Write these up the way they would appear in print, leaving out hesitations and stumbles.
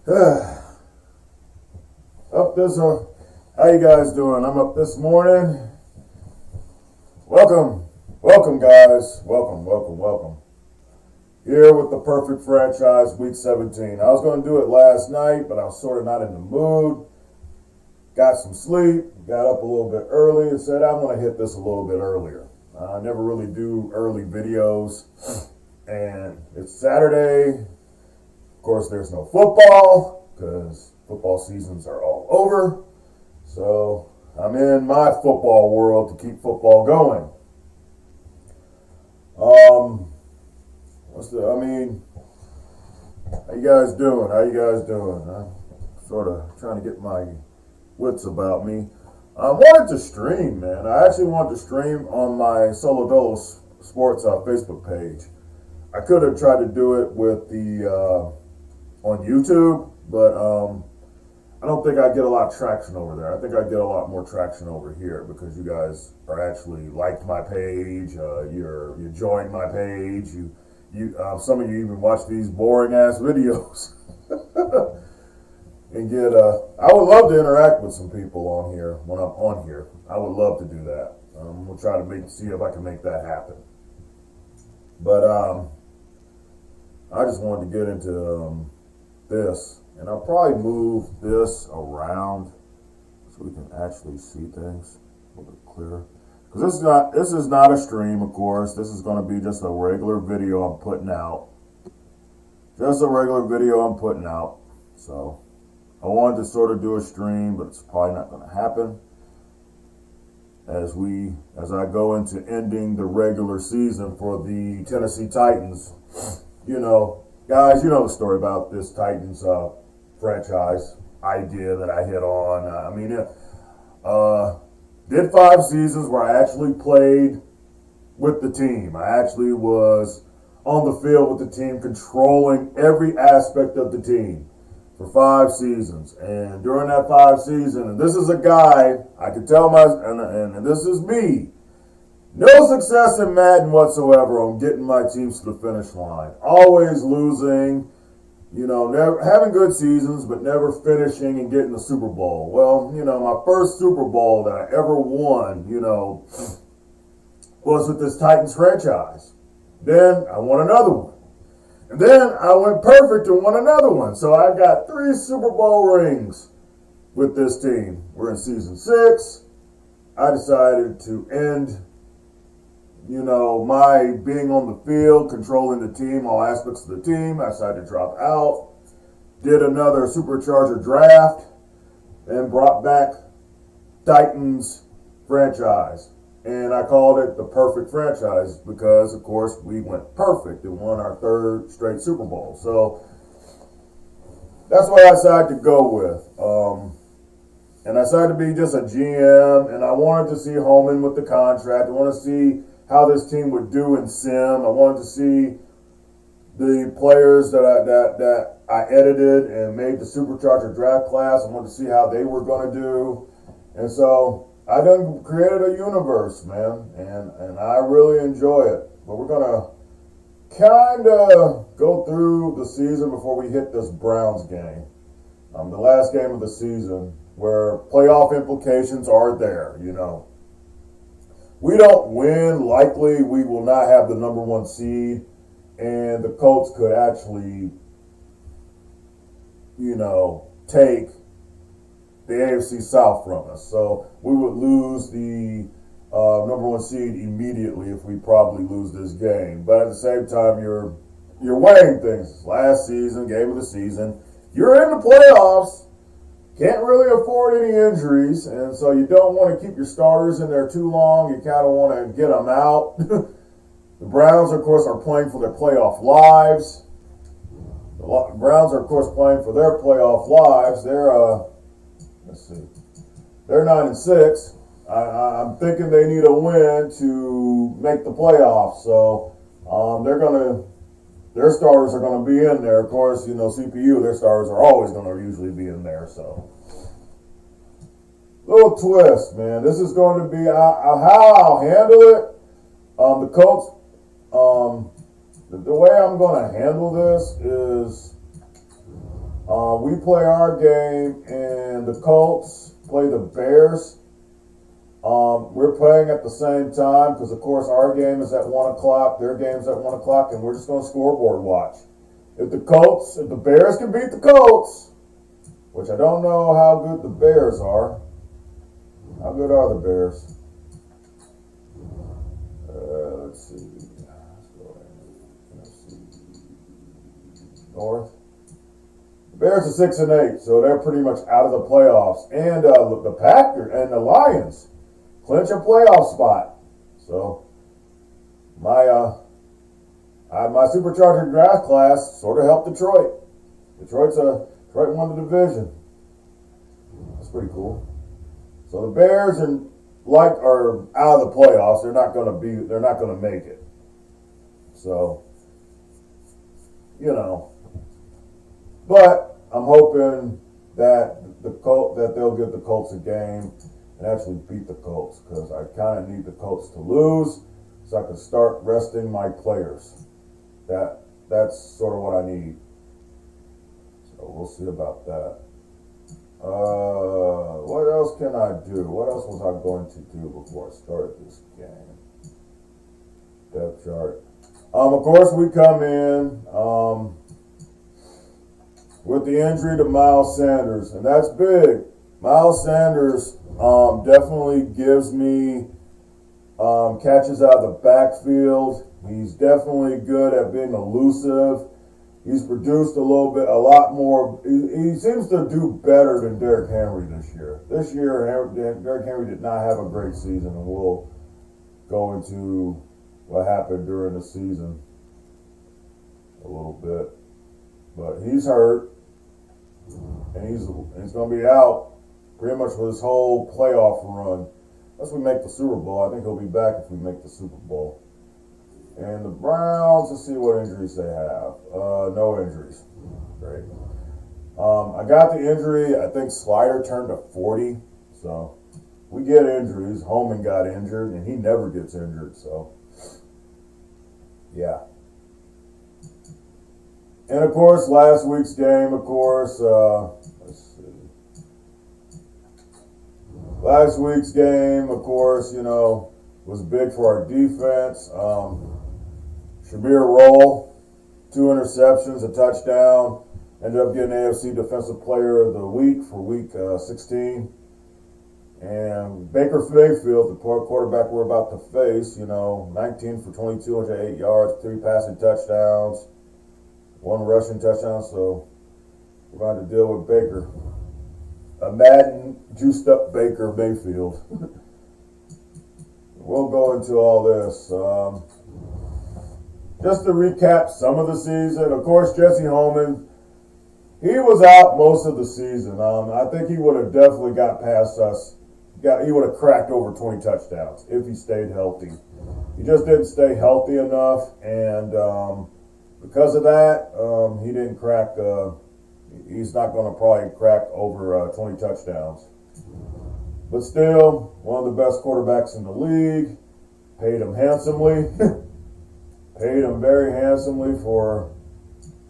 How you guys doing? I'm up this morning. Welcome guys. Welcome. Here with the perfect franchise, week 17. I was going to do it last night, but I was sort of not in the mood. Got some sleep, got up a little bit early, and said I'm going to hit this a little bit earlier. I never really do early videos, and it's Saturday. Of course, there's no football, because football seasons are all over. So I'm in my football world to keep football going. How you guys doing? I'm sort of trying to get my wits about me. I wanted to stream, man. I actually wanted to stream on my Solo Dolo Sports Facebook page. I could have tried to do it with the on YouTube, but I don't think I get a lot of traction over there. I think I get a lot more traction over here because you guys are actually liked my page. You joined my page. Some of you even watch these boring ass videos. And I would love to interact with some people on here when I'm on here. I would love to do that. We'll try to see if I can make that happen. But I just wanted to get into this, and I'll probably move this around so we can actually see things a little bit clearer. Because this is not a stream, of course. This is going to be just a regular video I'm putting out. So I wanted to sort of do a stream, but it's probably not going to happen as I go into ending the regular season for the Tennessee Titans. Guys, you know the story about this Titans franchise idea that I hit on. Did 5 seasons where I actually played with the team. I actually was on the field with the team, controlling every aspect of the team for 5 seasons. And during that 5 seasons, and this is a guy, I could tell and this is me, no success in Madden whatsoever on getting my teams to the finish line. Always losing, never having good seasons, but never finishing and getting the Super Bowl. Well, my first Super Bowl that I ever won, was with this Titans franchise. Then I won another one. And then I went perfect and won another one. So I got 3 Super Bowl rings with this team. We're in season 6. I decided to end my being on the field, controlling the team, all aspects of the team. I decided to drop out. Did another Supercharger draft and brought back Titans franchise. And I called it the perfect franchise because, of course, we went perfect and won our 3rd straight Super Bowl. So that's what I decided to go with. And I decided to be just a GM, and I wanted to see Holman with the contract. I wanted to see how this team would do in sim. I wanted to see the players that I edited and made the Supercharger draft class. I wanted to see how they were going to do. And so I done created a universe, man, and I really enjoy it. But we're going to kind of go through the season before we hit this Browns game. The last game of the season where playoff implications are there, We don't win, likely we will not have the number 1 seed, and the Colts could actually, take the AFC South from us. So we would lose the number 1 seed immediately if we probably lose this game. But at the same time, you're weighing things. Last season, game of the season, you're in the playoffs. Can't really afford any injuries, and so you don't want to keep your starters in there too long. You kind of want to get them out. The Browns, of course, are playing for their playoff lives. The Browns are, of course, playing for their playoff lives. They're 9-6. I'm thinking they need a win to make the playoffs. So their starters are going to be in there. Of course, CPU, their starters are always going to usually be in there. So, little twist, man. This is going to be how I'll handle it. The Colts, the way I'm going to handle this is We play our game, and the Colts play the Bears. We're playing at the same time because, of course, our game is at 1 o'clock, their game's at 1 o'clock, and we're just going to scoreboard watch. If the Bears can beat the Colts, which I don't know how good the Bears are. How good are the Bears? Let's see. Let's go NFC North. The Bears are 6-8, so they're pretty much out of the playoffs. And the Packers and the Lions clinch a playoff spot. So my supercharger draft class sort of helped Detroit. Detroit won the division. That's pretty cool. So the Bears are out of the playoffs. They're not going to make it. So, but I'm hoping that that they'll give the Colts a game and actually beat the Colts, because I kind of need the Colts to lose so I can start resting my players. That's sort of what I need. So we'll see about that. What else can I do? What else was I going to do before I started this game? Depth chart. Of course, we come in with the injury to Miles Sanders, and that's big. Miles Sanders definitely gives me catches out of the backfield. He's definitely good at being elusive. He's produced a lot more. He seems to do better than Derrick Henry this year. This year, Derrick Henry did not have a great season, and we'll go into what happened during the season a little bit. But he's hurt, and he's going to be out pretty much for this whole playoff run. Unless we make the Super Bowl. I think he'll be back if we make the Super Bowl. And the Browns, let's see what injuries they have. No injuries. Great. I got the injury. I think Slider turned to 40. So we get injuries. Holman got injured, and he never gets injured. So, yeah. And, of course, last week's game, let's see. Last week's game, of course, was big for our defense. Shamir Roll, 2 interceptions, a touchdown. Ended up getting AFC Defensive Player of the Week for Week 16. And Baker Mayfield, the quarterback we're about to face, 19 for 22, 108 yards, 3 passing touchdowns, 1 rushing touchdown. So we're going to deal with Baker. A Madden juiced up Baker Mayfield. We'll go into all this. Just to recap some of the season, of course, Jesse Holman, he was out most of the season. I think he would have definitely got past us. He would have cracked over 20 touchdowns if he stayed healthy. He just didn't stay healthy enough, and because of that, he didn't crack. He's not going to probably crack over 20 touchdowns. But still, one of the best quarterbacks in the league. Paid him handsomely. Paid him very handsomely for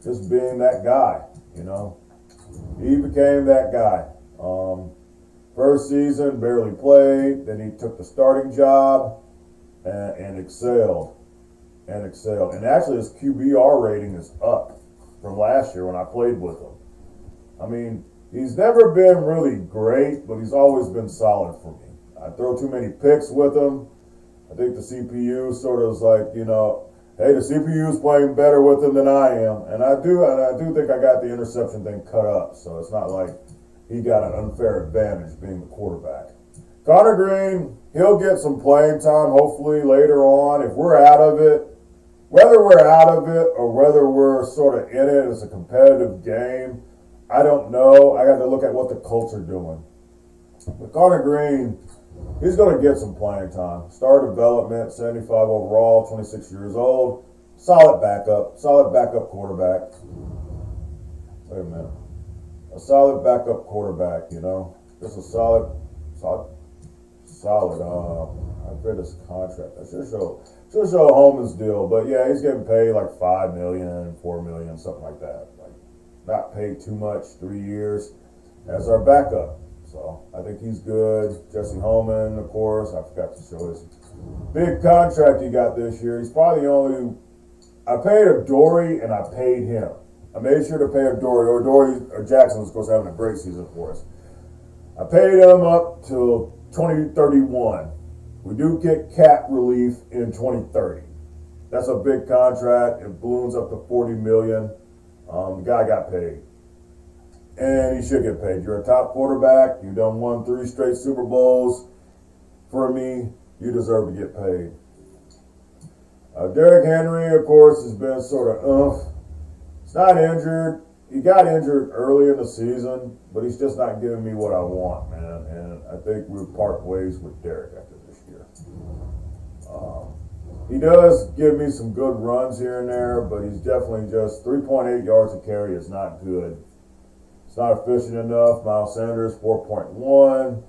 just being that guy, He became that guy. First season, barely played. Then he took the starting job and excelled. And actually, his QBR rating is up from last year when I played with him. I mean, he's never been really great, but he's always been solid for me. I throw too many picks with him. I think the CPU sort of is like, hey, the CPU is playing better with him than I am. And I do think I got the interception thing cut up. So it's not like he got an unfair advantage being the quarterback. Connor Green, he'll get some playing time hopefully later on. If we're out of it, whether we're out of it or whether we're sort of in it as a competitive game, I don't know. I got to look at what the Colts are doing. But Connor Green, he's going to get some playing time. Star development, 75 overall, 26 years old. Solid backup quarterback. Wait a minute. A solid backup quarterback, Just a solid. I read his contract. I should show Holman's deal. But yeah, he's getting paid like $5 million, $4 million, something like that. Like not paid too much, 3 years, as our backup. So I think he's good. Jesse Holman, of course. I forgot to show his big contract he got this year. He's probably the only. I paid a Dory and I paid him. I made sure to pay a Dory, or Jackson was, of course, having a great season for us. I paid him up till 2031. We do get cap relief in 2030. That's a big contract. It balloons up to $40 million. The guy got paid. And he should get paid. You're a top quarterback. You've won 3 straight Super Bowls. For me, you deserve to get paid. Derrick Henry, of course, has been sort of He's not injured. He got injured early in the season, but he's just not giving me what I want, man. And I think we'll part ways with Derrick after this year. He does give me some good runs here and there, but he's definitely just 3.8 yards a carry is not good. It's not efficient enough. Miles Sanders, 4.1.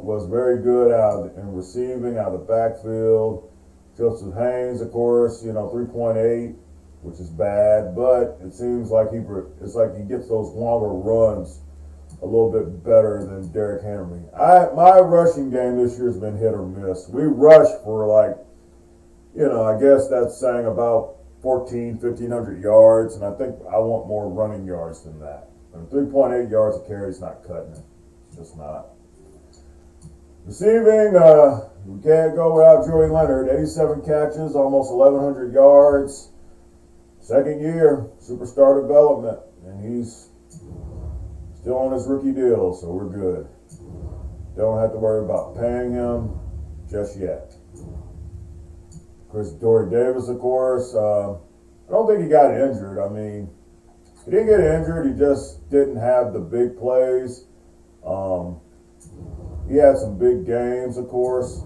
Was very good in receiving out of the backfield. Joseph Haynes, of course, 3.8, which is bad, but it seems like he gets those longer runs a little bit better than Derrick Henry. My rushing game this year has been hit or miss. We rush for I guess that's saying about 1,500 yards, and I think I want more running yards than that. And 3.8 yards a carry is not cutting it. It's just not. Receiving, we can't go without Joey Leonard. 87 catches, almost 1,100 yards. Second year, superstar development, and he's still on his rookie deal, so we're good. Don't have to worry about paying him just yet. Dory Davis, of course. I don't think he got injured. I mean, he didn't get injured. He just didn't have the big plays. He had some big games, of course.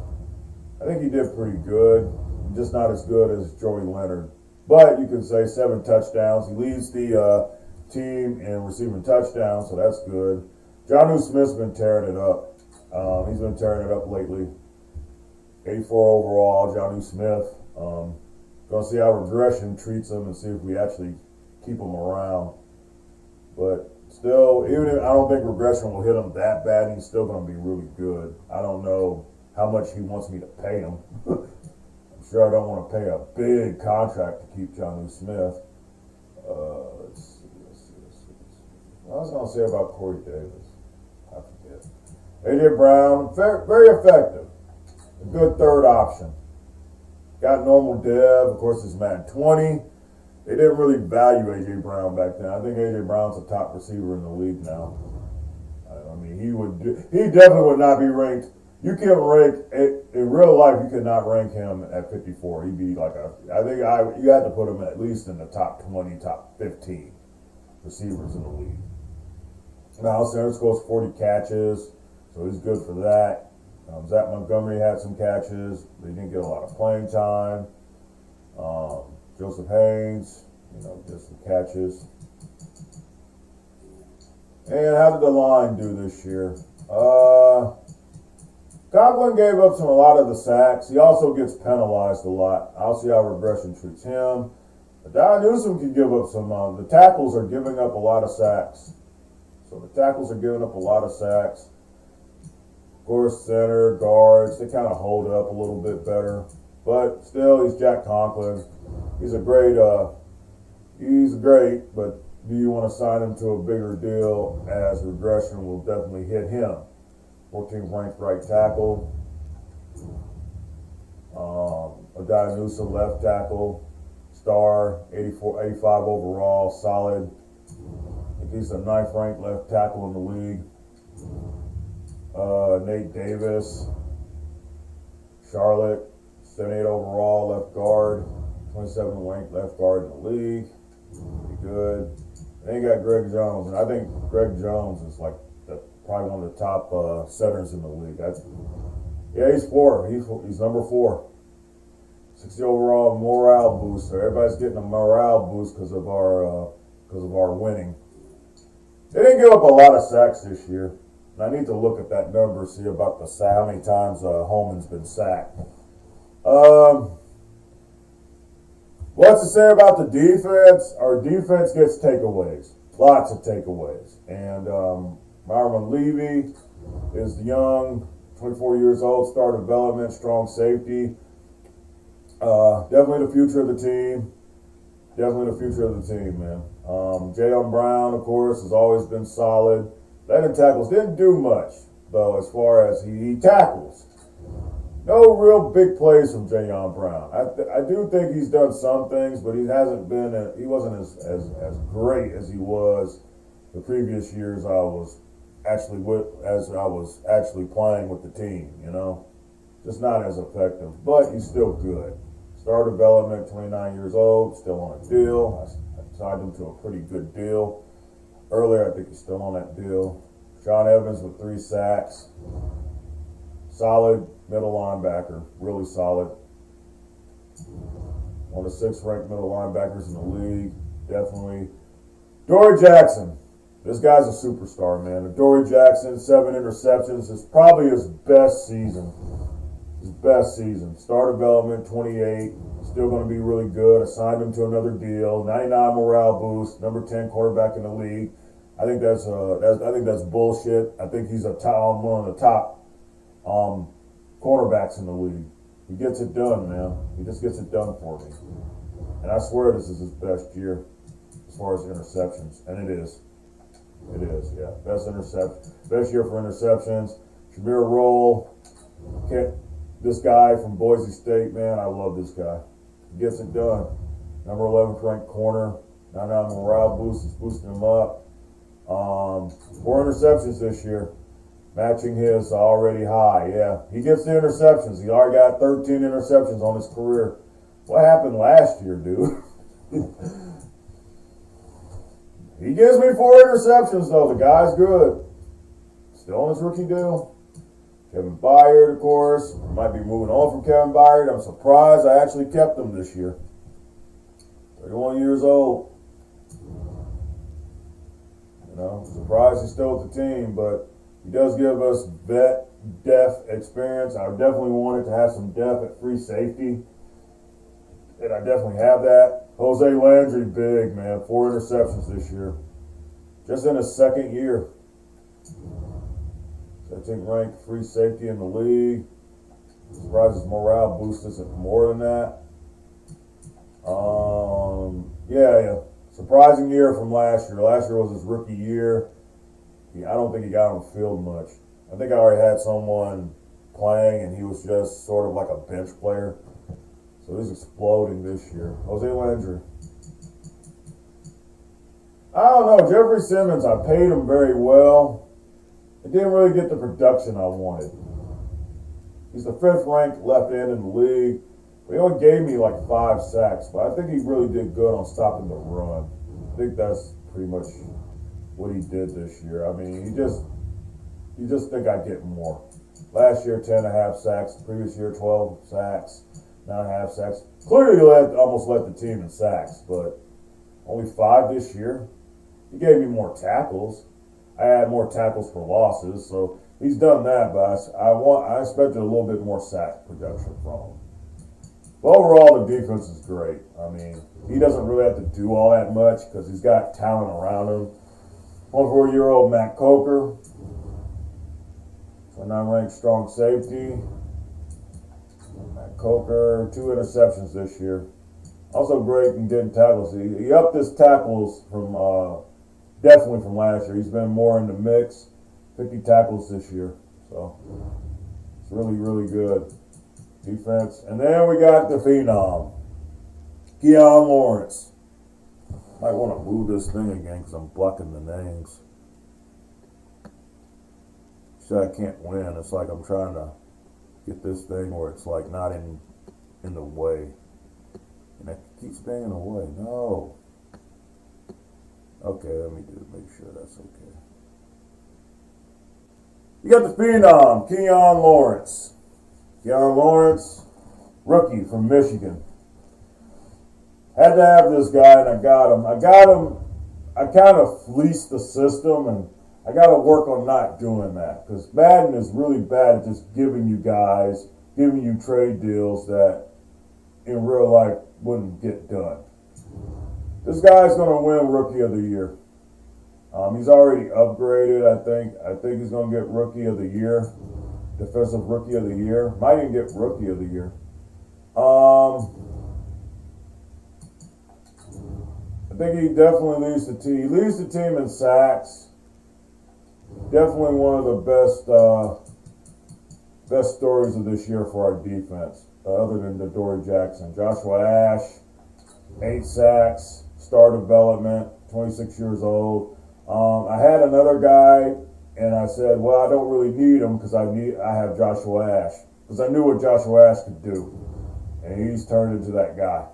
I think he did pretty good. Just not as good as Joey Leonard. But you can say 7 touchdowns. He leads the team in receiving touchdowns, so that's good. Jonnu Smith's been tearing it up. He's been tearing it up lately. 84 overall, Jonnu Smith. Gonna see how regression treats him and see if we actually keep him around. But still, even if I don't think regression will hit him that bad, he's still going to be really good. I don't know how much he wants me to pay him. I'm sure I don't want to pay a big contract to keep Jonnu Smith. Let's see. What I was going to say about Corey Davis, I forget. A.J. Brown, very effective. A good third option. Got normal dev. Of course, it's Madden 20. They didn't really value A.J. Brown back then. I think A.J. Brown's the top receiver in the league now. I mean, he definitely would not be ranked. You can't rank, in real life, you could not rank him at 54. He'd be you had to put him at least in the top 20, top 15 receivers in the league. Miles Sanders scores 40 catches, so he's good for that. Zach Montgomery had some catches, but he didn't get a lot of playing time. Joseph Haynes, did some catches. And how did the line do this year? Conklin gave up a lot of the sacks. He also gets penalized a lot. I'll see how regression treats him. Don Newsom can give up some. The tackles are giving up a lot of sacks. So the tackles are giving up a lot of sacks. Of course, center, guards, they kind of hold it up a little bit better. But still, he's Jack Conklin. He's great, but do you want to sign him to a bigger deal, as regression will definitely hit him? 14th ranked right tackle. Adai Newsom, left tackle. Star, 85 overall, solid. I think he's the 9th ranked left tackle in the league. Nate Davis, Charlotte, 78 overall, left guard. 27 ranked left guard in the league. Pretty good. Then you got Greg Jones, and I think Greg Jones is probably one of the top centers in the league. He's 4. He's number 4. 60 overall morale booster. Everybody's getting a morale boost because of our winning. They didn't give up a lot of sacks this year. And I need to look at that number, see about how many times Holman's been sacked. What's to say about the defense? Our defense gets takeaways, lots of takeaways. And Marvin Levy is young, 24 years old, star development, strong safety. Definitely the future of the team. Definitely the future of the team, man. Jayon Brown, of course, has always been solid. Landing tackles didn't do much, though, as far as he tackles. No real big plays from Jayon Brown. I do think he's done some things, but he wasn't as great as he was the previous years I was actually playing with the team, you know. Just not as effective, but he's still good. Star development, 29 years old, still on a deal. I signed him to a pretty good deal. Earlier, I think he's still on that deal. Sean Evans with 3 sacks. Solid middle linebacker, really solid. One of the 6th ranked middle linebackers in the league, definitely. Dory Jackson, this guy's a superstar, man. Dory Jackson, 7 interceptions, is probably his best season. His best season. Star development, 28, still going to be really good. I signed him to another deal, 99 morale boost, number 10 quarterback in the league. I think that's bullshit. I think he's one of the top cornerbacks in the league. He gets it done, man. He just gets it done for me. And I swear this is his best year as far as interceptions. And it is. It is, yeah. Best year for interceptions. Shamir Roll. This guy from Boise State, man, I love this guy. He gets it done. Number 11th ranked corner. 99 morale boost is boosting him up. 4 interceptions this year, matching his already high. Yeah, he gets the interceptions. He already got 13 interceptions on his career. What happened last year, dude? He gives me 4 interceptions, though. The guy's good. Still on his rookie deal. Kevin Byard, of course. Might be moving on from Kevin Byard. I'm surprised I actually kept him this year. 31 years old. You know, surprised he's still with the team, but he does give us depth experience. I definitely wanted to have some depth at free safety, and I definitely have that. Jose Landry, big, man. 4 interceptions this year. Just in his 2nd year. 13th ranked free safety in the league. Surprised his morale boost isn't more than that. Yeah. Surprising year from last year. Last year was his rookie year. I don't think he got on the field much. I think I already had someone playing, and he was just sort of like a bench player. So he's exploding this year. Jose Landry. I don't know. Jeffrey Simmons, I paid him very well. It didn't really get the production I wanted. He's the 5th ranked left end in the league. He only gave me like 5 sacks, but I think he really did good on stopping the run. I think that's pretty much what he did this year. I mean, you just think I'd get more. Last year, 10.5 sacks. The previous year, 12 sacks, 9.5 sacks. Clearly, almost led the team in sacks, but only 5 this year. He gave me more tackles. I had more tackles for losses, so he's done that, but I expected a little bit more sack production from him. But overall, the defense is great. I mean, he doesn't really have to do all that much because he's got talent around him. 24-year-old Matt Coker, 29-ranked strong safety. Matt Coker, 2 interceptions this year. Also great in getting tackles. He upped his tackles from definitely from last year. He's been more in the mix. 50 tackles this year. So it's really, really good. Defense. And then we got the phenom, Keon Lawrence. Might want to move this thing again because I'm blocking the names. So I can't win. It's like I'm trying to get this thing where it's like not in the way. And it keeps being in the way. No. Okay, let me make sure that's okay. You got the phenom, Keon Lawrence. Keon Lawrence, rookie from Michigan. Had to have this guy, and I got him. I kind of fleeced the system, and I got to work on not doing that. Because Madden is really bad at just giving you trade deals that in real life wouldn't get done. This guy's going to win Rookie of the Year. He's already upgraded, I think. I think he's going to get Rookie of the Year. Defensive Rookie of the Year. Might even get Rookie of the Year. I think he definitely leads the team. He leads the team in sacks. Definitely one of the best stories of this year for our defense, other than the Dory Jackson. Joshua Ash, 8 sacks, star development, 26 years old. I had another guy, and I said, well, I don't really need him because I have Joshua Ash, because I knew what Joshua Ash could do, and he's turned into that guy.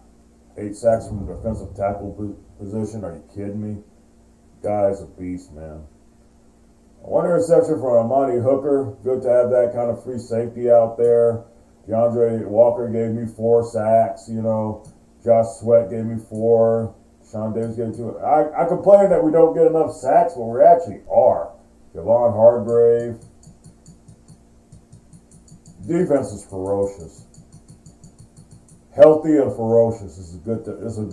8 sacks from the defensive tackle position. Are you kidding me? Guy's a beast, man. One interception from Amani Hooker. Good to have that kind of free safety out there. DeAndre Walker gave me 4 sacks. Josh Sweat gave me 4. Sean Davis gave me 2. I complain that we don't get enough sacks, but we actually are. Javon Hargrave. Defense is ferocious. Healthy and ferocious is a good. It's a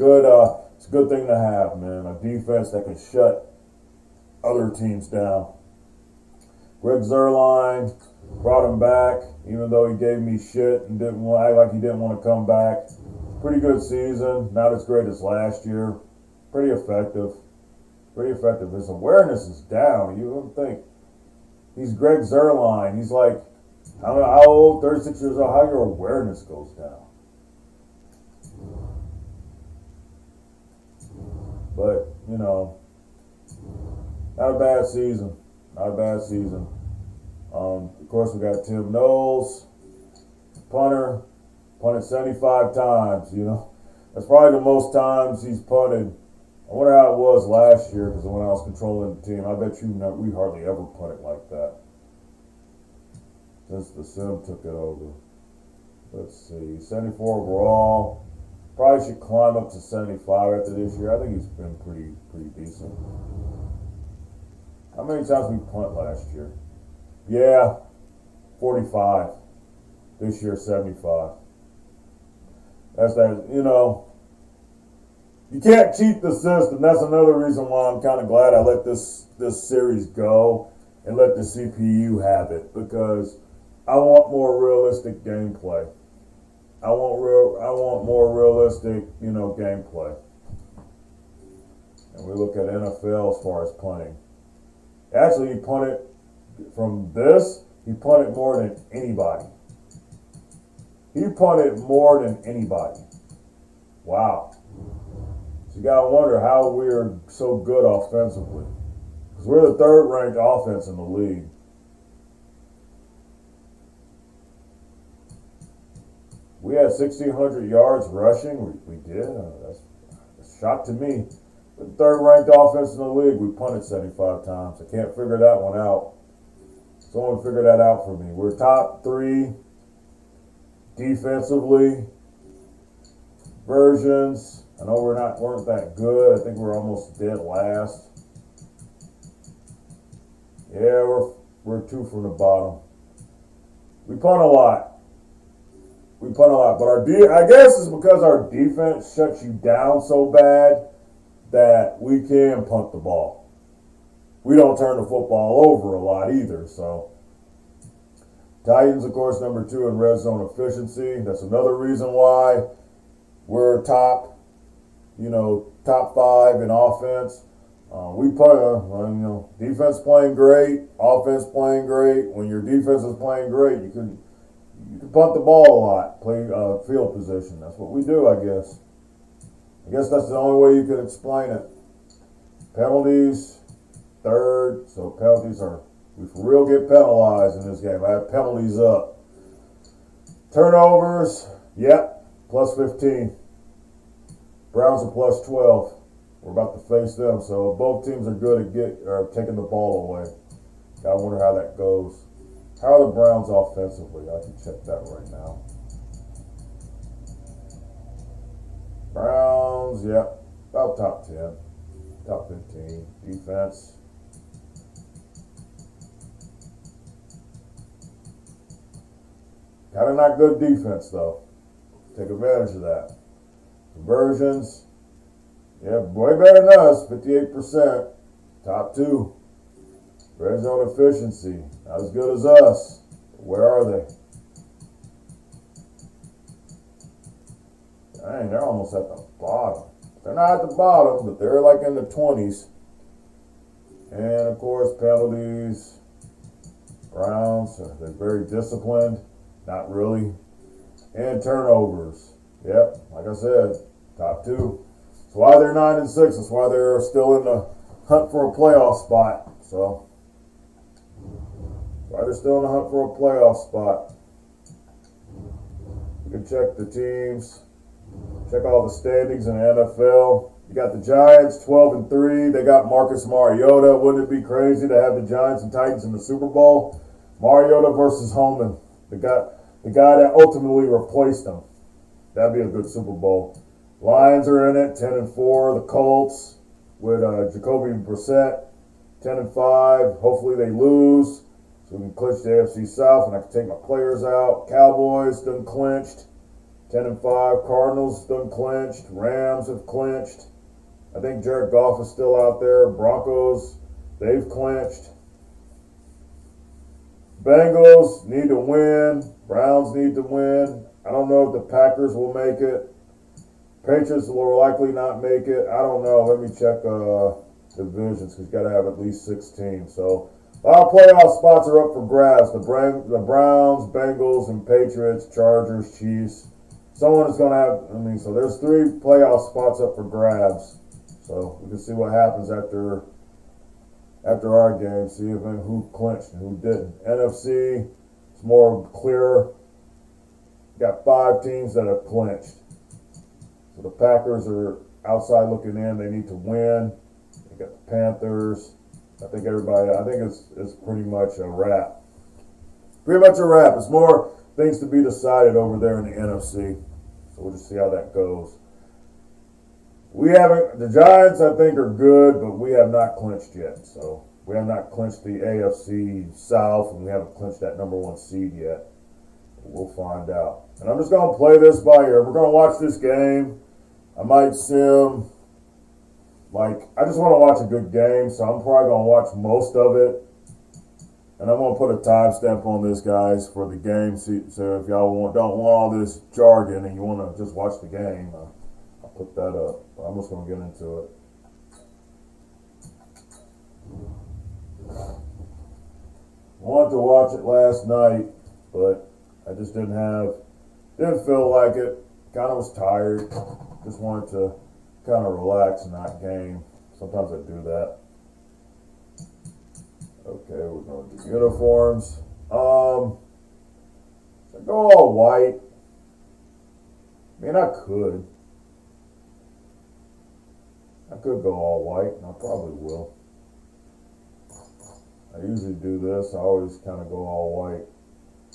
good thing to have, man. A defense that can shut other teams down. Greg Zuerlein brought him back, even though he gave me shit and didn't act like he didn't want to come back. Pretty good season. Not as great as last year. Pretty effective. His awareness is down. You wouldn't think. He's Greg Zuerlein. He's like, I don't know how old, 36 years old. How your awareness goes down. But, not a bad season. Of course, we got Tim Knowles, punter, punted 75 times, That's probably the most times he's punted. I wonder how it was last year, because when I was controlling the team, I bet we hardly ever punted like that since the Sim took it over. Let's see, 74 overall. Probably should climb up to 75 after this year. I think he's been pretty decent. How many times we punt last year? Yeah, 45. This year, 75. That's that, you can't cheat the system. That's another reason why I'm kind of glad I let this series go and let the CPU have it, because I want more realistic gameplay. I want more realistic, gameplay. And we look at NFL as far as punting. Actually, he punted from this. He punted more than anybody. Wow. So you gotta wonder how we're so good offensively, because we're the 3rd ranked offense in the league. We had 1,600 yards rushing. We did. That's a shock to me. The 3rd ranked offense in the league. We punted 75 times. I can't figure that one out. Someone figure that out for me. We're top 3 defensively. Versions. I know weren't that good. I think we're almost dead last. Yeah, we're 2 from the bottom. We punt a lot. But I guess it's because our defense shuts you down so bad that we can punt the ball. We don't turn the football over a lot either. So Titans, of course, number 2 in red zone efficiency. That's another reason why we're top 5 in offense. We play, defense playing great, offense playing great. When your defense is playing great, you can punt the ball a lot, play field position. That's what we do, I guess. I guess that's the only way you can explain it. Penalties, 3rd. So penalties we for real get penalized in this game. I have penalties up. Turnovers, yep, plus 15. Browns are plus 12. We're about to face them. So both teams are good at taking the ball away. Gotta wonder how that goes. How are the Browns offensively? I can check that right now. Browns, yep, about top 10, top 15. Defense. Kind of not good defense, though. take advantage of that. Conversions, yeah, way better than us, 58%. Top 2. Red zone efficiency, not as good as us. Where are they? Dang, they're almost at the bottom. They're not at the bottom, but they're like in the 20s. And of course, penalties. Browns, they're very disciplined. Not really. And turnovers. Yep, like I said, top 2. That's why they're 9-6. That's why they're still in the hunt for a playoff spot. So, why they're still in the hunt for a playoff spot. You can check the teams. Check all the standings in the NFL. You got the Giants, 12-3. They got Marcus Mariota. Wouldn't it be crazy to have the Giants and Titans in the Super Bowl? Mariota versus Holman, the guy that ultimately replaced him. That'd be a good Super Bowl. Lions are in it, 10-4. The Colts with Jacoby Brissett, 10-5. Hopefully they lose so we can clinch the AFC South and I can take my players out. Cowboys done clinched, 10-5. Cardinals done clinched. Rams have clinched. I think Jared Goff is still out there. Broncos, they've clinched. Bengals need to win. Browns need to win. I don't know if the Packers will make it. Patriots will likely not make it. I don't know. Let me check divisions because you got to have at least 6 teams. So a lot of playoff spots are up for grabs. The Browns, Bengals, and Patriots, Chargers, Chiefs. Someone is going to have, so there's 3 playoff spots up for grabs. So we can see what happens after our game, see if who clinched and who didn't. NFC, it's more clear. Got 5 teams that have clinched. So the Packers are outside looking in. They need to win. They got the Panthers. I think it's pretty much a wrap. Pretty much a wrap. It's more things to be decided over there in the NFC. So we'll just see how that goes. The Giants, I think, are good, but we have not clinched yet. So we have not clinched the AFC South, and we haven't clinched that number 1 seed yet. We'll find out. And I'm just going to play this by ear. We're going to watch this game. I might sim. I just want to watch a good game, so I'm probably going to watch most of it. And I'm going to put a timestamp on this, guys, for the game. So if y'all don't want all this jargon and you want to just watch the game, I'll put that up. I'm just going to get into it. I wanted to watch it last night, but I just didn't feel like it. Kind of was tired. Just wanted to kind of relax and not game. Sometimes I do that. Okay, we're going to do uniforms. Should I go all white? I could. I could go all white, and I probably will. I usually do this. I always kind of go all white.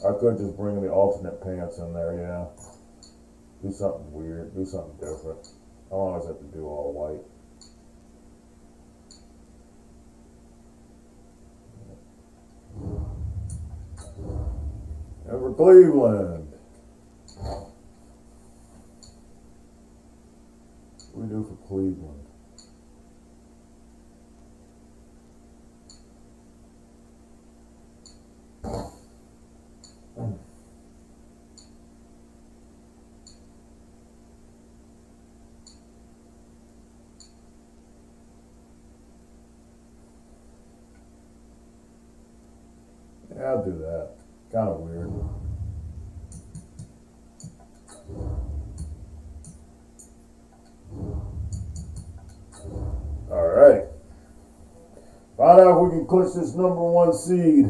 I could just bring the alternate pants in there, yeah. Do something weird. Do something different. I don't always have to do all white. And for Cleveland, what do we do for Cleveland? Yeah, I'll do that. Kind of weird. All right. Find out if we can clinch this number 1 seed.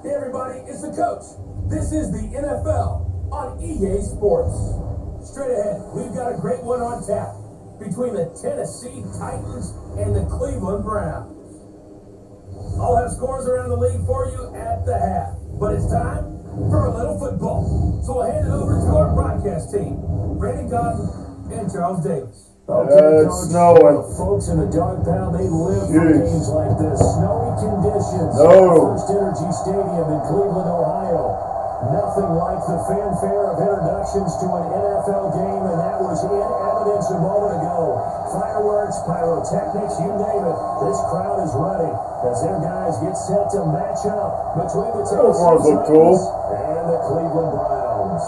Hey everybody, it's the coach. This is the NFL on EA Sports. Straight ahead, we've got a great one on tap between the Tennessee Titans and the Cleveland Browns. I'll have scores around the league for you at the half. But it's time for a little football. So we'll hand it over to our broadcast team, Brandon Cotton and Charles Davis. Okay, it's snowing. Folks in the dog pound, they live for games like this. Snowy conditions. No. First Energy Stadium in Cleveland, Ohio. Nothing like the fanfare of introductions to an NFL game, and that was in evidence a moment ago. Fireworks, pyrotechnics, you name it. This crowd is ready as their guys get set to match up between the Tennessee Titans and the Cleveland Browns.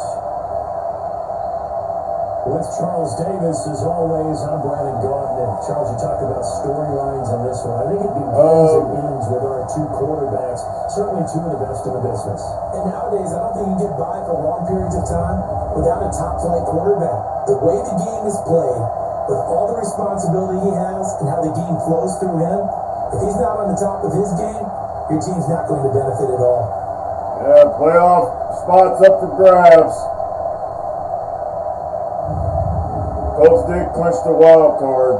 With Charles Davis, as always, I'm Brandon Gordon. And Charles, you talked about storylines in this one. I think it begins and ends with our two quarterbacks, certainly two of the best in the business. And nowadays, I don't think you get by for long periods of time without a top-flight quarterback. The way the game is played, with all the responsibility he has and how the game flows through him, if he's not on the top of his game, your team's not going to benefit at all. Yeah, playoff spots up for grabs. Colts did clinch the wild card.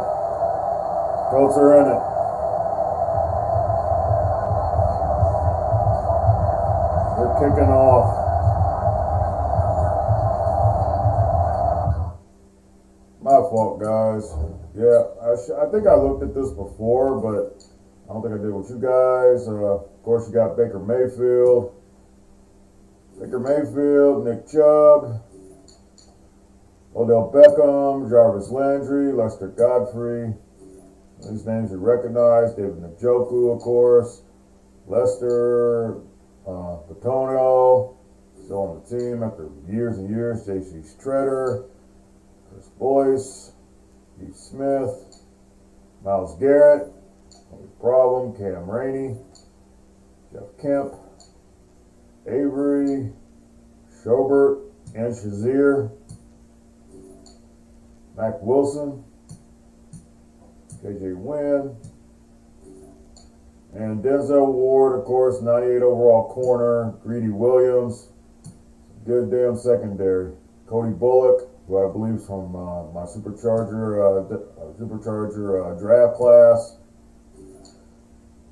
Colts are in it. They're kicking off. My fault, guys. Yeah, I think I looked at this before, but I don't think I did with you guys. Of course, you got Baker Mayfield, Nick Chubb, Odell Beckham, Jarvis Landry, Lester Godfrey. These names you recognize. David Njoku, of course. Lester Patonio, still on the team after years and years. J.C. Shredder, Chris Boyce, Keith Smith, Myles Garrett, no problem. Cam Rainey, Jeff Kemp, Avery, Schobert, and Shazier. Mac Wilson, KJ Wynn, and Denzel Ward, of course, 98 overall corner. Greedy Williams, good damn secondary. Cody Bullock, who I believe is from my Supercharger draft class.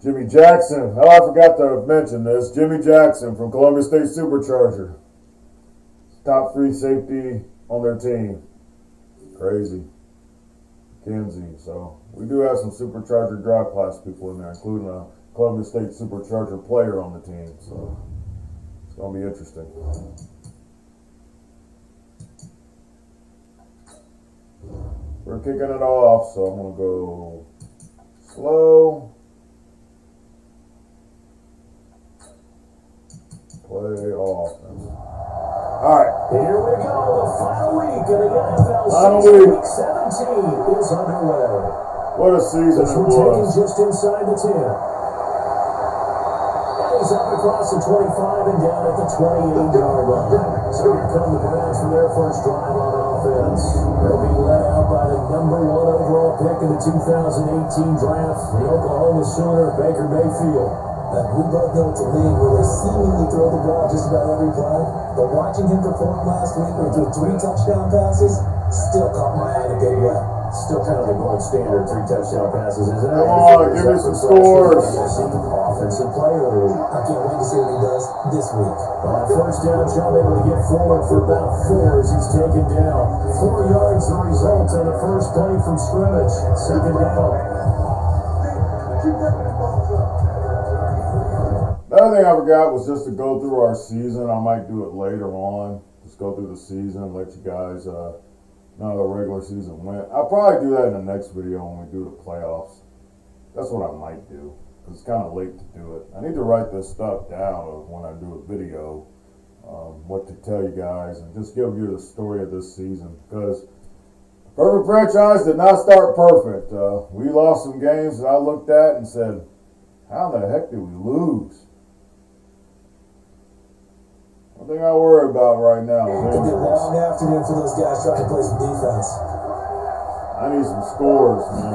Jimmy Jackson, oh, I forgot to mention this. Jimmy Jackson from Columbia State Supercharger, top free safety on their team. Crazy. Kenzie. So we do have some Supercharger draft class people in there, including a Columbia State Supercharger player on the team. So it's going to be interesting. We're kicking it off, so I'm going to go slow. Play offense. All right. Here we go. The final week of the NFL season. Week 17 is underway. What a season it was. Taking just inside the 10. And he's up across the 25 and down at the 28-yard line. So here come the Browns for their first drive on offense. They'll be led out by the number 1 overall pick in the 2018 draft, the Oklahoma Sooner, Baker Mayfield. We both know it's a league where they seemingly throw the ball just about every play, but watching him perform last week where he threw 3 touchdown passes still caught my eye in a big way. Still kind of the gold standard, 3 touchdown passes, isn't it? Come on, give me some scores. Offensive player of the week. I can't wait to see what he does this week. On first down, Chubb able to get forward for about 4 as he's taken down. 4 yards the result on the first play from scrimmage. Second down. The other thing I forgot was just to go through our season. I might do it later on. Just go through the season, let you guys know how the regular season went. I'll probably do that in the next video when we do the playoffs. That's what I might do, because it's kind of late to do it. I need to write this stuff down when I do a video, what to tell you guys, and just give you the story of this season. Because Perfect Franchise did not start perfect. We lost some games that I looked at and said, how the heck did we lose? One thing I worry about right now is It's a long afternoon for those guys trying to play some defense. I need some scores, man.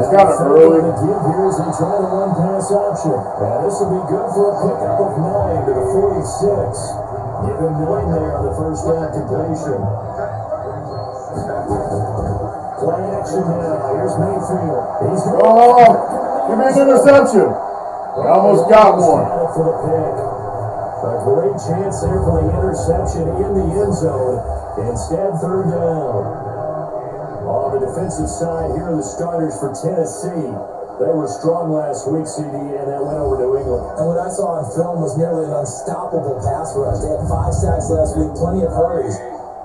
It's kind of early. The give here as they try to run pass option. And this will be good for a pickup of 9 to the 46. Give him 9 there on the first down completion. Play action now. Here's Mayfield. He's Oh, give me an interception. I almost got one. For the pick. A great chance there for the interception in the end zone. Instead, third down. On the defensive side, here are the starters for Tennessee. They were strong last week, CD, and that went over New England. And what I saw on film was nearly an unstoppable pass rush. They had 5 sacks last week, plenty of hurries.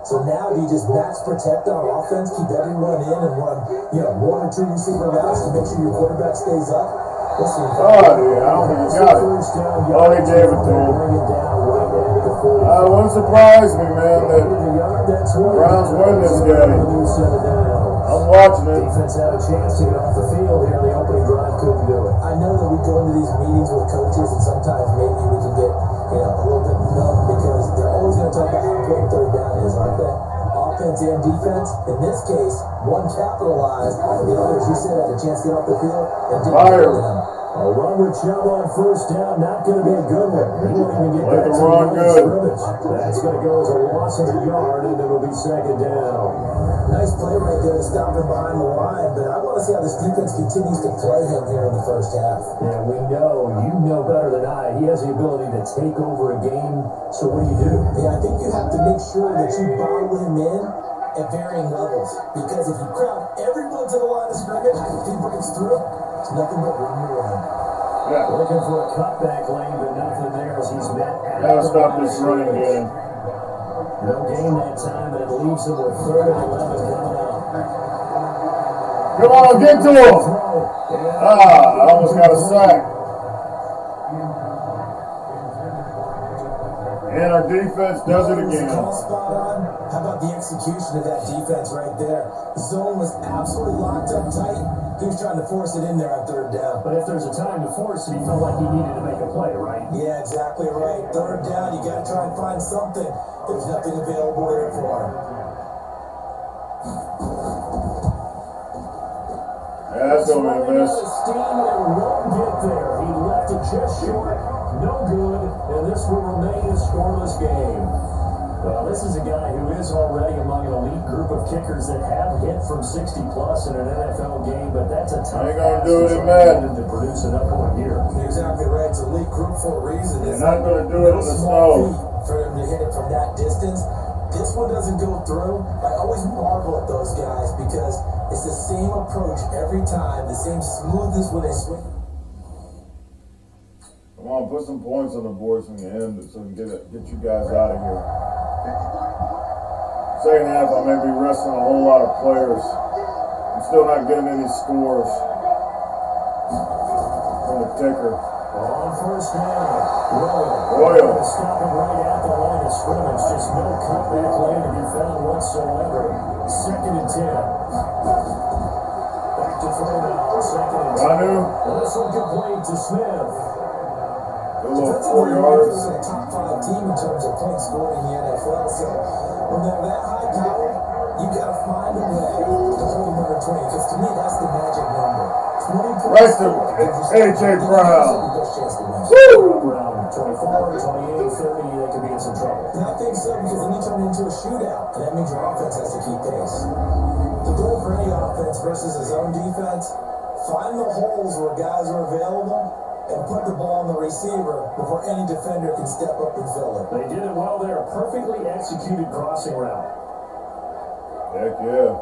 So now do you just max protect on offense, keep everyone in, and run, 1 or 2 receiver routes to make sure your quarterback stays up? Listen, I don't think he got it. Oh, he gave it to him. Wouldn't surprise me, man, that Browns win this game. I'm watching it. Defense had a chance to get off the field here. The opening drive couldn't do it. I know that we go into these meetings with coaches, and sometimes maybe we can get, a little bit numb because they're always going to talk about how important third down is, aren't they? Offense and defense. In this case, one capitalized, and the other, as you said, had a chance to get off the field and didn't get it down. A run with Chubb on first down, not going to be a good one. He won't even get Let back the to run the go. scrimmage. That's going to go as a loss of a yard, and it'll be second down. Nice play right there to stop him behind the line, but I want to see how this defense continues to play him here in the first half. Yeah, you know better than I. He has the ability to take over a game, so what do? Yeah, I think you have to make sure that you bottle him in at varying levels, because if you crowd everyone to the line of scrimmage, if he breaks through, it's nothing but room to run. Yeah. Looking for a cutback lane, but nothing there as he's met. Gotta stop this running game. No gain that time, but it leaves him with 3rd and 11 coming up. Come on, get to him. I almost got a sack. And our defense does it again. Spot on. How about the execution of that defense right there? The zone was absolutely locked up tight. He was trying to force it in there on 3rd down. But if there's a time to force it, he felt like he needed to make a play, right? Yeah, exactly right. 3rd down, you got to try and find something. There's nothing available there for him. Yeah, that's going to be a miss. Steam and won't get there. He left it just short. No good. And this will remain a scoreless game. Well, this is a guy who is already among an elite group of kickers that have hit from 60 plus in an NFL game, but that's a tough gonna do it in Madden to produce another one here. You're exactly right. It's an elite group for a reason. You're not going to do it in the snow. For him to hit it from that distance. This one doesn't go through. I always marvel at those guys because it's the same approach every time, the same smoothness when they swing. Come on, put some points on the board from the end so we can get you guys out of here. Second half, I may be resting a whole lot of players. I'm still not getting any scores from the ticker. On first down, Royal. Stop him right at the line of scrimmage. Just no cutback lane to be found whatsoever. 2nd and 10. Back to throw now. 2nd and 10. Ranu. This one complete to Smith. A little 4 yards. A top 5 team in terms of points scored in the NFL. So when they're that high power, you got to find a way to hold them under 20. Because to me, that's the magic number. 20 points. Right to A.J. Brown. Around 24, 28, 30, they could be in some trouble. And I think so, because then you turn into a shootout, and that means your offense has to keep pace. The goal for any offense versus his own defense, find the holes where guys are available and put the ball on the receiver before any defender can step up and fill it. They did it well there. A perfectly executed crossing route. Heck yeah.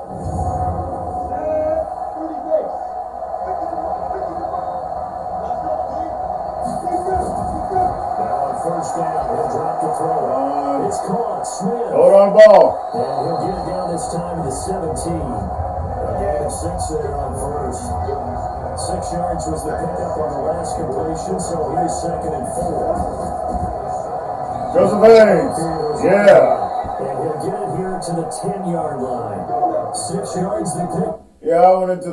First down, he'll drop the throw. It's caught, Smith. Hold on ball. And he'll get it down this time to the 17. A gain of 6 there on first. 6 yards was the pickup on the last completion, so here's 2nd and 4. Joseph Hayes. Yeah. And he'll get it here to the 10-yard line. 6 yards they pick. Yeah, I went into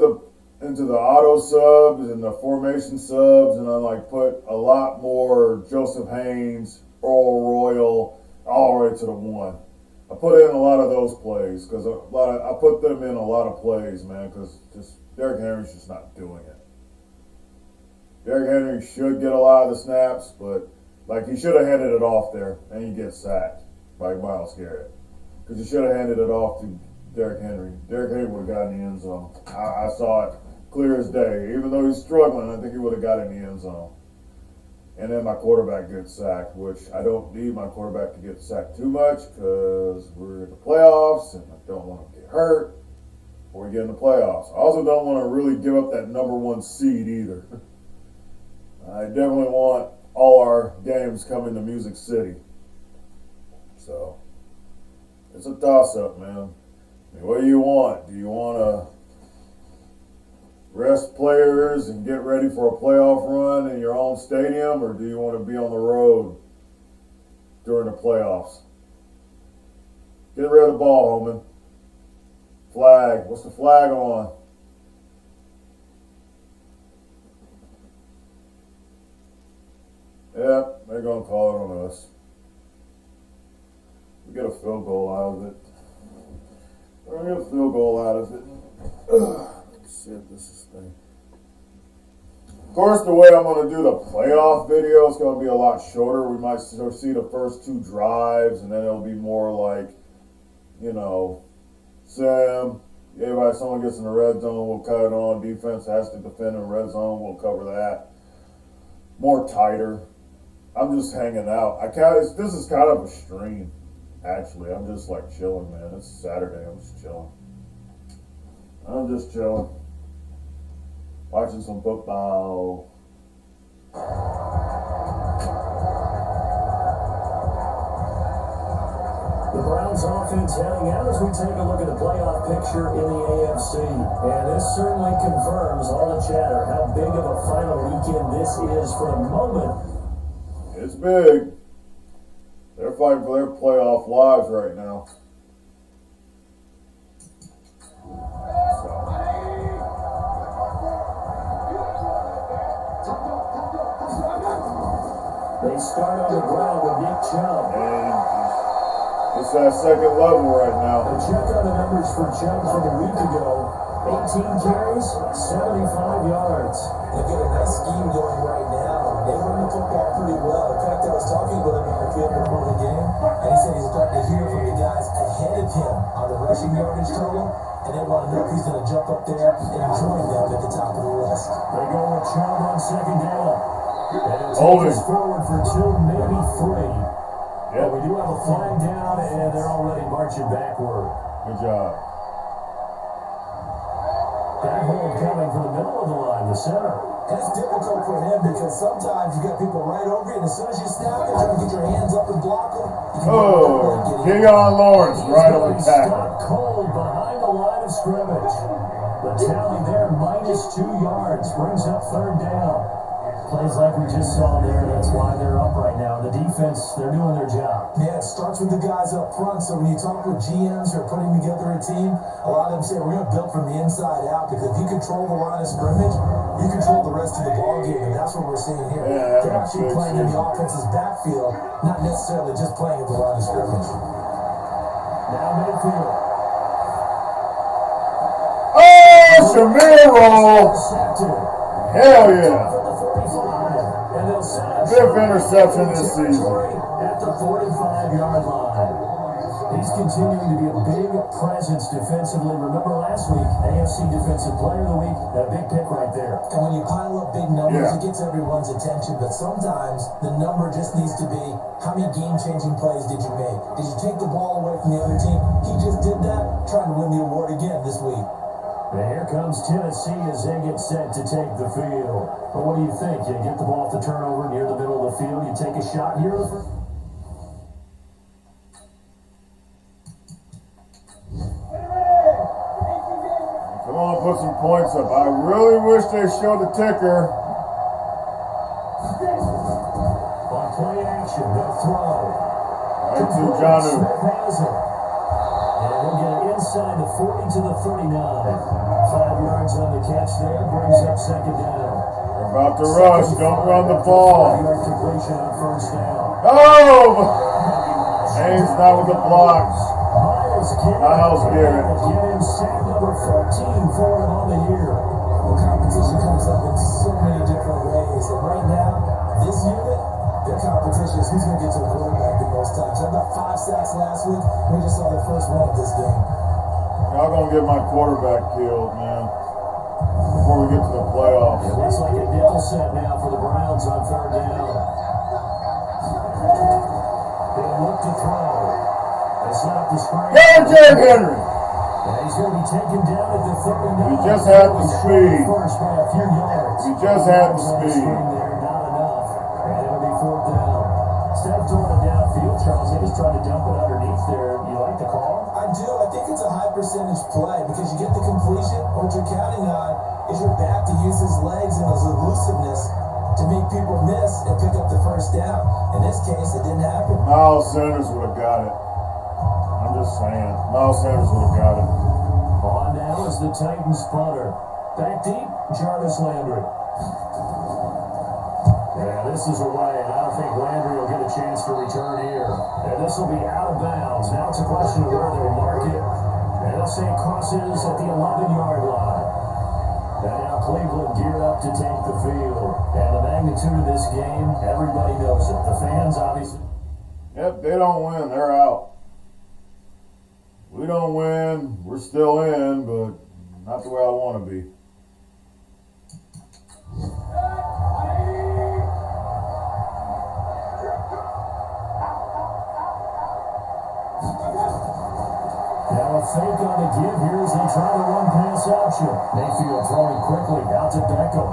the auto subs and the formation subs, and I put a lot more Joseph Haynes, Earl Royal, all right to the 1. I put in a lot of those plays because I put them in a lot of plays, man, because just Derrick Henry's just not doing it. Derrick Henry should get a lot of the snaps, but he should have handed it off there, and you get sacked by Myles Garrett because you should have handed it off to Derrick Henry. Derrick Henry would have gotten in the end zone. I saw it clear as day. Even though he's struggling, I think he would have got in the end zone. And then my quarterback gets sacked, which I don't need my quarterback to get sacked too much because we're in the playoffs and I don't want him to get hurt before we get in the playoffs. I also don't want to really give up that number 1 seed either. I definitely want all our games coming to Music City. So, it's a toss-up, man. I mean, what do you want? Do you want to rest players and get ready for a playoff run in your own stadium, or do you want to be on the road during the playoffs? Get rid of the ball, Holman. Flag. What's the flag on? Yeah, they're going to call it on us. We get a field goal out of it. We're going to get a field goal out of it. Let's see if this is thing. Of course, the way I'm going to do the playoff video is going to be a lot shorter. We might see the first 2 drives, and then it'll be more like, you know, someone gets in the red zone, we'll cut it on. Defense has to defend in the red zone, we'll cover that. More tighter. I'm just hanging out. This is kind of a stream, actually. I'm just like chilling, man. It's Saturday. I'm just chilling. Watching some football. The Browns offense heading out as we take a look at the playoff picture in the AFC. And this certainly confirms all the chatter how big of a final weekend this is for the moment. It's big. They're fighting for their playoff lives right now. They start on the ground with Nick Chubb. It's that second level right now. And check out the numbers for Chubb from a week ago. 18 carries, 75 yards. They've got a nice scheme going right now. They run the football pretty well. In fact, I was talking with him on the field before the game, and he said he's starting to hear from the guys ahead of him on the rushing yardage total, and they want to know if he's going to jump up there and join them at the top of the list. They go with Chubb on second down. And it takes us forward for 2, maybe 3. But we do have a flag down, and they're already marching backward. Good job. That hold coming from the middle of the line, the center. And it's difficult for him because sometimes you got people right over you, and as soon as you snap it, trying to get your hands up and block them. Keon Lawrence right on the tackle. Stuck cold behind the line of scrimmage. The tally there, -2 yards, brings up third down. Plays like we just saw there, that's why they're up right now. The defense, they're doing their job. Yeah, it starts with the guys up front. So when you talk with GMs who are putting together a team, a lot of them say we're going to build from the inside out, because if you control the line of scrimmage, you control the rest of the ball game, and that's what we're seeing here. Yeah, they're actually playing in the offense's backfield, not necessarily just playing at the line of scrimmage. Now Mayfield. Oh, Shamir roll. Hell yeah. Fifth interception this season. At the 45-yard line. He's continuing to be a big presence defensively. Remember last week, AFC Defensive Player of the Week, that big pick right there. And when you pile up big numbers, it gets everyone's attention. But sometimes the number just needs to be, how many game-changing plays did you make? Did you take the ball away from the other team? He just did that, trying to win the award again this week. And here comes Tennessee as they get set to take the field. But what do you think? You get the ball off the turnover near the middle of the field, you take a shot here. Come on, put some points up. I really wish they showed the ticker. On play action, they'll throw. Right to Janu. Smith has it. And we'll get it inside the 40 to the 39. 5 yards on the catch there, brings up second down. We're about to rush. Don't run the ball. 5-yard completion on first down. Oh! Haynes not with the blocks. Miles Garrett. Get him sack number 14 for him on the year. Well, competition comes up in so many different ways. And right now, this unit, their competition is who's going to get to the quarterback the most times. I got 5 sacks last week. We just saw the first one of this game. Y'all gonna get my quarterback killed, man. Before we get to the playoffs. It looks like a nickel set now for the Browns on third down. They'll look to throw. They set up the screen. Yeah, Jared Henry. And he's going to be taken down at the 39. He just had the speed. First by a few yards. He just had the speed. There, not enough. And it'll be 4th down. Instead of throwing it downfield, Charles, they just tried to dump it underneath there. You like the call? I do. I think it's a high percentage play because you get the completion. What you're counting on is your back to use his legs and his elusiveness to make people miss and pick up the first down. In this case, it didn't happen. Miles Sanders would have got it. I'm just saying. Miles Sanders would have got it. On now is the Titans punter. Back deep, Jarvis Landry. Yeah, this is away, and I don't think Landry will get a chance to return here. And this will be out of bounds. Now it's a question of where they'll mark it. And they'll say it crosses at the 11-yard line. And now Cleveland geared up to take the field. And the magnitude of this game, everybody knows it. The fans, obviously. Yep, they don't win. They're out. We don't win. We're still in, but not the way I want to be. Now a fake on the give here as they try to run pass option. Mayfield throwing quickly out to Beckham.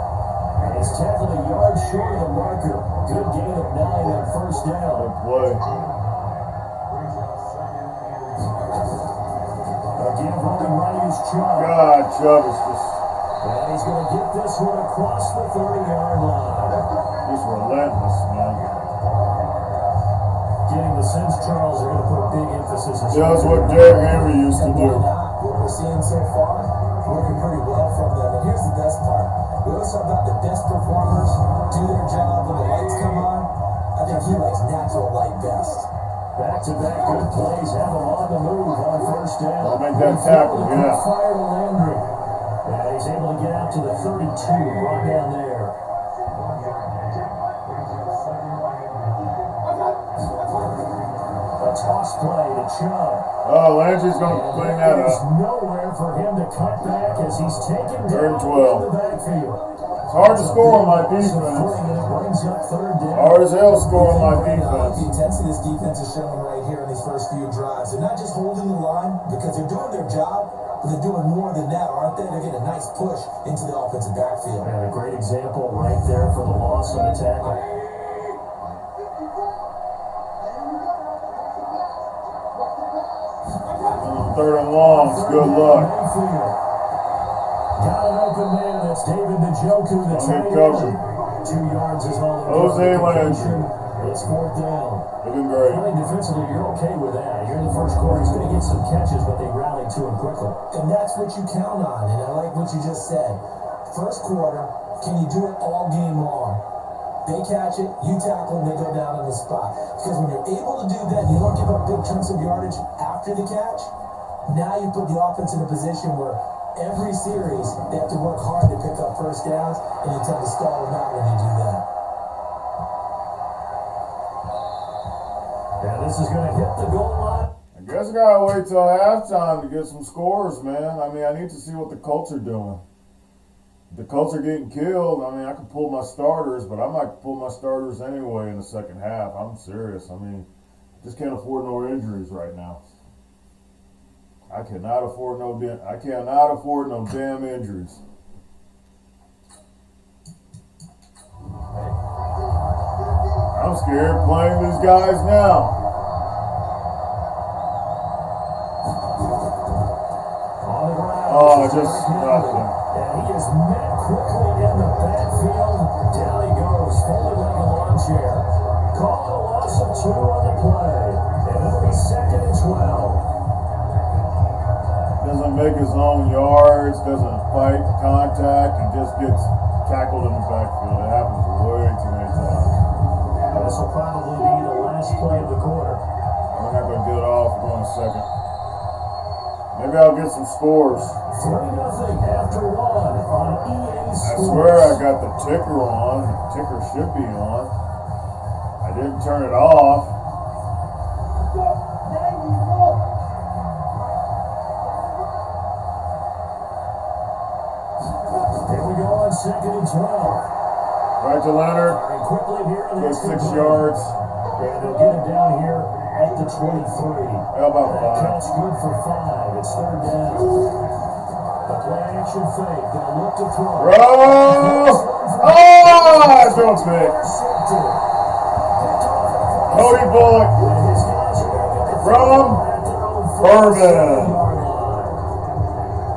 And he's tackled a yard short of the marker. Good gain of 9 on first down. Good play. Again, running right is Chubb. God, Chubb is just And he's going to get this one across the 30-yard line. relentless, man. Getting the sense, Charles, they're going to put big emphasis on. That's what Derrick Henry used to do. What we're seeing so far, working pretty well from them. And here's the best part. We always talk about the best performers do their job when the lights come on. I think he likes natural light best. Back-to-back good plays have him on the move on first down. I'll make that tackle, yeah. Fire to Landry. And he's able to get out to the 32, right down there. A toss play to Chubb. Oh, Landry's going to clean that There's up. nowhere for him to cut back as he's taken Third down and 12. in the backfield. It's hard to score on my defense. Brings up 3rd down. Hard as hell to score on my The defense. intensity this defense is showing right here in these first few drives. They're not just holding the line because they're doing their job, but they're doing more than that, aren't they? They're getting a nice push into the offensive backfield. And a great example right there for the loss on the tackle. 3rd and long. Good luck. Mayfield. Got an open man. That's David Njoku, the tight covered. end. 2 yards is all they Jose get. Landry. It's 4th down. Looking great. Really defensively, you're okay with that. You're in the first quarter. He's going to get some catches, but they rallied to him quickly. And that's what you count on. And I like what you just said. First quarter, can you do it all game long? They catch it, you tackle, and they go down on the spot. Because when you're able to do that, you don't give up big chunks of yardage after the catch. Now you put the offense in a position where every series they have to work hard to pick up first downs, and you tend to stall them out when you do that. And this is going to hit the goal line. I guess I gotta wait till halftime to get some scores, man. I mean, I need to see what the Colts are doing. If the Colts are getting killed, I mean, I can pull my starters, but I might pull my starters anyway in the second half. I'm serious. I mean, just can't afford no injuries right now. I cannot afford no damn injuries. I'm scared playing these guys now. On the ground. Oh, just nothing. And he is met quickly in the backfield. Down he goes, folded like a lawn chair. Call a loss of 2 on the play. And it'll be 2nd and 12. Doesn't make his own yards, doesn't fight contact, and just gets tackled in the backfield. It happens way too many times. This will probably be the last play of the quarter. We're not going to get it off. We're going second. Maybe I'll get some scores. 3-0 after 1 on EA Sports. I swear I got the ticker on. The ticker should be on. I didn't turn it off. Here we go on 2nd and 12. Right to Leonard. And quickly here. Good 6 yards. And they'll get it down here at the 23. How about That 5? catch good for 5. It's third down. The play action fake. They'll look to throw. Roll! Oh! Don't pick. Cody Bullock from Furman.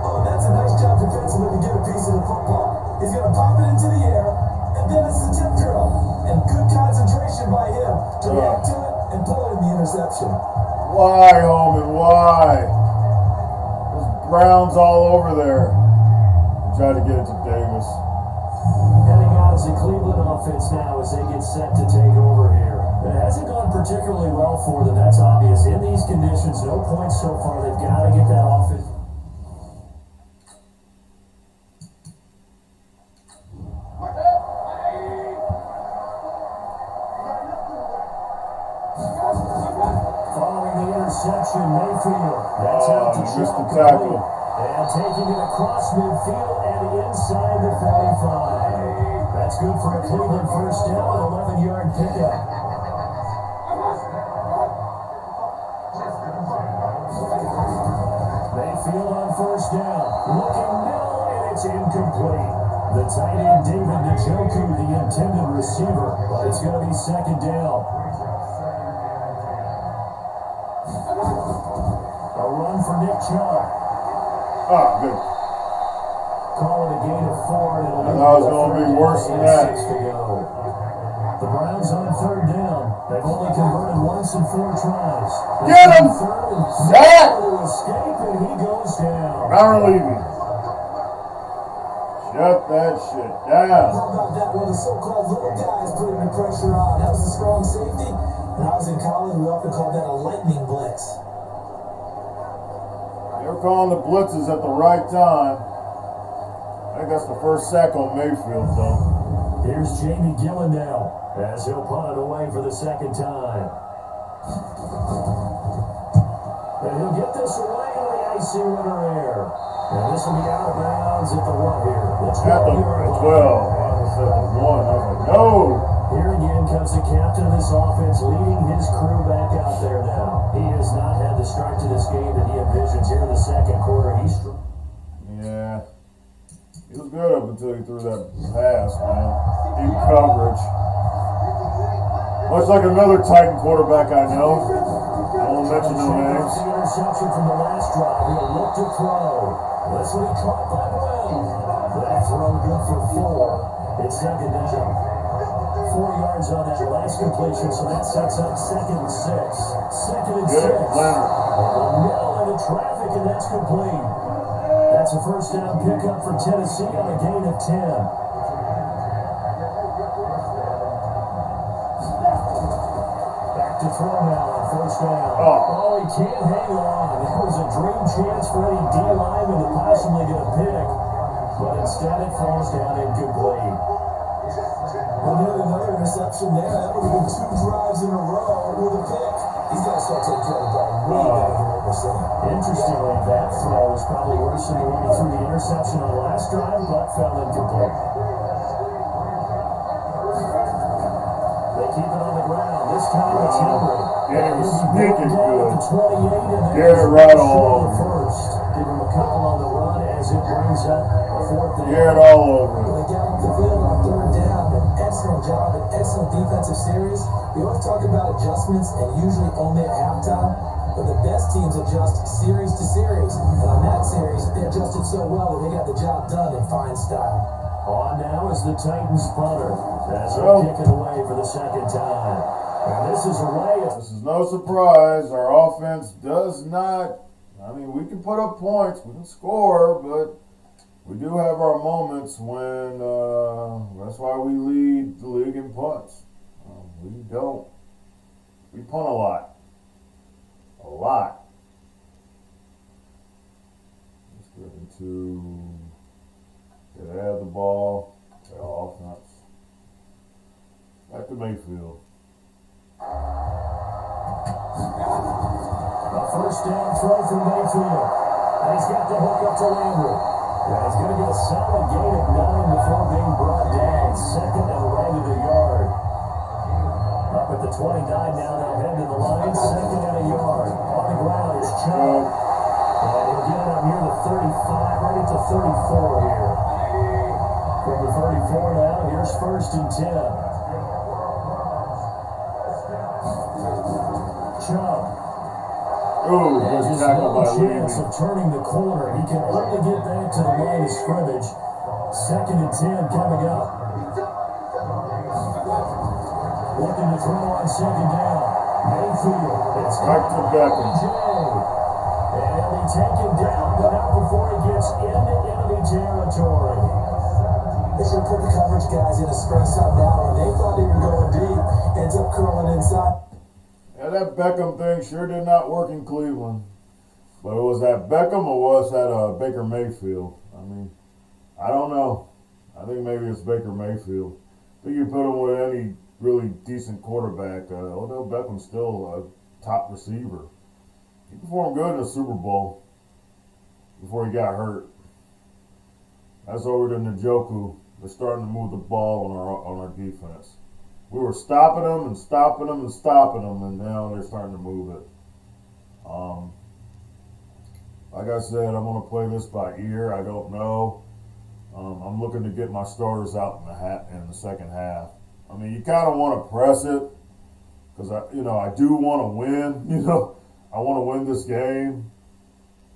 Oh, that's a nice job defensively to get a piece of the football. He's going to pop it into the air, and then it's the tip drill. And good concentration by him to react to it and pull it in the interception. Why, Holman? Why? There's Browns all over there. Try to get it to Davis. Heading out is the Cleveland offense now as they get set to take over here. It hasn't gone particularly well for them, that's obvious. In these conditions, no points so far. They've got to get that offense. Following the interception, Mayfield. That's out to missed the Trout tackle. and taking it across midfield and inside the 45. That's good for a Cleveland first down, an 11-yard pickup. Mayfield on first down. Looking middle, and it's incomplete. The tight end, David Njoku, the intended receiver, but it's going to be second down. A run for Nick Chubb. Ah, good. Call it a gain of 4. And I thought it was going to be worse than that. 6 to go. The Browns on third down. They've only converted once in 4 tries. Get him! Third and Sack! to escape, and he goes down. Aaron Levy. Shut that shit down. How about that? One of the so-called little guys putting the pressure on. That was the strong safety. When I was in college, we often called that a lightning blitz. They were calling the blitzes at the right time. I think that's the first sack on Mayfield, though. Here's Jamie Gillen now, as he'll punt it away for the second time. And he'll get this away on the icy winter air. And this will be out of bounds at the 1 here. At the 12. I was at the 1. I was like, no. Here again comes the captain of this offense, leading his crew back out there now. He has not had the start to this game that he envisions here in the second quarter. Yeah. He was good up until he threw that pass, man. In coverage. Much like another Titan quarterback I know. I won't mention no names. The interception from the last drive. He'll look to throw. That's what he caught by Brown. That throw good for 4. It's second down. 4 yards on that last completion, so that sets up second and 6. Second and 6. Leonard. Middle into traffic, and that's complete. That's a first down pickup for Tennessee on a gain of 10. Back to throw now on first down. Oh, he can't hang on. That was a dream chance for any D lineman to possibly get a pick, but instead it falls down incomplete. Well, nearly another interception there. That would have been 2 drives in a row with a pick. He's got to start taking care of the ball way better than what we're seeing. Interestingly, that throw was probably worse than the one he threw the interception on the last drive, but fell incomplete. They keep it on the ground. This time it's Henry. Yeah, he was sneaking good. The 28 and Garrett right all over. First. Give him a couple on the run as it brings up a 4th down. Garrett all over. When they got off the field on third down, an excellent job, an excellent defensive series. We always talk about adjustments and usually only at halftime, but the best teams adjust series to series. And on that series, they adjusted so well that they got the job done in fine style. On now is the Titans punter as they'll kick it away for the second time. And this is away. This is no surprise. Our offense does not. I mean, we can put up points, we can score, but we do have our moments when that's why we lead the league in punts. We don't. We punt a lot. A lot. Let's get into get out of the ball. Their offense. Back to Mayfield. A first down throw from Mayfield. And he's got the hook up to Landry. And he's going to get a solid gain of 9 before being brought down. Second and right at the yard. Up at the 29 now, they'll head to the line. Second and a yard. On the ground is Chubb. And he'll get it up near the 35, right at the 34 here. From the 34 now, here's first and 10. Chubb. Ooh, good tackle by chance Levy. of turning the corner. He can only get back to the line of scrimmage. Second and 10 coming up. Looking to throw on second down. Mayfield. It's Back to Beckham. And he'll be taken down, but not before he gets into enemy territory. They should put the coverage guys in a stress out now. When they thought they were going deep, ends up curling inside. Yeah, that Beckham thing sure did not work in Cleveland. But was that Beckham or was that Baker Mayfield? I mean, I don't know. I think maybe it's Baker Mayfield. I think you put him with any really decent quarterback. Odell Beckham's still a top receiver. He performed good in the Super Bowl before he got hurt. That's over to Njoku. They're starting to move the ball on our defense. We were stopping them and stopping them and stopping them, and now they're starting to move it. Like I said, I'm going to play this by ear. I don't know. I'm looking to get my starters out in the second half. I mean, you kind of want to press it because I do want to win. I want to win this game.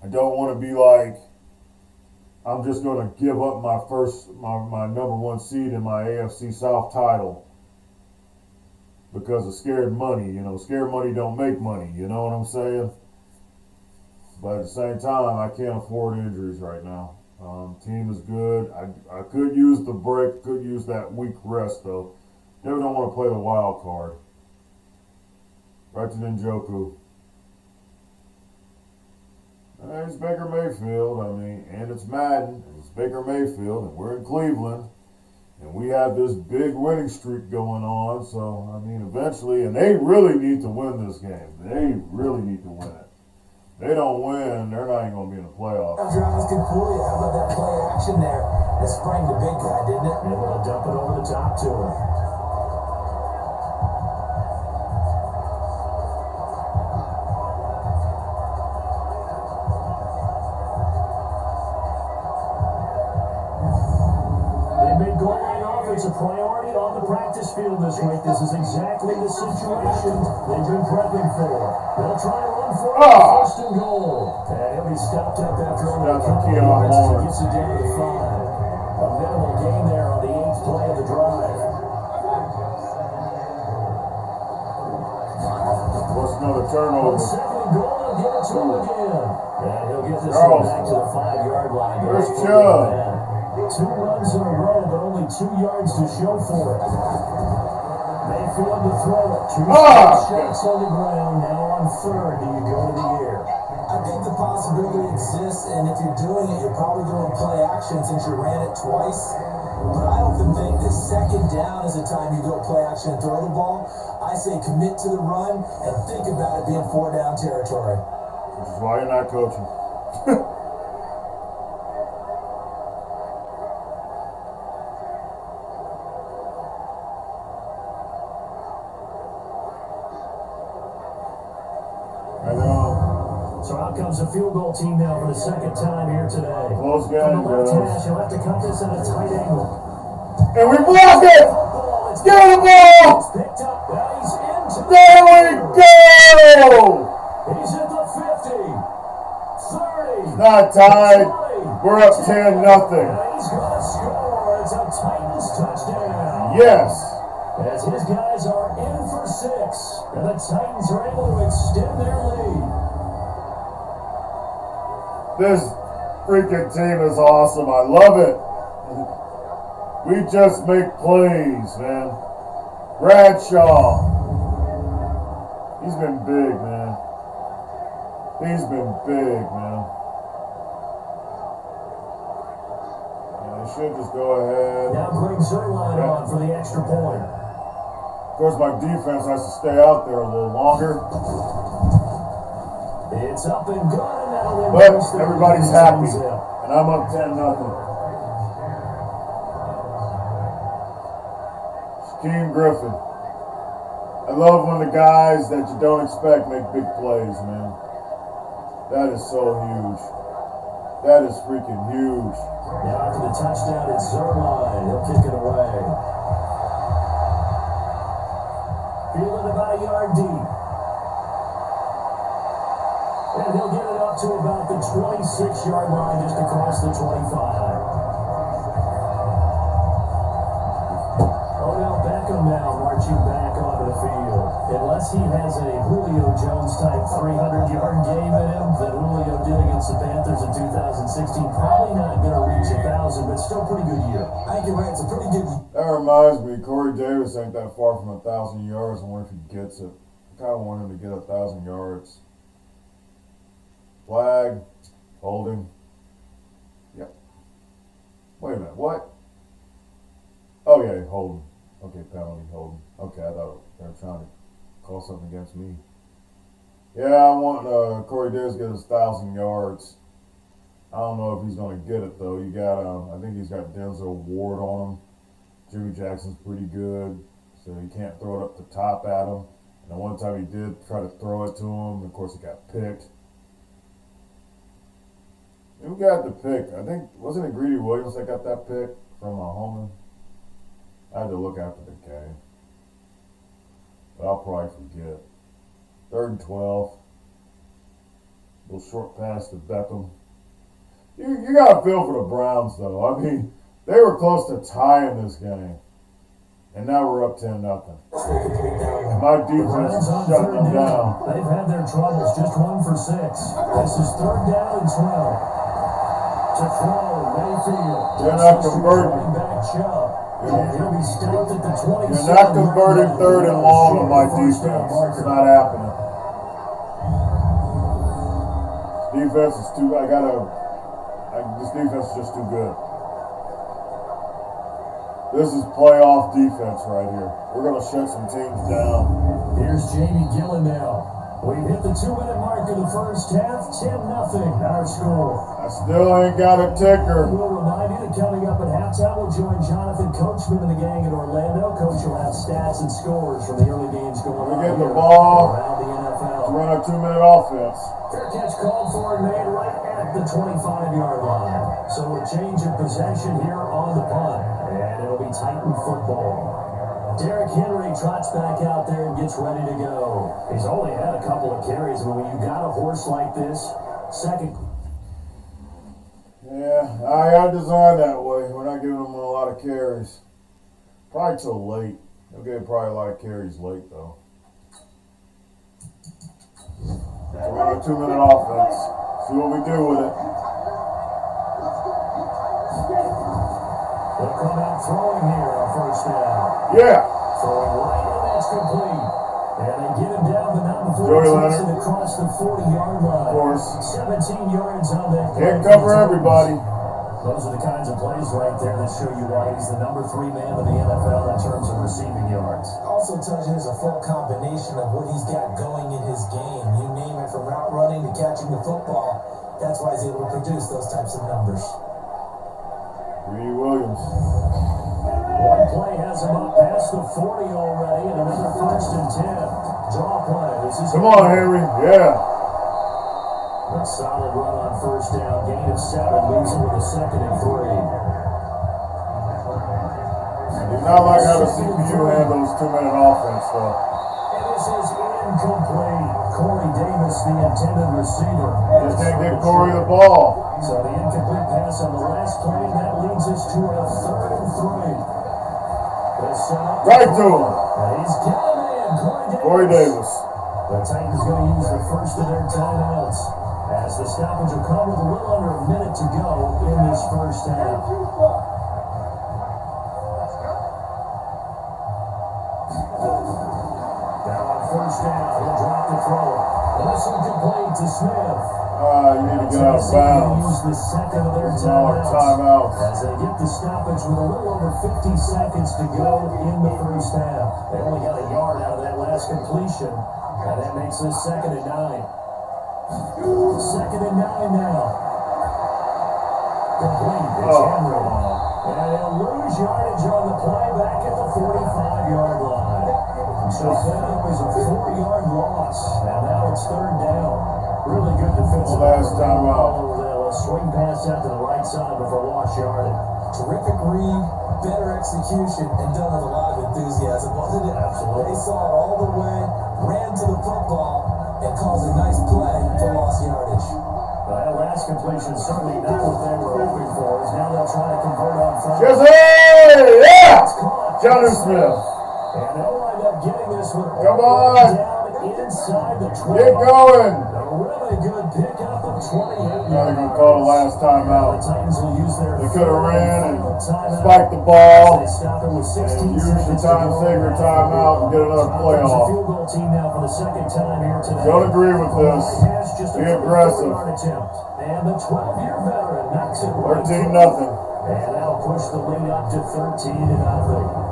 I don't want to be like I'm just going to give up my number one seed in my AFC South title because of scared money. Scared money don't make money. You know what I'm saying? But at the same time, I can't afford injuries right now. Team is good. I could use the break, could use that week rest, though. Never don't want to play the wild card. Right to Njoku. It's Baker Mayfield. I mean, and it's Madden. And it's Baker Mayfield, and we're in Cleveland. And we have this big winning streak going on. So, I mean, eventually, and they really need to win this game. They really need to win it. They don't win, they're not even going to be in the playoffs. Drives good pulley. How about that play action there? That sprang the big guy, didn't it? Able to dump it over the top to him. They made goal line offense a priority on the practice field this week. This is exactly the situation they've been prepping for. They'll try to run for it. First and goal. And he'll be stopped up after only a couple of yards as he gets it down to 5. A minimal gain there on the 8th play of the drive. What's another turnover? Second and goal, they'll get it to him again. And he'll get this one back to the 5-yard line. Where's Chubb? 2 runs in a row, but only 2 yards to show for it. Mayfield to throw it. 2 shots on the ground. Now on 3rd. Do you go to the air? I think the possibility exists, and if you're doing it, you're probably doing play action since you ran it twice. But I often think that second down is the time you go play action and throw the ball. I say commit to the run and think about it being 4-down territory. Which is why you're not coaching. So out comes the field goal team now for the second time here today. Close game, From the left bro. hash, he'll have to cut this at a tight angle. And we block it! Get the ball! It's picked up. Now he's into There we go! He's at the 50. 30. Not tied. 20, We're up 10-0. And he's going to score. It's a Titans touchdown. Yes. As his guys are in for 6. And the Titans are able to extend their lead. This freaking team is awesome. I love it. We just make plays, man. Bradshaw. He's been big, man. He's been big, man. And they should just go ahead. Now bring Zerline on for the extra point. Of course, my defense has to stay out there a little longer. It's up and good. But everybody's happy. And I'm up 10-0. Shaquem Griffin. I love when the guys that you don't expect make big plays, man. That is so huge. That is freaking huge. Now after the touchdown, it's Zerline. He'll kick it away. Fielded about a yard deep. And he'll get it up to about the 26-yard line, just across the 25. Odell Beckham now marching back onto the field. Unless he has a Julio Jones-type 300-yard game in him that Julio did against the Panthers in 2016, probably not going to reach 1,000, but still pretty good year. I think you're right. It's a pretty good year. That reminds me, Corey Davis ain't that far from 1,000 yards. I wonder if he gets it. I kind of want him to get 1,000 yards. Flag, holding. Yep. Wait a minute, what? Oh yeah, holding. Okay, penalty, holding. Okay, I thought they were trying to call something against me. Yeah, I want Corey Davis to get his 1,000 yards. I don't know if he's going to get it though. You got, I think he's got Denzel Ward on him. Jimmy Jackson's pretty good, so he can't throw it up the top at him. And the one time he did try to throw it to him, of course it got picked. Who got the pick? I think, wasn't it Greedy Williams that got that pick from Holman? I had to look after the game. But I'll probably forget. 3rd and 12. Little short pass to Beckham. You got to feel for the Browns, though. I mean, they were close to tying this game. And now we're up 10-0. And my defense is shutting them down. They've had their troubles. Just 1 for 6. This is 3rd down and 12. To throw, Mayfield. You're not converting. Back Chubb. And he'll be stopped at the 27. You're not converting 3rd and long on my defense. It's not happening. Defense is too. This defense is just too good. This is playoff defense right here. We're gonna shut some teams down. Here's Jamie Gillen now. We've hit the 2-minute mark of the first half. 10-0 our score. I still ain't got a ticker. We'll remind you that coming up at halftime, we'll join Jonathan Coachman and the gang in Orlando. Coach will have stats and scores from the early games going on. We get the ball around the NFL. to run a 2-minute offense. Fair catch called for and made right at the 25-yard line. So a change of possession here on the punt. And it'll be Titan football. Derrick Henry trots back out there and gets ready to go. He's only had a couple of carries, but when you got a horse like this, second. Yeah, I got designed that way. We're not giving him a lot of carries. Probably till late. He'll get probably a lot of carries late, though. So we're on a 2-minute offense. See what we do with it. They'll come out throwing here on first down. Yeah. Throwing right, and that's complete. And they get him down, but not before he takes it across the 40-yard line. Of course. 17 yards on that. Can't cover everybody. Those are the kinds of plays right there that show you why he's the number 3 man in the NFL in terms of receiving yards. Also tells you there's a full combination of what he's got going in his game. You name it, from route running to catching the football. That's why he's able to produce those types of numbers. Greedy Williams. One play has him up past the 40 already, and another 1st and 10. Draw play. Come on, Henry. Yeah. A solid run on first down. Gain of 7. Leaves him with a 2nd and 3. It's not like how the CPU handles 2-minute offense, though. And this is incomplete. Corey Davis, the intended receiver. Just can't get Corey the ball. So the incomplete pass on the last play, that leads us to a 3rd and 3. Right to him. And he's got him in. Corey Davis. The Titans going to use the first of their timeouts, as the stoppage will come with a little under a minute to go in this first half. Now on first down, he'll drop the throw. And this will complete to Smith. You need to get out of bounds. Use the second of their timeouts. As they get the stoppage with a little over 50 seconds to go in the first half. They only got a yard out of that last completion, and that makes this 2nd and 9. 2nd and 9 now. Complete. It's Henry. And he'll lose yardage on the play back at the 45-yard line. So that was a 4-yard loss, and now it's third down. Really good defensive. Last time out. Swing pass out to the right side before lost yardage. Terrific read, better execution, and done with a lot of enthusiasm, wasn't it? Absolutely. They saw it all the way, ran to the football, and caused a nice play for lost yardage. That last completion certainly not what they were hoping for. Is now they'll try to convert on fourth. Jesse! Yeah! Johnny Smith. And they'll wind up getting this one Come on. down inside the 20. Get going. A really good pickup of 28. Now they're going to call the last time out. The Titans will use their They could have ran and timeout. spiked the ball They stop it with 16 and use the seconds time to go. saver timeout and get another There's a playoff. field goal team now for the second time here today. Don't agree with this. Pass, just a Be aggressive. 34-yard attempt. And the 12-year veteran knocks it right 13-0. and that'll push the lead up to 13-0.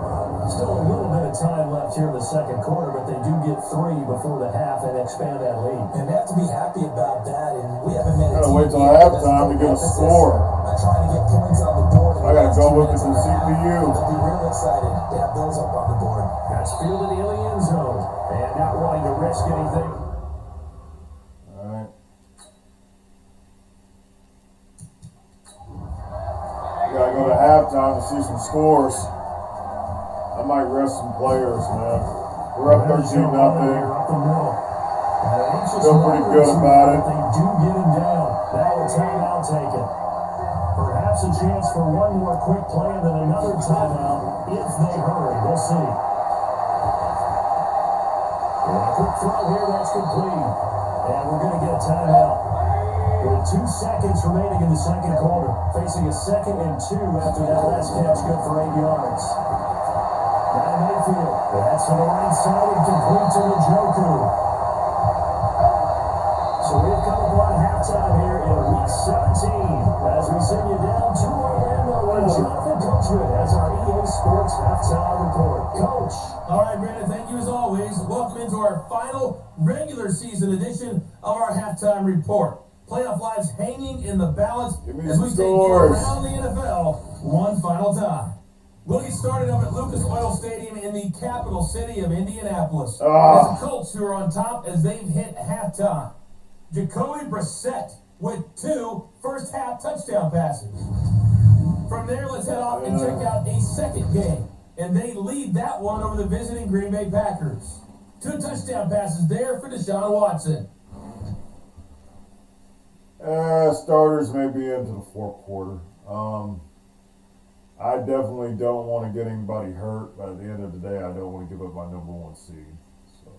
Still a little bit of time left here in the second quarter, but they do get 3 before the half and expand that lead. And they have to be happy about that, and we haven't made a Gotta wait till team yet halftime to get a that's score. trying to get points on the board. I gotta go look at the CPU. They'll be real excited to have those up on the board. That's fielded in the end zone and not wanting to risk anything. Alright. We gotta go to halftime to see some scores. I might rest some players, man. We're up 13-0. Feel pretty good about it. They do get him down. Now a timeout taken. Perhaps a chance for one more quick play and then another timeout if they hurry. We'll see. And a quick throw here, that's complete. And we're going to get a timeout. With 2 seconds remaining in the second quarter. Facing a 2nd and 2 after that last catch, good for 8 yards. Now Mayfield, that's to the right side and complete to Njoku. So we've come upon halftime here in week 17 as we send you down to Orlando where Jonathan Coachman has our EA Sports halftime report. Coach. All right, Brandon, thank you as always. Welcome into our final regular season edition of our halftime report. Playoff lives hanging in the balance as we take you around the NFL one final time. We'll get started up at Lucas Oil Stadium in the capital city of Indianapolis. It's the Colts who are on top as they've hit halftime. Jacoby Brissett with 2 first-half touchdown passes. From there, let's head off and check out a second game. And they lead that one over the visiting Green Bay Packers. 2 touchdown passes there for Deshaun Watson. Starters may be into the fourth quarter. I definitely don't want to get anybody hurt, but at the end of the day, I don't want to give up my number 1 seed. So,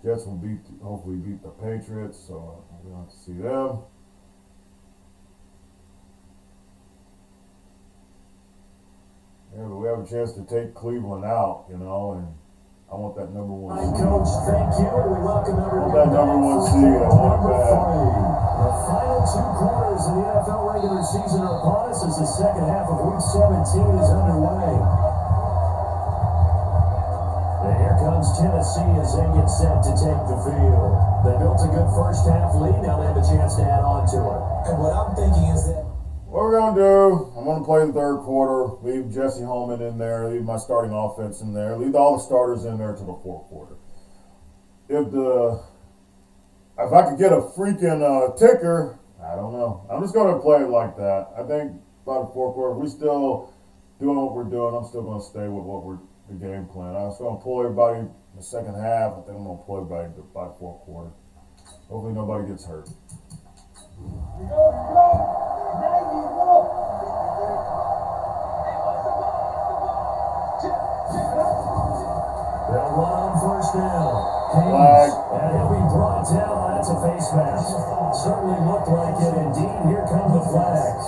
Jets will hopefully beat the Patriots, so we'll have to see them. Yeah, but we have a chance to take Cleveland out, and I want that number 1 Hi, seed. Coach. Thank you. We welcome everyone. That number 1 seed, I want it bad. The final 2 quarters of the NFL regular season are upon us as the second half of Week 17 is underway. And here comes Tennessee as they get set to take the field. They built a good first half lead. Now they have a chance to add on to it. And what I'm thinking is that What we're going to do, I'm going to play the third quarter, leave Jesse Holman in there, leave my starting offense in there, leave all the starters in there to the fourth quarter. If I could get a freaking ticker, I don't know. I'm just going to play it like that. I think by the fourth quarter, if we still doing what we're doing, I'm still going to stay with the game plan. I was going to pull everybody in the second half. I think I'm going to pull everybody by the fourth quarter. Hopefully nobody gets hurt. They'll run on first down. Haynes, and he'll be brought down. That's a face mask. Certainly looked like it. Indeed, here come the flags.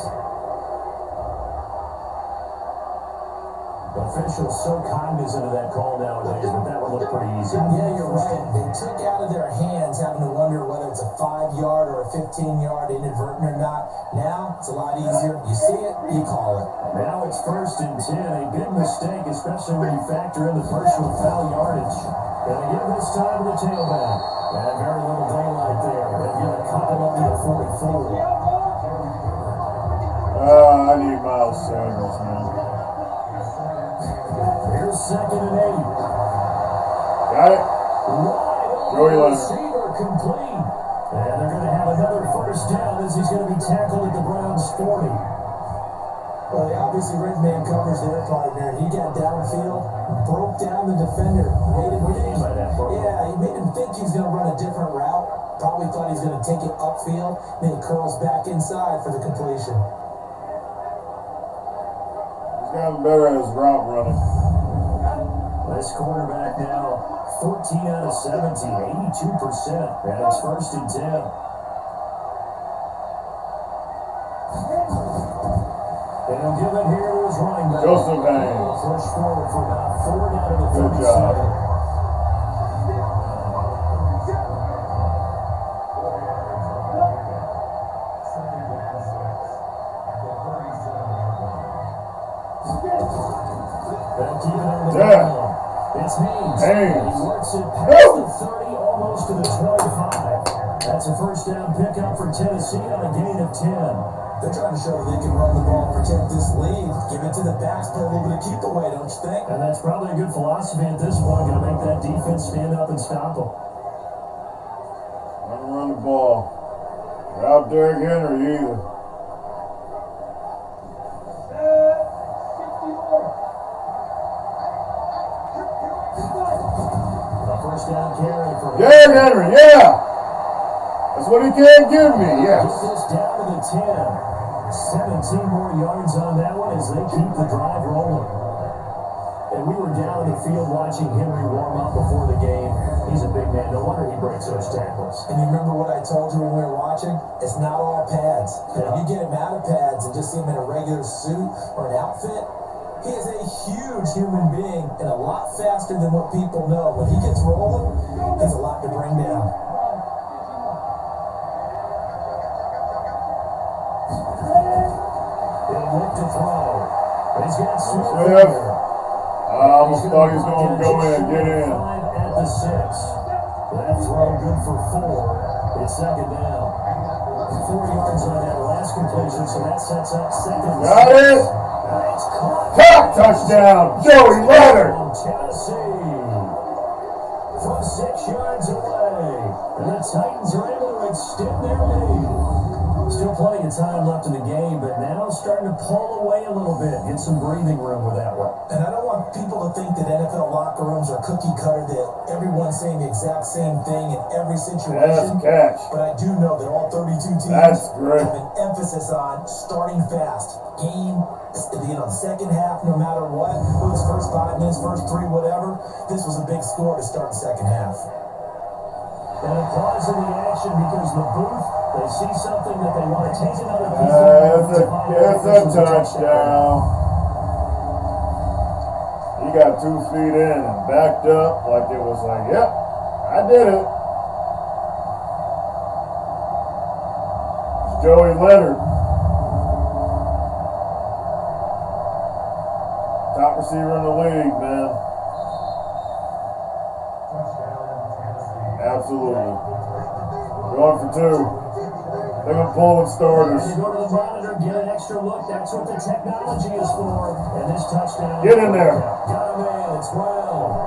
Officials so cognizant of that call nowadays, but that would look pretty easy. Yeah, you're right. They took out of their hands having to wonder whether it's a 5-yard or a 15-yard inadvertent or not. Now, it's a lot easier. You see it, you call it. Now it's 1st and 10. A big mistake, especially when you factor in the personal foul yardage. Gonna give this time to the tailback. And very little daylight there. They're gonna couple up to the 44. I need Miles Sanders, man. Here's 2nd and 8. Got it? Joey Leonard. Receiver complete. And they're going to have another first down as he's going to be tackled at the Browns 40. Well, they obviously red man covers their partner. He got downfield, broke down the defender. Made him think, he made him think he was going to run a different route. Probably thought he was going to take it upfield. Then he curls back inside for the completion. He's gotten better at his route running. This quarterback now 14 out of 70, 82%. And it's 1st and 10. And he'll give it here to his running back. Joseph Haynes. Push forward for about 4 down to the 37. Good job. It's Haynes. He works it past the 30, almost to the 25. That's a first down pickup for Tennessee on a gain of 10. They're trying to show that they can run the ball, protect this lead, give it to the backs, play a little bit of keep away, don't you think? And that's probably a good philosophy at this point, going to make that defense stand up and stop them. Run the ball. Without Derrick Henry either. First down carry for Derrick Henry, yeah! That's what he can't give me, yes. Get this down to the 10. 17 more yards on that one as they keep the drive rolling. And we were down in the field watching Henry warm up before the game. He's a big man. No wonder he breaks those tackles. And you remember what I told you when we were watching? It's not all pads. If you get him out of pads and just see him in a regular suit or an outfit, he is a huge human being and a lot faster than what people know. When he gets rolling, he's a lot to bring down. He'll look to throw. He's got Smith Smith. there. I almost thought he was going to go in, get in. 5 at the 6. That throw good for 4. It's 2nd down. 4 yards on that last completion, so that sets up 2nd and 6. Got it! It's caught. Touchdown, Joey Leonard! From Tennessee. From 6 yards away. And the Titans are able to extend their lead. Still plenty of time left in the game, but now starting to pull away a little bit. Get some breathing room with that one. And I don't want people to think that NFL locker rooms are cookie cutter, that everyone's saying the exact same thing in every situation. Catch. But I do know that all 32 teams That's great. have an emphasis on starting fast. Game, the second half, no matter what. It was first 5 minutes, first 3, whatever. This was a big score to start the second half. And a pause in the action because the booth, they see something that they want to take another piece It's a touchdown. He got 2 feet in and backed up like it was like, yep, I did it. It's Joey Leonard. Top receiver in the league, man. Absolutely. Going for 2. They're going to pull in starters. You go to the monitor, get an extra look. That's what the technology is for. And this touchdown. Get in there. Got him in. It's well.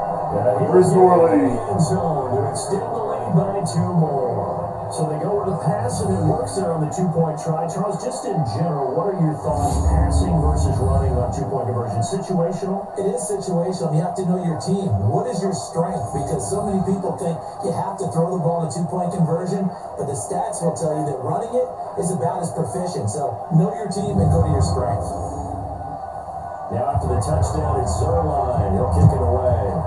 3-score lead. End zone to extend the lead by 2 more. So they go with a pass and it works there on the 2-point try. Charles, just in general, what are your thoughts passing versus running on 2-point conversion? Situational? It is situational. You have to know your team. What is your strength? Because so many people think you have to throw the ball in a 2-point conversion, but the stats will tell you that running it is about as proficient. So know your team and go to your strength. Now after the touchdown, it's Zerline. He'll kick it away.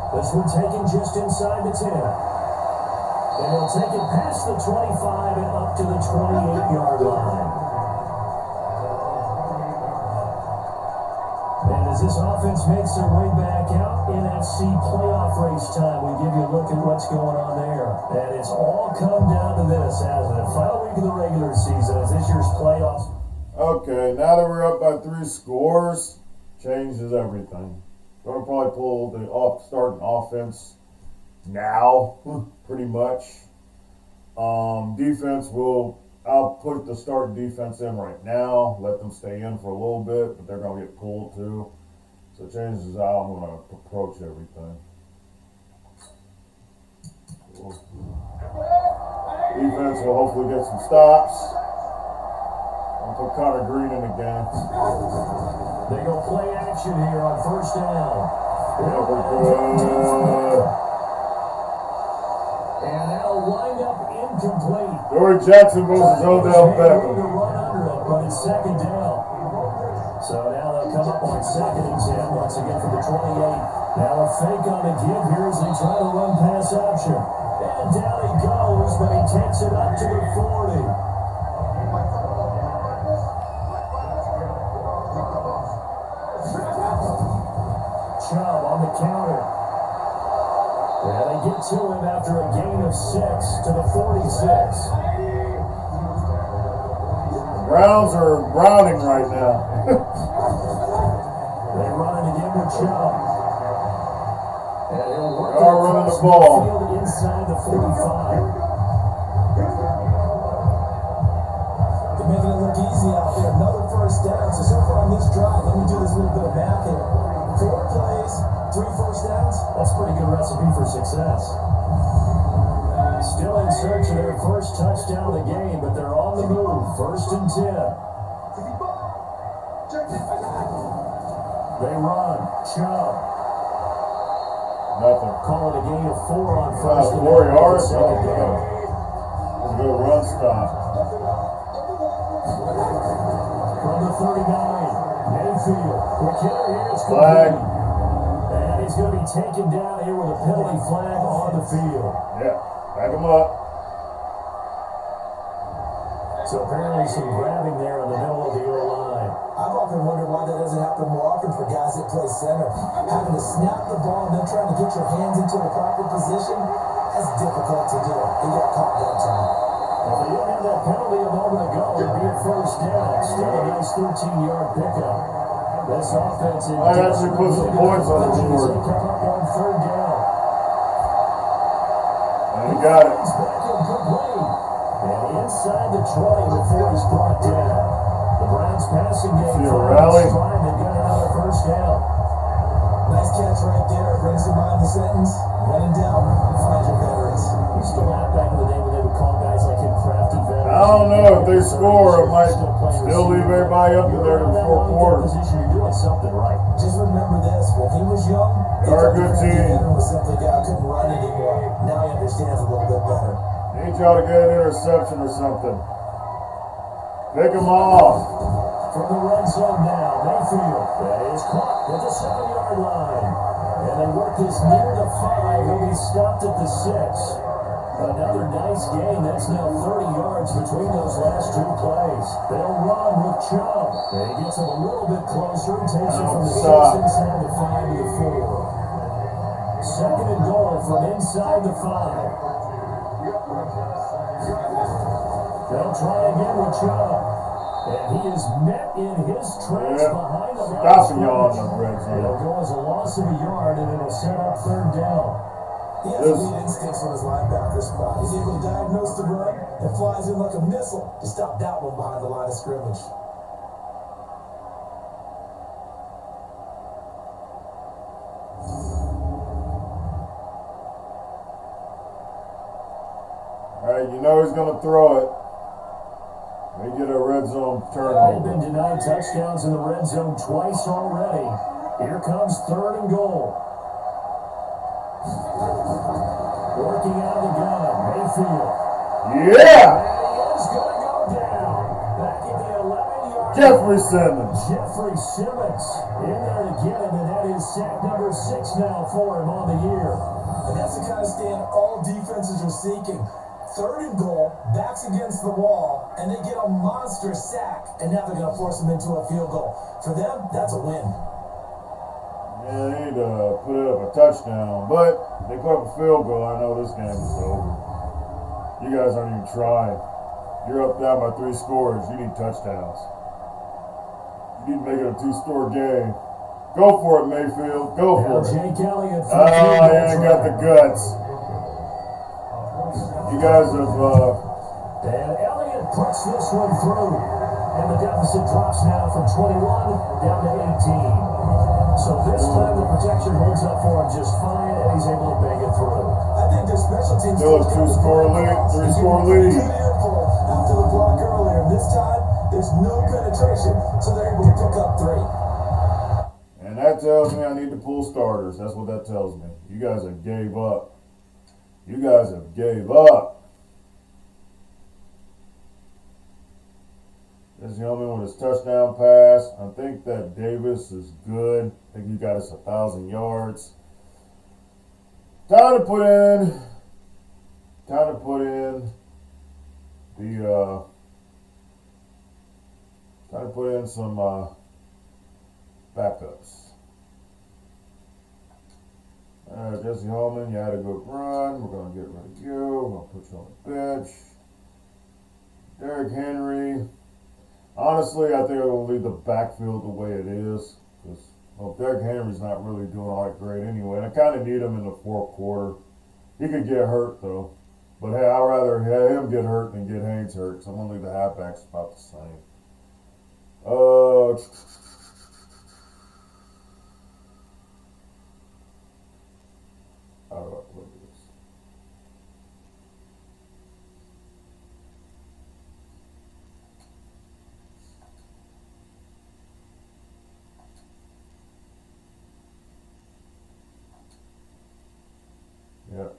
This one taken just inside the 10. And he'll take it past the 25 and up to the 28-yard line. And as this offense makes their way back out, NFC playoff race time, we give you a look at what's going on there. And it's all come down to this, hasn't it? Final week of the regular season as this year's playoffs. Okay, now that we're up by 3 scores, changes everything. Going to probably pull the starting offense now, pretty much. Defense I'll put the starting defense in right now, let them stay in for a little bit, but they're going to get pulled too. So it changes how I'm going to approach everything. Cool. Defense will hopefully get some stops. I'll put Connor Green in again. They go play action here on first down. Yeah, we're good. And that'll wind up incomplete. Dory Jackson versus Odell Beckham. To run under it, but it's second down. So now they'll come up on 2nd and 10 once again from the 28. Now a fake on the give here as they try to run pass option. And down he goes, but he takes it up to the 40. Chubb on the counter. And they get to him after a gain of 6 to the 46. Browns are browning right now. They run it again with Chubb. And he'll work They are running the ball. Inside the 45. They're making it look easy out there. Another first down. So far on this drive, let me do this little bit of math here. 4 plays, 3 first downs. That's a pretty good recipe for success. Still in search of their first touchdown of the game, but they're on the move. 1st and 10. They run. Chubb. Nothing. Call it a gain of 4 on 1st and 4 yards. second down. That's a good run stop. From the 39, Mayfield. The killer here is Flag. complete. And he's going to be taken down here with a penalty flag on the field. Yeah, back him up. So apparently some grabbing there in the middle of the O-line. I've often wondered why that doesn't happen more often for guys that play center. Having to snap the ball and then trying to get your hands into the proper position, that's difficult to do. He got caught that time. If they didn't have that penalty a moment ago, it'd be a first down. Still a nice 13-yard pickup. This offense is I actually put some points on the board. They come up on 3rd down. And he got it. He's back in good way. And inside the 20 before he's brought down. The Browns passing game See a rally. trying to get another first down. Nice catch right there. Brings to mind the sentence. When in doubt, find your veterans. We still laugh back in the day when they would call guys like him crafty veterans. I don't know. If they score, it might still leave everybody up to there in the 4th quarter. You're doing something right. Just remember this. When he was young, he They're a thought good the team. veteran was simply a guy who couldn't run anymore. Now he understands a little bit better. Need y'all to get an interception or something. Pick him off. From the red zone now, Mayfield is caught at the 7-yard line. And they work this near the 5. He'll be stopped at the 6. Another nice gain. That's now 30 yards between those last 2 plays. They'll run with Chubb. And he gets him a little bit closer and takes it from the 6 inside the 5 to the 4. 2nd and goal from inside the 5. They'll try again with Chubb. And he is met in his tracks behind the line. Stopping y'all on the red It'll zone. go as a loss of a yard, and it'll set up 3rd down. He has elite instincts from his linebacker spot. He's able to diagnose the run and flies in like a missile to stop that one behind the line of scrimmage. Alright, you know he's going to throw it. They get a red zone They've turnover. been denied touchdowns in the red zone twice already. Here comes 3rd and goal. Working out of the gun, Mayfield. Yeah! And he is going to go down. Back at the 11-yard line. Jeffrey Simmons. Jeffrey Simmons in there to get him, and that is sack number 6 now for him on the year. And that's the kind of stand all defenses are seeking. 3rd and goal, backs against the wall, and they get a monster sack, and now they're going to force them into a field goal. For them, that's a win. Yeah, they need to put up a touchdown, but they put up a field goal. I know this game is over. You guys aren't even trying. You're up down by 3 scores. You need touchdowns. You need to make it a 2-score game. Go for it, Mayfield. Go for it. Jake Elliott. Yeah, got the guts. You guys have, And Elliott puts this one through. And the deficit drops now from 21 down to 18. So this time the protection holds up for him just fine, and he's able to bang it through. I think their special teams Still a 2-score lead, 3-score lead. After the block earlier, this time there's no penetration, so they're able to pick up 3. And that tells me I need to pull starters. That's what that tells me. You guys have gave up. You guys have gave up. This Yeoman with his touchdown pass. I think that Davis is good. I think he got us 1,000 yards. Time to put in some backups. Jesse Holman, you had a good run. We're going to get rid of you. We're going to put you on the bench. Derrick Henry. Honestly, I think I'm going to leave the backfield the way it is. Because, well, Derrick Henry's not really doing all that great anyway. And I kind of need him in the fourth quarter. He could get hurt, though. But, hey, I'd rather have him get hurt than get Haynes hurt. So I'm going to leave the halfbacks about the same. How do I play this? Yeah.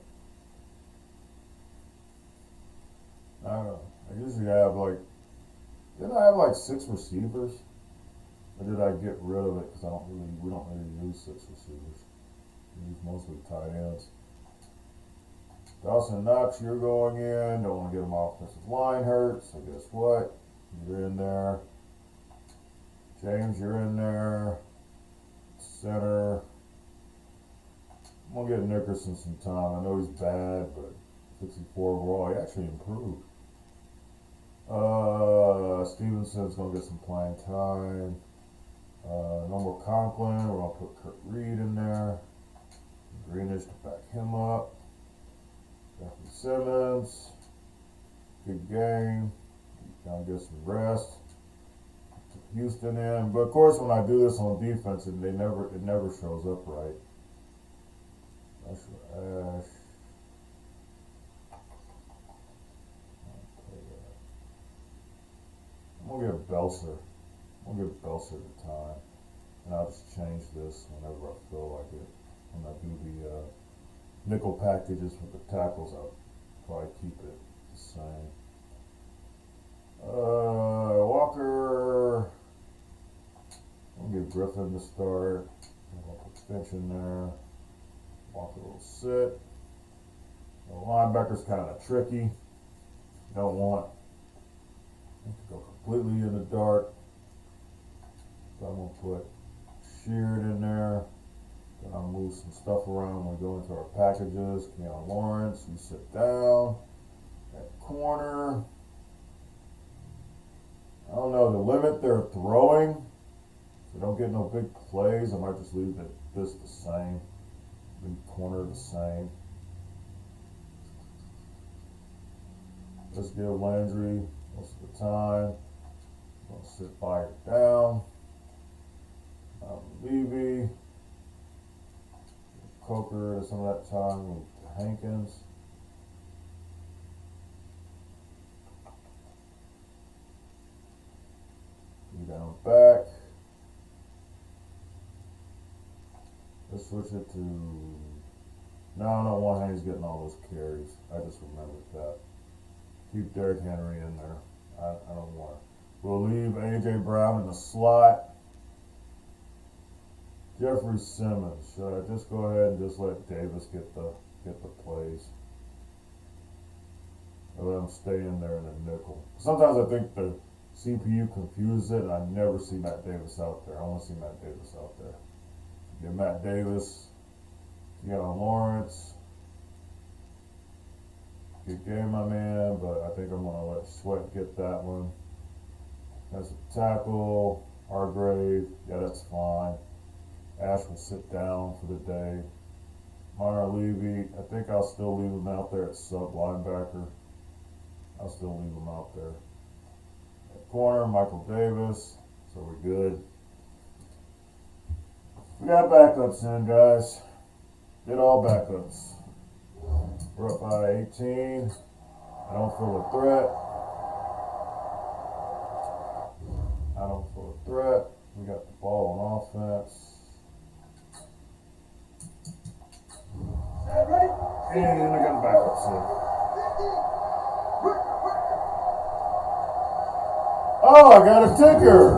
I don't know. I usually have didn't I have 6 receivers? Or did I get rid of it because we don't really use 6 receivers. We use mostly tight ends. Dawson Knox, you're going in. Don't want to get him offensive line hurt, so guess what? You're in there. James, you're in there. Center. I'm going to get Nickerson some time. I know he's bad, but 64 overall. He actually improved. Stevenson's going to get some playing time. No more Conklin. We're going to put Kurt Reed in there. Greenish to back him up. Jeffrey Simmons. Good game. Going to get some rest. Houston in. But of course, when I do this on defense, it never shows up right. That's Ash. I'm going to give Belser. I'm going to give Belser the time. And I'll just change this whenever I feel like it. When I do the nickel packages with the tackles, I'll probably keep it the same. Walker. I'm going to give Griffin the start. I'm going to put Finch in there. Walker will sit. The linebacker's kind of tricky. Don't want to go completely in the dark. So I'm going to put Sheard in there. Then I'll move some stuff around when we go into our packages. Keon Lawrence, you sit down. At corner. I don't know, the limit they're throwing. So don't get no big plays. I might just leave this the same. Leave corner the same. Let's give Landry most of the time. Gonna sit Fire down. Levy. Coker some of that time. Move to Hankins. Be down back. Let's switch it to. No, I don't want Haynes getting all those carries. I just remembered that. Keep Derrick Henry in there. I don't want it. We'll leave A.J. Brown in the slot. Jeffrey Simmons. Should I just go ahead and just let Davis get the plays? Or let him stay in there in a nickel. Sometimes I think the CPU confuses it, and I never see Matt Davis out there. I want to see Matt Davis out there. Get Matt Davis. Keon Lawrence. Good game, my man, but I think I'm going to let Sweat get that one. That's a tackle. Hargrave. Yeah, that's fine. Ash will sit down for the day. Meyer Levy, I think I'll still leave him out there at sub linebacker. I'll still leave him out there. At corner, Michael Davis. So we're good. We got backups in, guys. Get all backups. We're up by 18. I don't feel a threat. I don't feel a threat. We got the ball on offense. And I got the backups in. Oh, I got a ticker.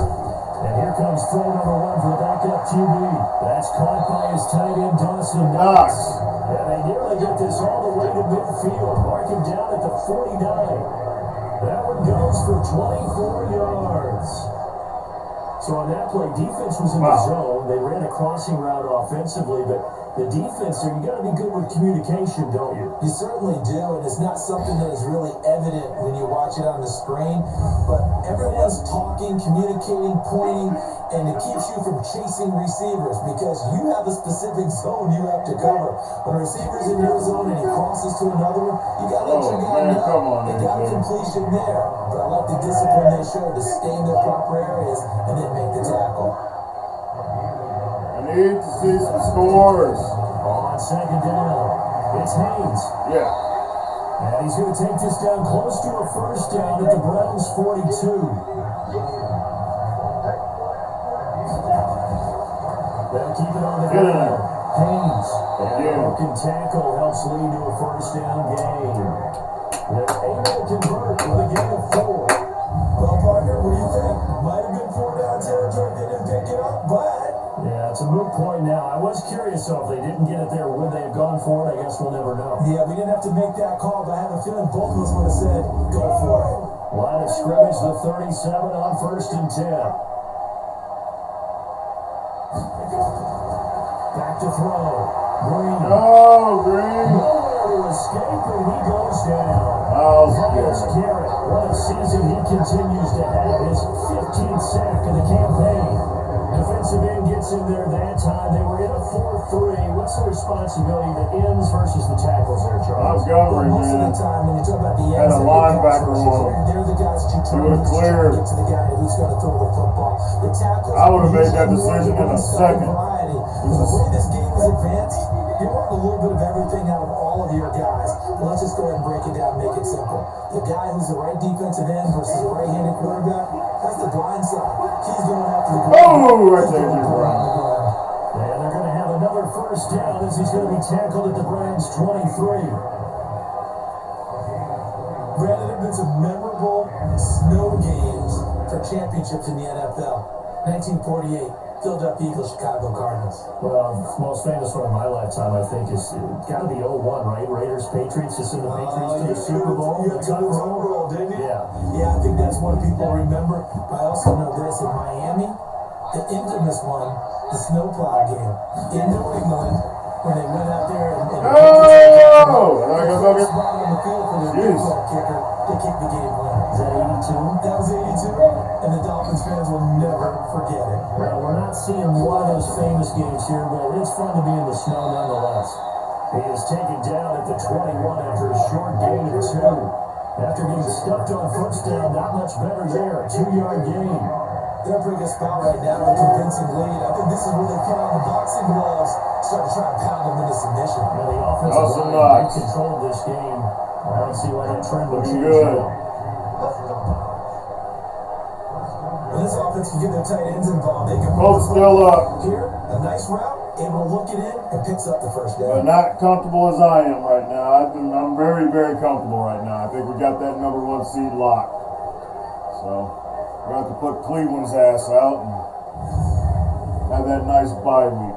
And here comes throw number 1 for the backup QB. That's caught by his tight end, Dawson Knox. And they nearly get this all the way to midfield. Mark him down at the 49. That one goes for 24 yards. So on that play, defense was in the zone. They ran a crossing route offensively, but the defense there, you got to be good with communication, don't you? You certainly do, and it's not something that is really evident when you watch it on the screen, but everyone's talking, communicating, pointing, and it keeps you from chasing receivers because you have a specific zone you have to cover. When a receiver's in your zone and he crosses to another one, you got to let your guy know. They got a completion there, but I like the discipline they showed to stay in their proper areas and then make the tackle. I need to see some scores. On second down, it's Haynes. Yeah. And he's going to take this down close to a first down at the Browns' 42. They'll keep it on the ground. Haynes. And a broken tackle helps lead to a first down gain. They're able to convert with a gain of 4. Well, partner, what do you think? Might have been 4 down territory if they didn't pick it up, but... Yeah, it's a moot point now. I was curious, so if they didn't get it there, would they have gone for it? I guess we'll never know. Yeah, we didn't have to make that call, but I have a feeling both of us would have said, go for it. Line of scrimmage, the 37 on first and 10. Back to throw. Green. Oh, Green. Nowhere to escape, and he goes down. Oh, Myles Garrett, what a season he continues to have. His 15th sack of the campaign. Defensive end gets in there that time. They were in a 4-3. What's the responsibility, the ends versus the tackles there, Charles? Montgomery, Most man. of the time, when you talk about the Had ends, a linebacker on. they're the guys that you turn He would've cleared. to get to the guy who's going to throw the football. The tackles. I would have made that decision in a second. Variety. The way this game is advanced, you want a little bit of everything out of all of your guys. But let's just go ahead and break it down, make it simple. The guy who's the right defensive end versus the right-handed quarterback, that's the blind side. He's going after the Oh, right there. And they're going to have another first down as he's going to be tackled at the Browns' 23. Brandon, there have been some memorable snow games for championships in the NFL. 1948, Philadelphia Eagles, Chicago Cardinals. Well, most famous one in my lifetime, I think, is got to be 01, right? Raiders, Patriots, just in the Patriots to the Super Bowl. You took the tuck roll, didn't you? Yeah. Yeah, I think that's one people remember. But I also know this in Miami, the infamous one, the snowplow game in New England, when they went out there and Oh! I got the spot on the field for the field goal kicker to kick the game winner. Is that 82? That was 82, and the Dolphins fans will never forget it. Well, we're not seeing one of those famous games here, but it's fun to be in the snow nonetheless. He is taken down at the 21 after a short gain of 2. After getting stuffed on first down, not much better there. A 2-yard gain. They're in a pretty good spot right now, a convincing lead. I think this is where they put on the boxing gloves, start to try and pound them into submission. Now the offensive line controlled this game. I don't see why that trend would change now. When this offense can get their tight ends involved, they can Both still up. here, a nice route, able to look it in, and picks up the first But down. not comfortable as I am right now. I'm very, very comfortable right now. I think we got that number 1 seed locked. So we're going to have to put Cleveland's ass out and have that nice bye week.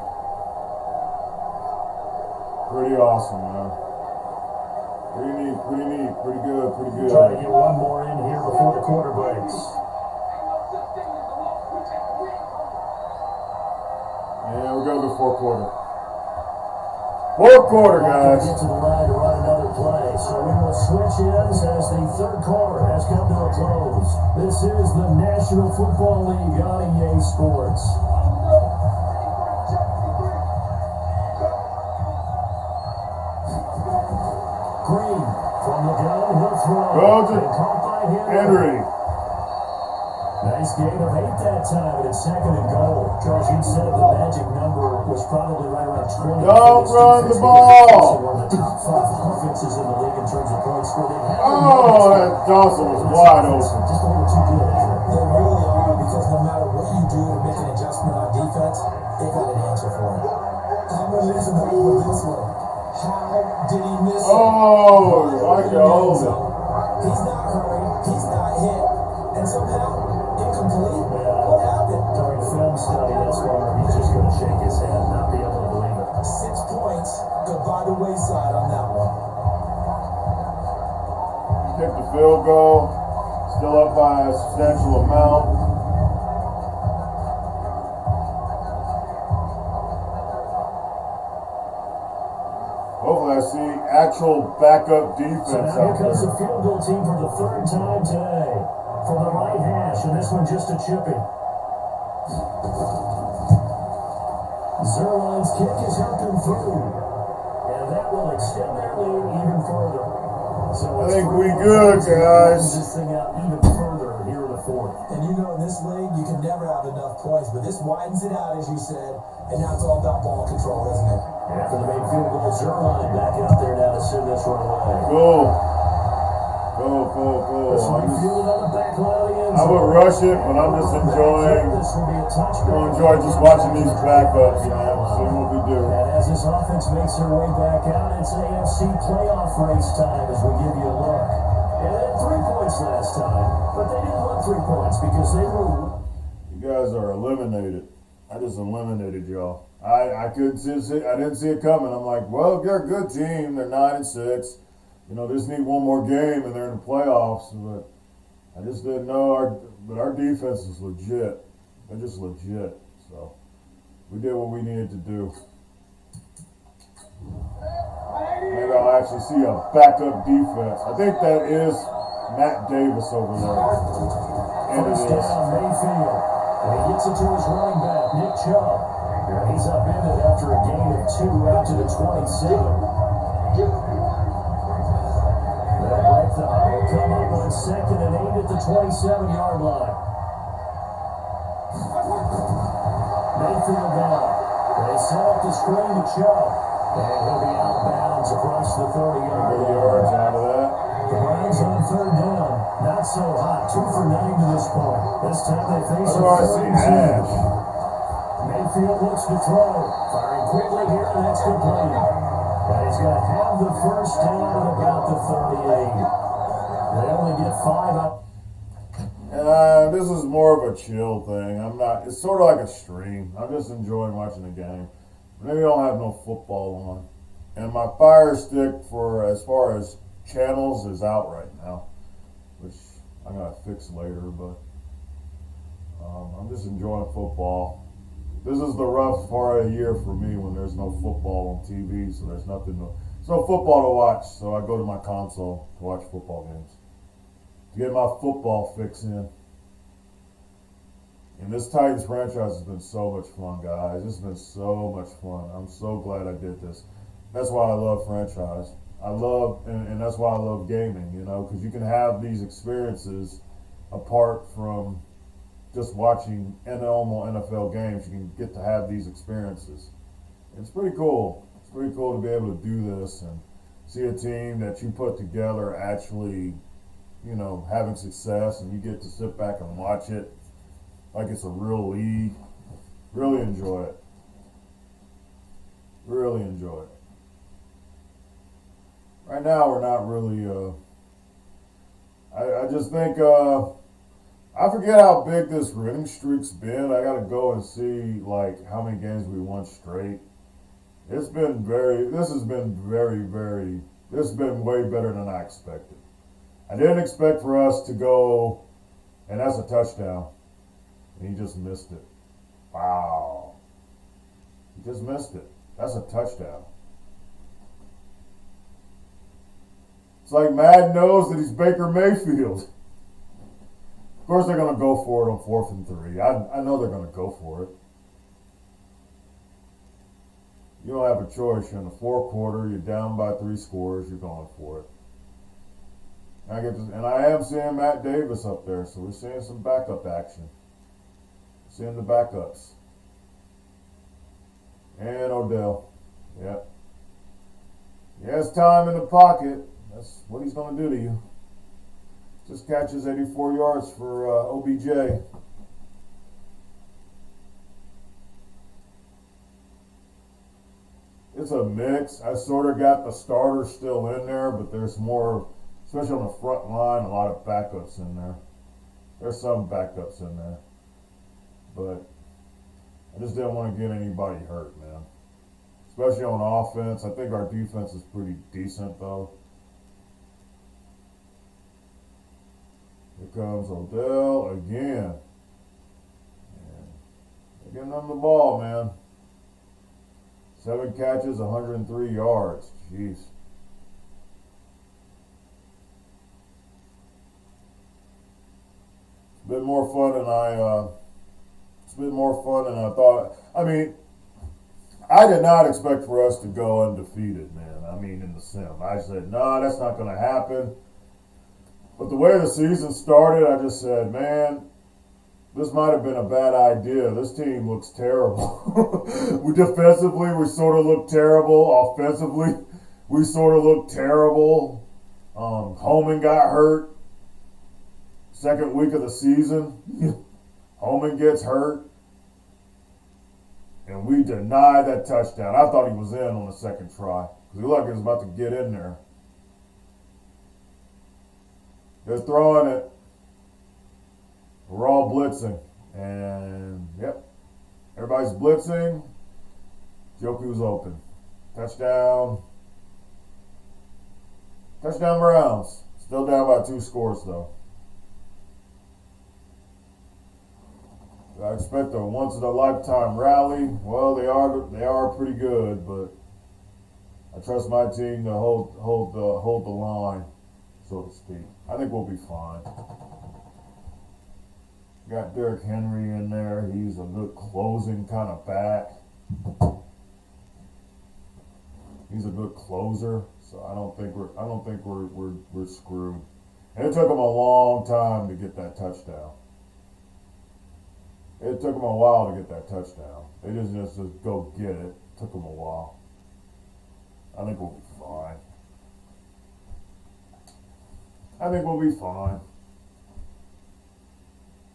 Pretty awesome, man. Pretty neat, pretty good. Try to get one more in here before the quarter breaks. Yeah, we're going to do fourth quarter. Fourth quarter, guys. Get to the line to run another play. So we will switch ends as the third quarter has come to a close. This is the National Football League on EA Sports. Green from the gun, he'll throw. Go to Caught by Henry. Nice nice gain of 8 that time, and it's 2nd and goal. Charles, you said the magic number was probably right around 20. Don't run the ball! One of the top 5 offenses in the league in terms of points scored. Oh, that Dawson was wide open. Just a little too good. They really are, because no matter what you do to make an adjustment on defense, they got an answer for it. I'm going to listen over this one. How did he miss it? Oh, like the hold it. He's not hurried. He's not hit. And somehow, incomplete. What happened? During the film study, that's where he's just going to shake his head and not be able to believe it. 6 points go by the wayside on that one. Kick the field goal. Still up by a substantial amount. Hopefully I see actual backup defense So now here out comes there. the field goal team for the 3rd time today. From the right hash, and this one just a chipping. Zerline's kick is up and through. And that will extend their lead even further. So I think we good, guys. This thing out even further here in the 4th. And you know in this league, you can never have enough points, but this widens it out, as you said, and now it's all about ball control, isn't it? After the main field goal, Zerline back out there now to send this one away. Go. I would rush it, but I'm just enjoying. I'm enjoying just watching these backups, man. Seeing what we do. And as this offense makes their way back out, it's AFC playoff race time as we give you a look. And they had 3 points last time, but they didn't want 3 points because they were. You guys are eliminated. I just eliminated y'all. I couldn't see it. I didn't see it coming. I'm like, well, they're a good team. They're 9-6. You know, they just need one more game and they're in the playoffs. But I just didn't know our defense is legit. They're just legit. So we did what we needed to do. Maybe I'll actually see a backup defense. I think that is Matt Davis over there. And it First is. down, Mayfield. And he gets it to his running back, Nick Chubb. And he's upended after a gain of 2 out to the 27. They'll break the huddle, come up on 2nd and 8 at the 27-yard line. Mayfield down. They set up the screen to Chubb. And he'll be out of bounds across the 30-yard line. Yards out of that. The Browns on 3rd down. Not so hot. 2 for 9 to this point. This time they face a 3rd and 2. Mayfield looks to throw. Firing quickly here, and that's complete. And he's going to have the first down at about the 38. They only get 5 up. This is more of a chill thing. It's sort of like a stream. I'm just enjoying watching the game. Maybe I don't have no football on. And my Fire Stick for as far as channels is out right now, which I'm going to fix later, but I'm just enjoying football. This is the rough part of the year for me when there's no football on TV, so there's no football to watch, so I go to my console to watch football games. To get my football fix in. And this Titans franchise has been so much fun, guys. It's been so much fun. I'm so glad I did this. That's why I love franchise. And that's why I love gaming, you know, because you can have these experiences apart from just watching normal NFL games. You can get to have these experiences. It's pretty cool. It's pretty cool to be able to do this and see a team that you put together actually, you know, having success, and you get to sit back and watch it like it's a real league. Really enjoy it. Really enjoy it. Right now, we're not really, I just think, I forget how big this winning streak's been. I got to go and see, like, how many games we won straight. This has been way better than I expected. I didn't expect for us to go, and that's a touchdown. And he just missed it. Wow. He just missed it. That's a touchdown. It's like Madden knows that he's Baker Mayfield. Of course they're going to go for it on 4th and 3. I know they're going to go for it. You don't have a choice. You're in the 4th quarter. You're down by 3 scores. You're going for it. And I am seeing Matt Davis up there, so we're seeing some backup action. Seeing the backups. And Odell. Yep. He has time in the pocket. That's what he's going to do to you. Just catches 84 yards for OBJ. It's a mix. I sort of got the starters still in there, but there's more, especially on the front line, a lot of backups in there. There's some backups in there. But I just didn't want to get anybody hurt, man. Especially on offense. I think our defense is pretty decent, though. Here comes Odell again. And they're getting them the ball, man. 7 catches, 103 yards. Jeez. It's been more fun than I thought. I mean, I did not expect for us to go undefeated, man. I mean, in the sim. I said, no, that's not going to happen. But the way the season started, I just said, man, this might have been a bad idea. This team looks terrible. Defensively, we sort of look terrible. Offensively, we sort of look terrible. Holman got hurt. Second week of the season, Holman gets hurt. And we denied that touchdown. I thought he was in on the second try. Because he looked like he was about to get in there. They're throwing it. We're all blitzing. And, yep. Everybody's blitzing. Joku's open. Touchdown. Touchdown Browns. Still down by 2 scores, though. I expect a once-in-a-lifetime rally. Well, they are pretty good, but I trust my team to hold the line, so to speak. I think we'll be fine. Got Derrick Henry in there. He's a good closing kind of back. He's a good closer, so I don't think we're screwed. And it took him a long time to get that touchdown. It took them a while to get that touchdown. They just go get it. It took them a while. I think we'll be fine.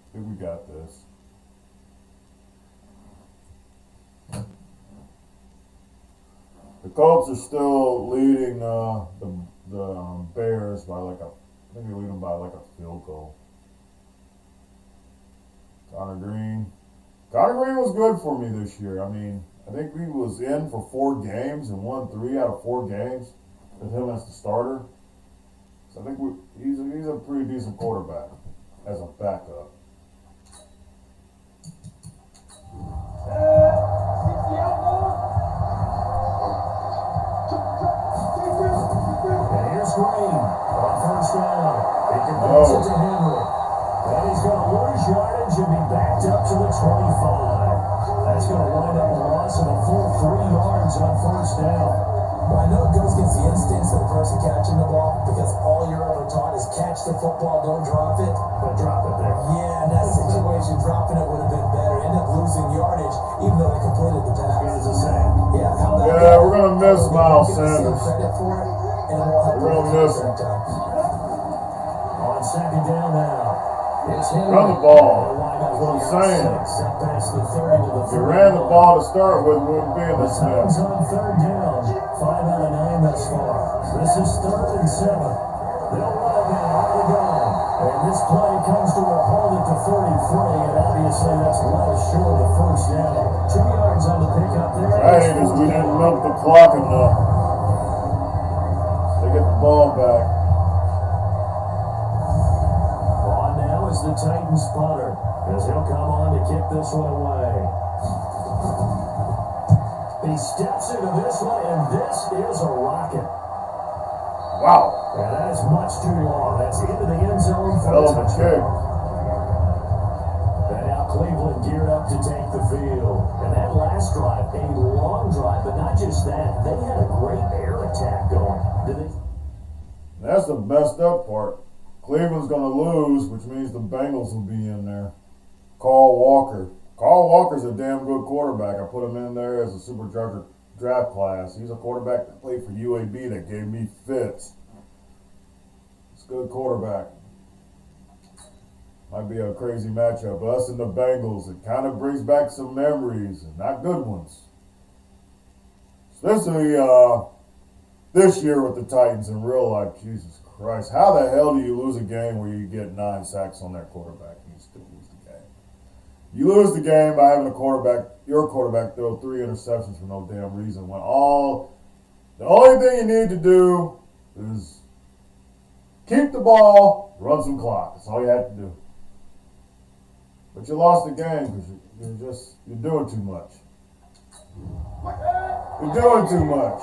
I think we got this. The Colts are still leading the Bears by I think they lead them by a field goal. Connor Green was good for me this year. I mean, I think he was in for 4 games and won 3 out of 4 games with him as the starter. So I think he's a pretty decent quarterback as a backup. And here's Green on first down. He converts it to Henry. And he's going to lose yardage and be backed up to the 25. That's going to wind up a loss of a full 3 yards on first down. Well, I know it goes against the instincts of the person catching the ball because all you're ever taught is catch the football, don't drop it. But drop it there. Yeah, in that situation, dropping it would have been better. End up losing yardage, even though they completed the pass. It's the same. Yeah, how about Yeah, we're going to miss Miles Sanders. Credit for it, and we'll have We're going to miss him. On second down now. Run the ball. That's what I'm saying. If you ran the ball to start with, we wouldn't be in this mess. On third down, 5 out of 9 thus far. This is 3rd and 7. They'll run it now, on the gun. And this play comes to a halt at the 33, and obviously that's well short of first down. 2 yards on the pickup there. Right, because we didn't milk the clock enough. They get the ball back. On now is the Titans punter, as he'll come on to kick this one away. He steps into this one, and this is a rocket. Wow. And that is much too long. That's into the end zone for Hell of the a kick. And now Cleveland geared up to take the field. And that last drive, a long drive, but not just that. They had a great air attack going. Did they? That's the messed up part. Cleveland's going to lose, which means the Bengals will be in there. Carl Walker. Carl Walker's a damn good quarterback. I put him in there as a supercharger draft class. He's a quarterback that played for UAB that gave me fits. It's a good quarterback. Might be a crazy matchup. Us and the Bengals. It kind of brings back some memories, and not good ones. Especially this year with the Titans in real life. Jesus Christ. How the hell do you lose a game where you get 9 sacks on that quarterback and you still lose the game? You lose the game by having your quarterback throw 3 interceptions for no damn reason when the only thing you need to do is keep the ball, run some clock. That's all you have to do. But you lost the game because you're doing too much. You're doing too much.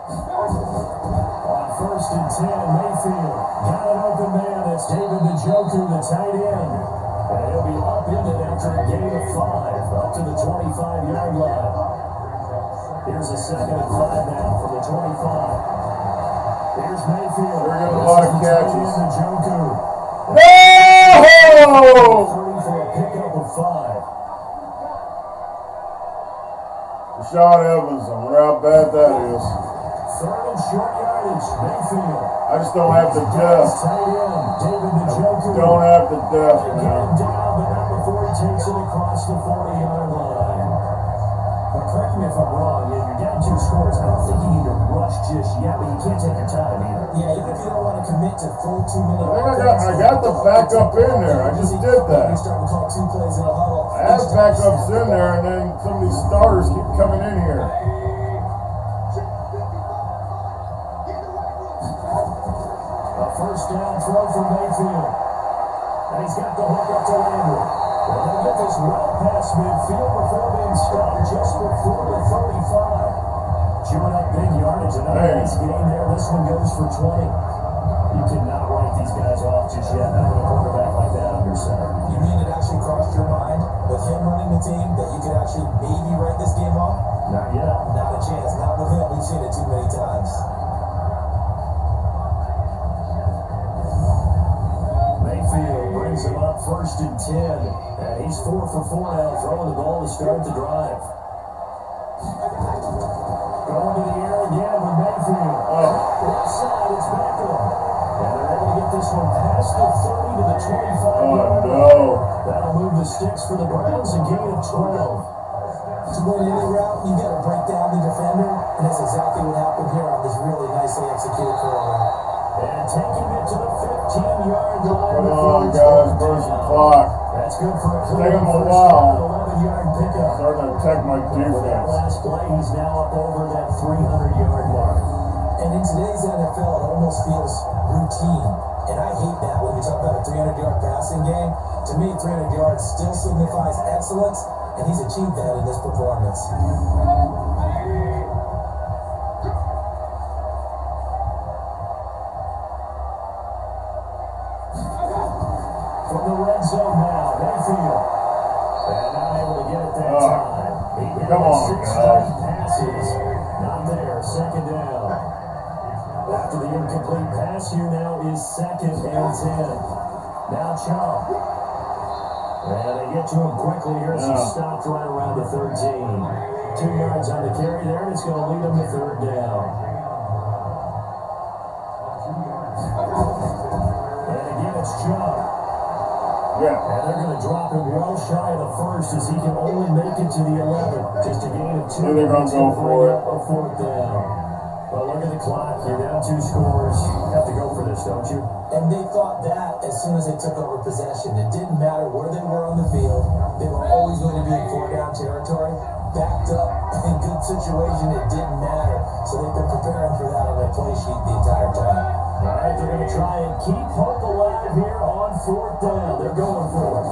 On 1st and 10, Mayfield got an open man. It's David Njoku, the tight end. And he'll be upended after a gain of 5 up to the 25-yard line. Here's a 2nd and 5 now from the 25. Here's Mayfield. They're getting a lot of catches. Njoku. No! 30 for a pickup of 5. Rashawn Evans, I wonder how bad that is. 3rd and short yardage, Mayfield. I just don't have the depth. Tight end, David Njoku. Don't have the depth, Get man. him down, but not before he takes it across the 40-yard line. But correct me if I'm wrong, you're down 2 scores. I don't think you need to rush just yet, but you can't take your time either. Yeah, even if you don't want to commit to full 2-minute I got the backup in there. I just did that. You're starting to call 2 plays in a huddle. I have backups in there, and then some of these starters keep coming in here. A 1st down throw for Mayfield. And he's got the hook up to Landry. And they'll get this well past midfield before being stopped just before the 35. Chewing up big yardage. Another nice gain there. This one goes for 20. You cannot write these guys off just yet. Not with a quarterback like that under center. You mean it actually crossed your mind with him running the team that you could actually maybe write this game off? Not yet. Not a chance. Not with him. We've seen it too many times. Mayfield brings him up 1st and 10. And he's 4 for 4 now, throwing the ball to start the drive. Going to the air again with Mayfield. Left side, it's Beckham. And they're able to get this one past the 30 to the 25-yard line. That'll move the sticks for the Browns, a gain of 12. To win any route, you got to break down the defender, and that's exactly what happened here on this really nicely executed throw route. And taking it to the 15-yard line. Come on, guys, burn some clock. That's good for a Take him a first while. down, 11-yard pickup. Starting to attack my With that defense. last play, he's now up over that 300-yard mark. And in today's NFL, it almost feels routine. And I hate that when we talk about a 300-yard passing game. To me, 300 yards still signifies excellence, and he's achieved that in this performance. From the red zone now, Mayfield. And not able to get it that time. He Come on, 6 guys. straight passes. Not there, 2nd down. After the incomplete pass, here now is 2nd and 10. Now Chomp. And they get to him quickly here as he stopped right around the 13. 2 yards on the carry there, and it's going to lead him to 3rd down. And again, it's Chomp. Yeah. And they're going to drop him well shy of the 1st as he can only make it to the 11. Just a gain of 2. They're going to go for it. A 4th down. Well, look at the clock. You're down 2 scores. You have to go for this, don't you? And they thought that as soon as they took over possession. It didn't matter where they were on the field. They were always going to be in 4-down territory. Backed up, in good situation, it didn't matter. So they've been preparing for that on their play sheet the entire time. All right, they're going to try and keep hope alive here on 4th down. They're going for it.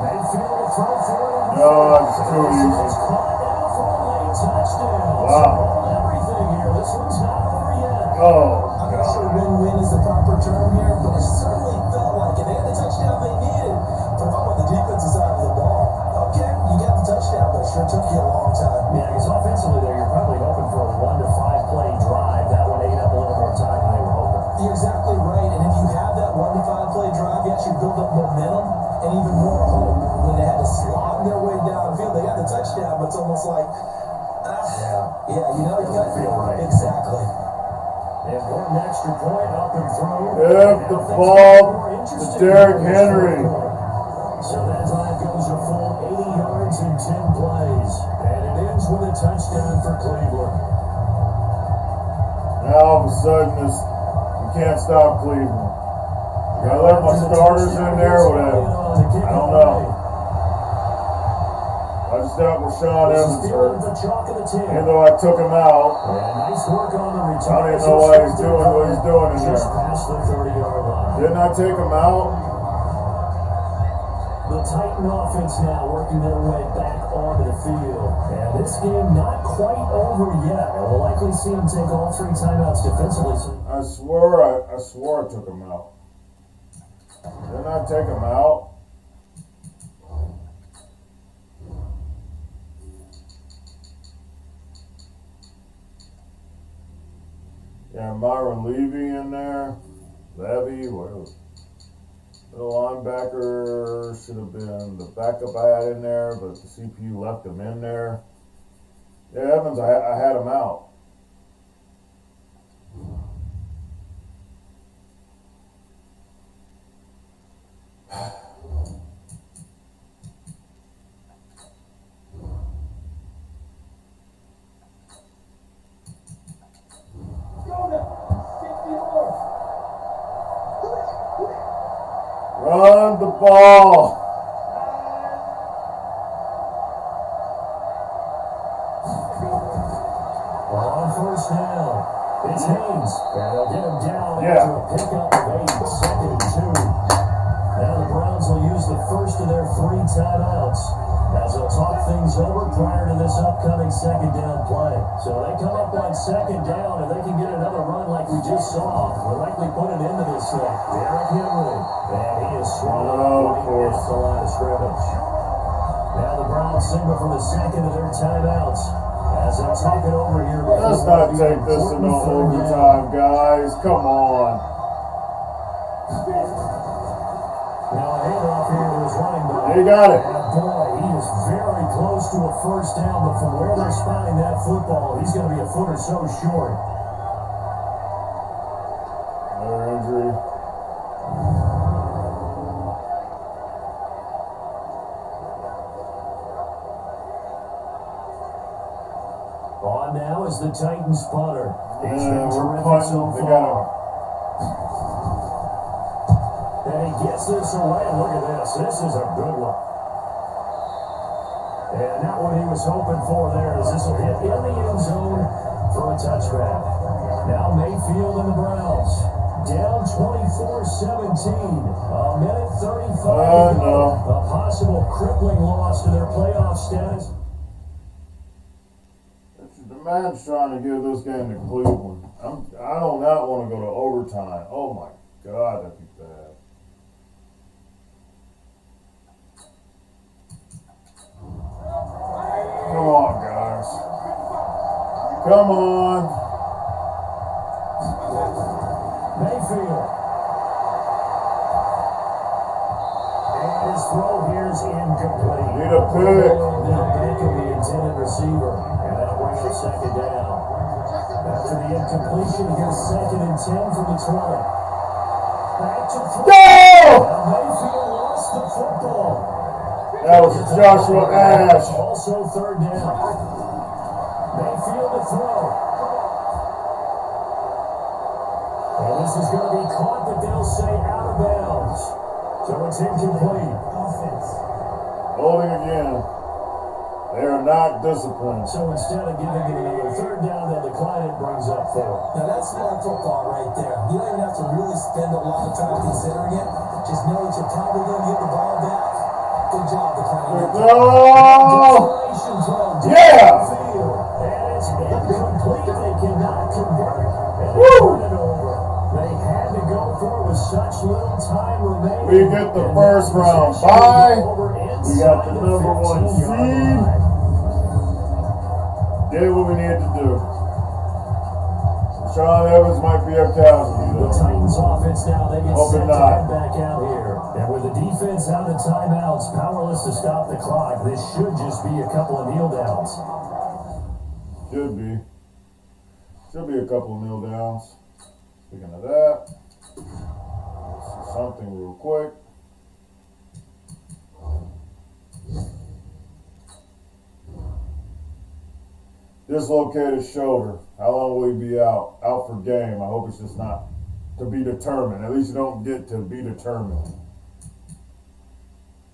Mayfield will throw for it. No, it's too easy. It's caught now for a late touchdown. Wow. So everything here. This one's not over yet. I'm not sure win-win is the proper term here, but it certainly felt like it. They had the touchdown they needed. But how about the defensive side of the ball? Okay, you got the touchdown, but it sure took you a long time. Yeah, because offensively there, you're probably hoping for a 1 to 5 play you build up momentum and even more hope when they had to slog their way downfield. They got the touchdown, but it's almost like, you know, you got to feel right. Exactly. And one extra point up and through. Give the ball to Derrick Henry. So that drive goes a full 80 yards in 10 plays. And it ends with a touchdown for Cleveland. Now all of a sudden, you can't stop Cleveland. You gotta let my starters in there or whatever. I don't know. I just thought Rashawn Evans hurt. Even though I took him out, Nice work on the return. I don't even know why he's doing what he's doing in Just there. past the 30-yard line. Didn't I take him out? The Titan offense now working their way back onto the field. And this game not quite over yet. And we'll likely see him take all 3 timeouts defensively. I swore I took him out. Didn't I take him out? Yeah, Myra Levy in there. Levy, whatever. The linebacker should have been the backup I had in there, but the CPU left him in there. Yeah, Evans, I had him out. Run the ball. On first down, it's Haynes. And they'll get him down Yeah. to a pickup of 8, 2nd and 2. Now the Browns will use the first of their 3 timeouts as they'll talk things over prior to this upcoming 2nd down play. So they come up on 2nd down, and they can get another run like we just saw. We'll likely put an end to this thing. Derrick Henry, and he is swallowed of course. off the line of scrimmage. Now the Browns signal for the 2nd of their timeouts as they'll talk it over here. Let's not take this to no overtime, guys. Come on. Now a handoff here to his running back. You got it. And boy, he is very close to a first down, but from where they're spotting that football, he's going to be a foot or so short. Another injury. On now is the Titans punter. He's Yeah, been we're terrific punting. so They far. And he gets this away. Look at this. This is a good one. And not what he was hoping for there, as this will hit in the end zone for a touchdown. Now Mayfield and the Browns down 24-17. A minute 35 to go. A possible crippling loss to their playoff status. The man's trying to give this game to Cleveland. I do not want to go to overtime. Oh my God, that'd be bad. Come on, guys. Come on. Mayfield. And his throw here's incomplete. Need a pick. Now back of the intended receiver. And that'll bring up 2nd down. After the incompletion, here's 2nd and 10 from the 20. Back to throw. Now Mayfield lost the football. That was Joshua Ash. Also 3rd down. Mayfield to throw. And this is going to be caught, but they'll say out of bounds. So it's incomplete. Offense. Holding again. They are not disciplined. So instead of giving it a 3rd down, they'll decline it, brings up 4. Now that's smart football right there. You don't even have to really spend a lot of time considering it. Just know that you're probably going to get the ball back. Good job, the Yeah! And it's incomplete. They cannot convert. And they turn it over. They had to go for it with such little time remaining. We get the first round bye. We got the number 1 seed. Did what we needed to do. Sean Evans might be a casualty, The though. Titans offense now, they get Hope set to not. head back out here. And with the defense out of timeouts, powerless to stop the clock, this should just be a couple of kneel downs. Should be. Should be a couple of kneel downs. Speaking of that, let's see something real quick. Dislocated shoulder. How long will he be out? Out for game. I hope it's just not to be determined. At least you don't get to be determined.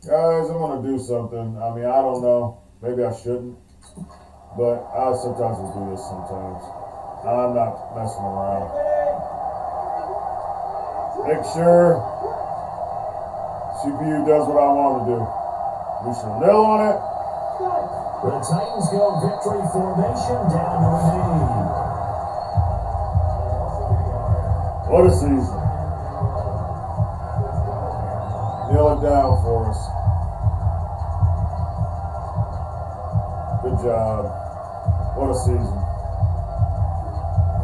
Guys, I'm going to do something. I mean, I don't know. Maybe I shouldn't. But I sometimes will do this sometimes. I'm not messing around. Make sure CPU does what I want to do. We should kneel on it. The Titans go victory formation down to a knee. What a season. Kneel it down for us. Good job. What a season.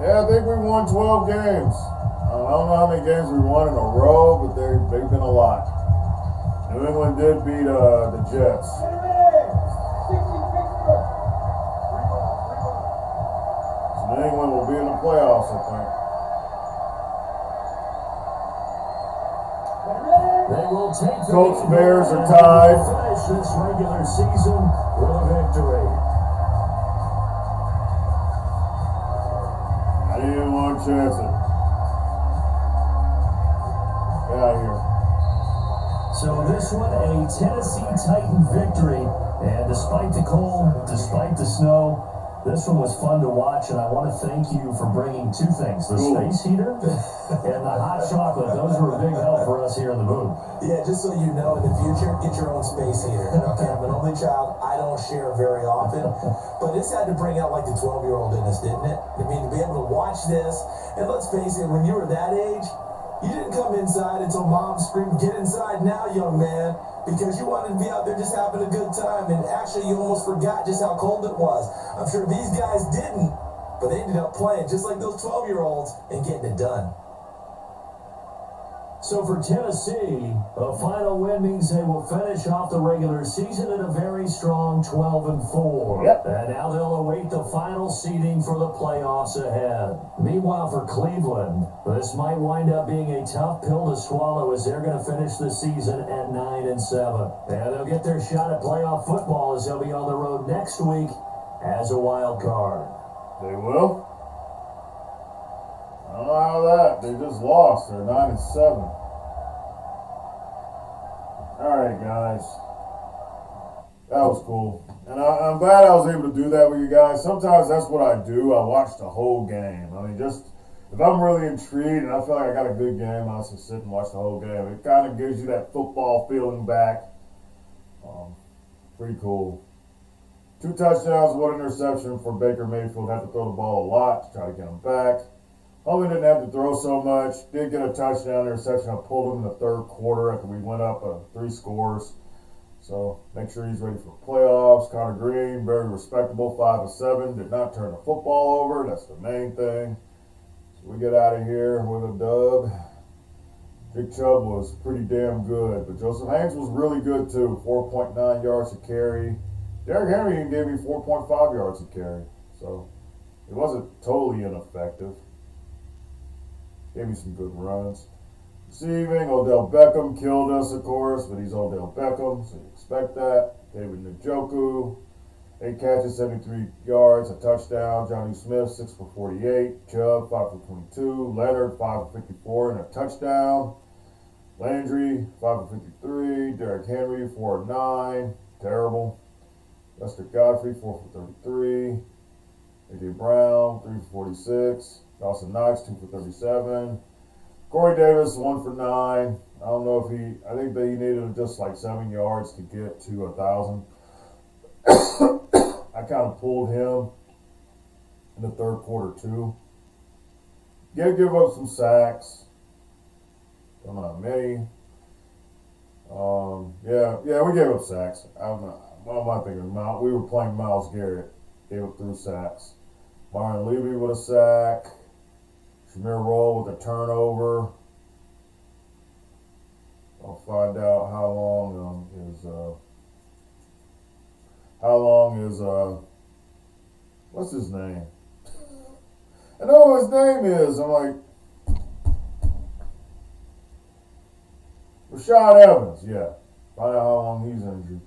Yeah, I think we won 12 games. I don't know how many games we won in a row, but they've been a lot. New England did beat the Jets. So New England will be in the playoffs, I think. They will take the Colts, lead Bears are and tied. finish this regular season with a victory. I didn't even want to chance it. Get out of here. So this one, a Tennessee Titan victory. And despite the cold, despite the snow, this one was fun to watch, and I want to thank you for bringing two things, the space heater and the hot chocolate. Those were a big help for us here in the booth. Yeah, just so you know, in the future, get your own space heater. Okay, I'm an only child. I don't share very often. But this had to bring out like the 12-year-old in us, didn't it? I mean, to be able to watch this, and let's face it, when you were that age, you didn't come inside until mom screamed, "Get inside now, young man," because you wanted to be out there just having a good time, and actually you almost forgot just how cold it was. I'm sure these guys didn't, but they ended up playing just like those 12-year-olds and getting it done. So for Tennessee, a final win means they will finish off the regular season at a very strong 12-4. Yep. And now they'll await the final seeding for the playoffs ahead. Meanwhile, for Cleveland, this might wind up being a tough pill to swallow as they're going to finish the season at 9-7. And they'll get their shot at playoff football as they'll be on the road next week as a wild card. They will. I don't know how that. They just lost. They're 9-7. All right, guys. That was cool. And I'm glad I was able to do that with you guys. Sometimes that's what I do. I watch the whole game. I mean, just if I'm really intrigued and I feel like I got a good game, I'll just sit and watch the whole game. It kind of gives you that football feeling back. Pretty cool. 2 touchdowns, 1 interception for Baker Mayfield. Had to throw the ball a lot to try to get him back. Homie didn't have to throw so much. Did get a touchdown interception. I pulled him in the third quarter after we went up 3 scores. So make sure he's ready for playoffs. Connor Green, very respectable, 5-7. Did not turn the football over. That's the main thing. So we get out of here with a dub. Big Chubb was pretty damn good. But Joseph Haynes was really good too. 4.9 yards a carry. Derrick Henry even gave me 4.5 yards a carry. So it wasn't totally ineffective. Gave me some good runs. Receiving, Odell Beckham killed us, of course, but he's Odell Beckham, so you expect that. David Njoku, 8 catches, 73 yards, a touchdown. Johnny Smith, 6 for 48. Chubb, 5 for 22. Leonard, 5 for 54 and a touchdown. Landry, 5 for 53. Derrick Henry, 4 for 9. Terrible. Lester Godfrey, 4 for 33. A.J. Brown, 3 for 46. Dawson Knox, 2 for 37. Corey Davis, 1 for 9. I don't know if I think that he needed just like 7 yards to get to 1,000. I kind of pulled him in the third quarter too. Give up some sacks. Don't know how many. Yeah, we gave up sacks. What am I thinking? We were playing Myles Garrett. Gave up 3 sacks. Marlon Levy with a sack. Shamir roll with a turnover. I'll find out how long what's his name? I know what his name is. I'm like, Rashad Evans, yeah. Find out how long he's injured.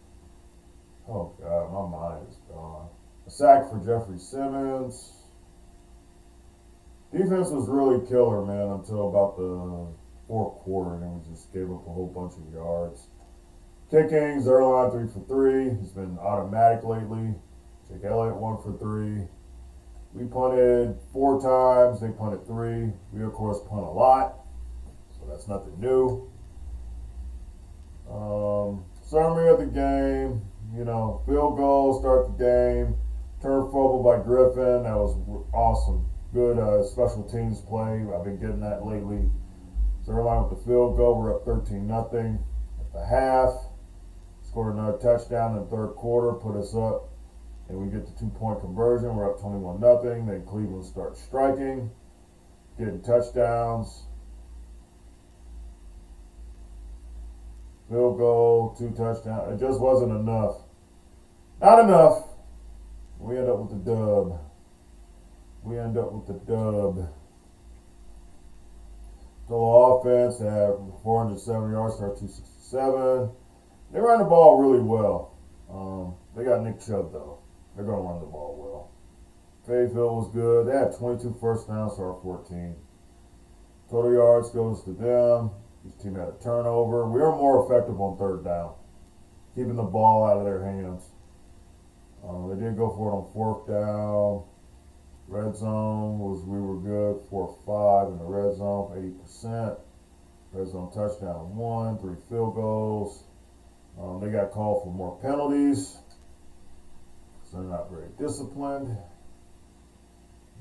Oh, God, my mind is gone. A sack for Jeffrey Simmons. Defense was really killer, man, until about the fourth quarter, and then we just gave up a whole bunch of yards. Kicking, Zerline 3 for 3. He's been automatic lately. Jake Elliott 1 for 3. We punted 4 times. They punted 3. We, of course, punt a lot, so that's nothing new. Summary of the game, field goal, start the game. Turf fumble by Griffin. That was awesome. Good special teams play. I've been getting that lately. Zerline with the field goal. We're up 13-0 at the half. Scored another touchdown in the third quarter, put us up, and we get the 2-point conversion. We're up 21-0. Then Cleveland starts striking, getting touchdowns. Field goal, 2 touchdowns. It just wasn't enough. Not enough. We end up with the dub. Total offense had 407 yards, start 267. They ran the ball really well. They got Nick Chubb, though. They're going to run the ball well. Mayfield was good. They had 22 first downs, start 14. Total yards goes to them. Each team had a turnover. We were more effective on third down, keeping the ball out of their hands. They did go for it on fourth down. Red zone we were good, 4-5 in the red zone, 80%. Red zone touchdown 1, 3 field goals. They got called for more penalties, so they're not very disciplined.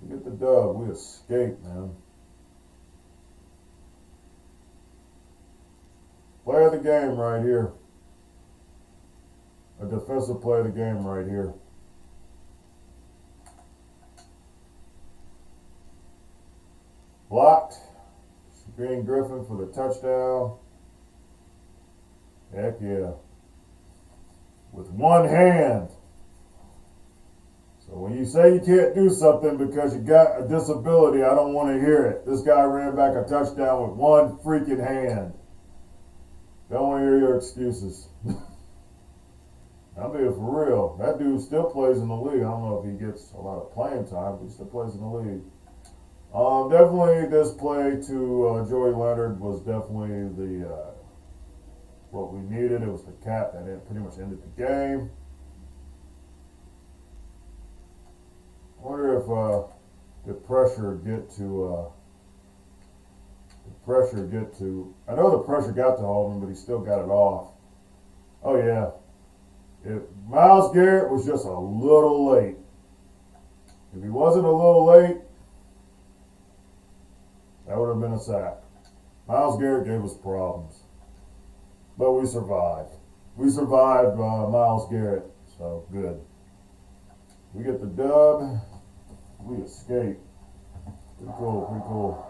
We get the dub. We escape, man. Play of the game right here. A defensive play of the game right here. Blocked. Green Griffin for the touchdown. Heck yeah. With one hand. So when you say you can't do something because you got a disability, I don't want to hear it. This guy ran back a touchdown with one freaking hand. Don't want to hear your excuses. I'm being for real. That dude still plays in the league. I don't know if he gets a lot of playing time, but he still plays in the league. Definitely this play to Joey Leonard was definitely the what we needed. It was the cap that pretty much ended the game. I wonder if the pressure get to I know the pressure got to Holman, but he still got it off. Oh yeah. Myles Garrett was just a little late. If he wasn't a little late, that would have been a sack. Myles Garrett gave us problems. But we survived. We survived Myles Garrett, so good. We get the dub. We escape. Pretty cool.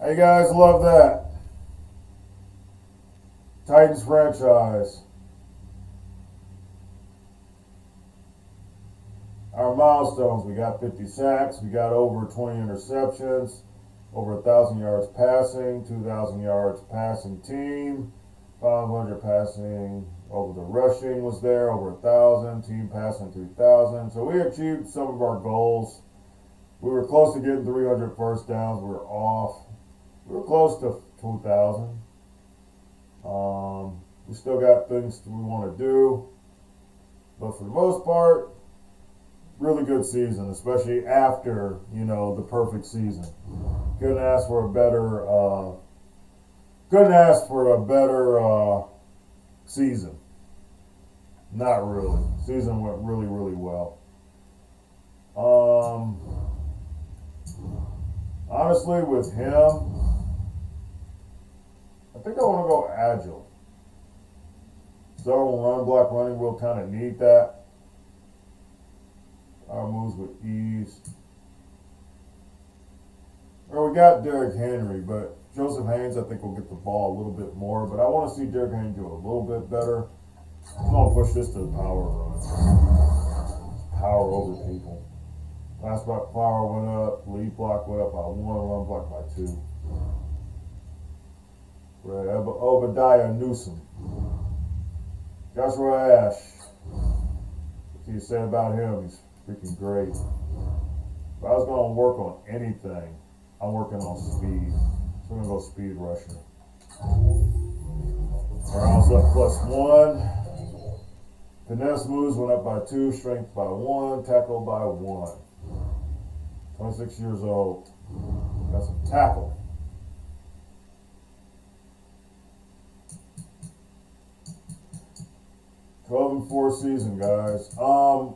Hey guys, love that. Titans franchise. Our milestones, we got 50 sacks, we got over 20 interceptions, over 1,000 yards passing, 2,000 yards passing team, 500 passing, over the rushing was there, over 1,000, team passing 3,000. So we achieved some of our goals. We were close to getting 300 first downs, we were off. We were close to 2,000. We still got things we want to do, but for the most part, really good season, especially after, the perfect season. Couldn't ask for a better season. Not really. Season went really, really well. Honestly, with him, I think I want to go agile. So run block running, we'll kind of need that. Our moves with ease. Well, we got Derrick Henry, but Joseph Haynes, I think, will get the ball a little bit more. But I want to see Derrick Henry do a little bit better. I'm going to push this to the power run. Power over people. Last block power went up. Lead block went up by 1. Run block by 2. Right, Obadiah Newsom. Joshua Ash. What can you say about him? He's freaking great. If I was going to work on anything, I'm working on speed. So I'm going to go speed rusher. Browns up +1. Finesse moves went up by 2. Strength by 1. Tackle by 1. 26 years old. Got some tackle. I'm 12-4 season, guys. I'm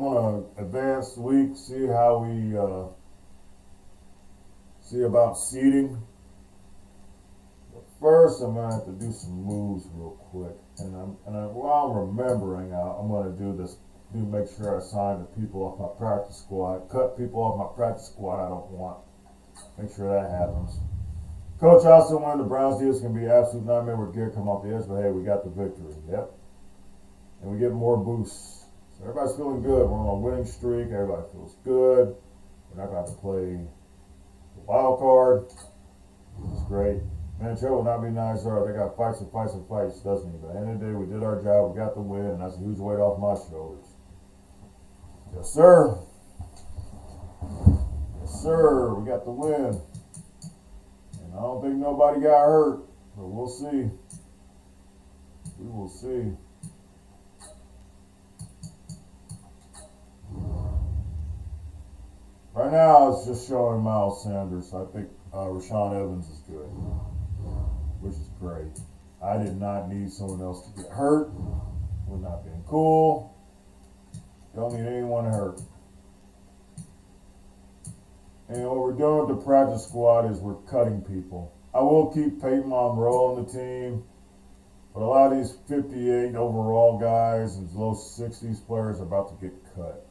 gonna advance the week, see how we see about seeding. But first, I'm gonna have to do some moves real quick, while I'm remembering, I'm gonna do this. Make sure I sign the people off my practice squad. Cut people off my practice squad I don't want. Make sure that happens. Coach also wanted the Browns defense can be absolute nightmare with Gear come off the edge, but hey, we got the victory. Yep. And we get more boosts. So everybody's feeling good. We're on a winning streak. Everybody feels good. We're not going to have to play the wild card. It's great. Man, Joe will not be nice. All right, they got fights and fights and fights, doesn't he? But at the end of the day, we did our job. We got the win, and that's a huge weight off my shoulders. Yes, sir. Yes, sir. We got the win. And I don't think nobody got hurt, but we'll see. We will see. Right now, it's just showing Miles Sanders. I think Rashaan Evans is good, which is great. I did not need someone else to get hurt. We're not being cool. Don't need anyone hurt. And what we're doing with the practice squad is we're cutting people. I will keep Peyton Monroe on the team, but a lot of these 58 overall guys and low 60s players are about to get cut.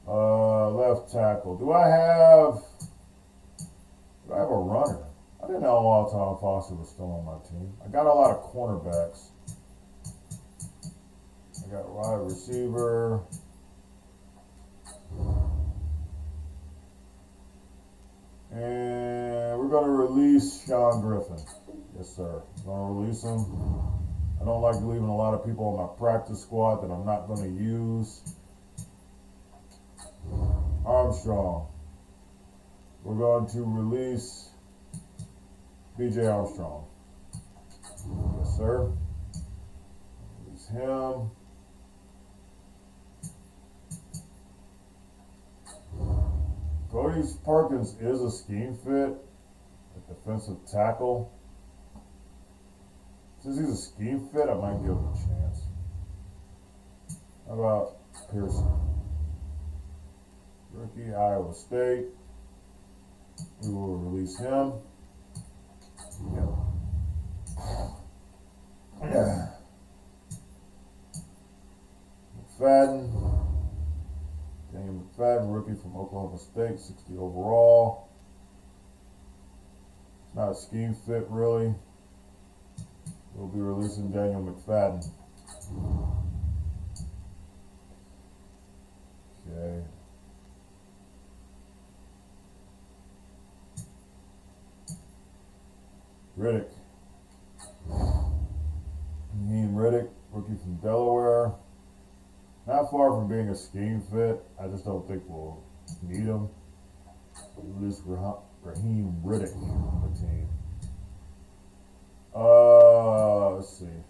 Left tackle. Do I have a runner? I didn't know Alton Foster was still on my team. I got a lot of cornerbacks. I got a wide receiver. And we're going to release Sean Griffin. Yes, sir. I'm going to release him. I don't like leaving a lot of people on my practice squad that I'm not going to use. Armstrong. We're going to release B.J. Armstrong. Yes, sir. Release him. Cody Perkins is a scheme fit at defensive tackle. Since he's a scheme fit, I might give him a chance. How about Pearson? Rookie, Iowa State. We will release him. Yeah. McFadden. Daniel McFadden, rookie from Oklahoma State, 60 overall. It's not a scheme fit, really. We'll be releasing Daniel McFadden. Okay. Riddick. Riddick, rookie from Delaware. Not far from being a scheme fit. I just don't think we'll need him. Release Raheem Riddick on the team. Let's see.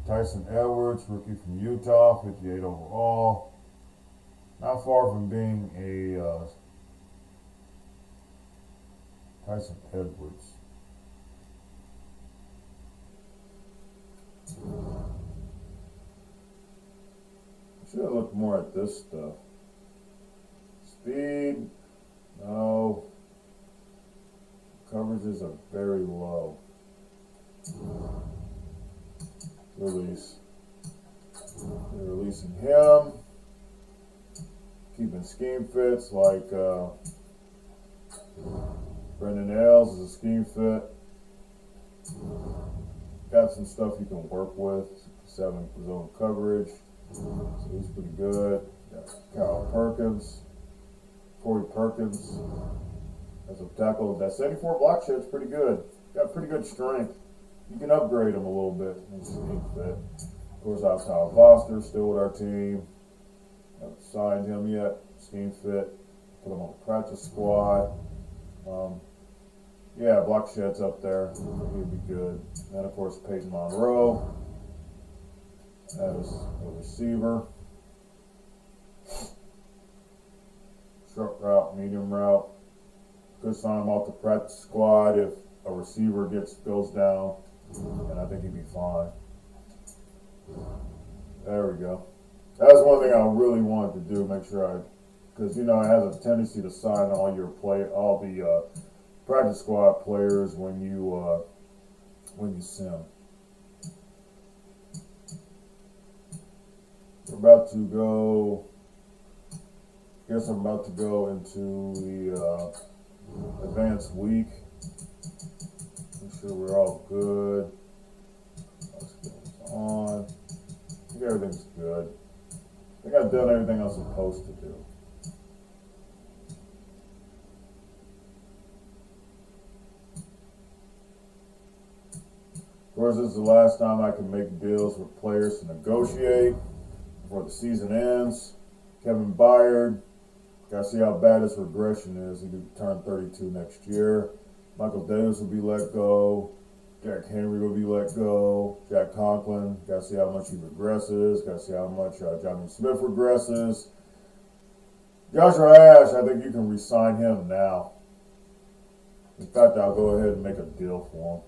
Tyson Edwards, rookie from Utah, 58 overall. Not far from being a Tyson Edwards. Should have looked more at this stuff. Speed, no. Coverages are very low. release. They're releasing him. Keeping scheme fits like Brendan Ailes is a scheme fit. Got some stuff you can work with. 7 zone coverage. So he's pretty good. Got Kyle Perkins. Corey Perkins as a tackle. That 74 block shed's pretty good. Got pretty good strength. You can upgrade him a little bit. He's scheme fit. Of course, I have Kyle Foster still with our team. Haven't signed him yet. Scheme fit. Put him on the practice squad. Yeah, block shed's up there. He'd be good. And of course, Peyton Monroe as a receiver. Short route, medium route. Could sign him off the practice squad if a receiver goes down, and I think he'd be fine. There we go. That was one thing I really wanted to do, make sure because it has a tendency to sign all the practice squad players when you sim. We're about to go. Guess I'm about to go into the advanced week. Make sure we're all good. Let's go on. I think everything's good. I think I've done everything I'm supposed to do. Of course, this is the last time I can make deals with players to negotiate before the season ends. Kevin Byard, got to see how bad his regression is. He could turn 32 next year. Michael Davis will be let go. Jack Henry will be let go. Jack Conklin, got to see how much he regresses. Got to see how much Johnny Smith regresses. Joshua Ash, I think you can re-sign him now. In fact, I'll go ahead and make a deal for him.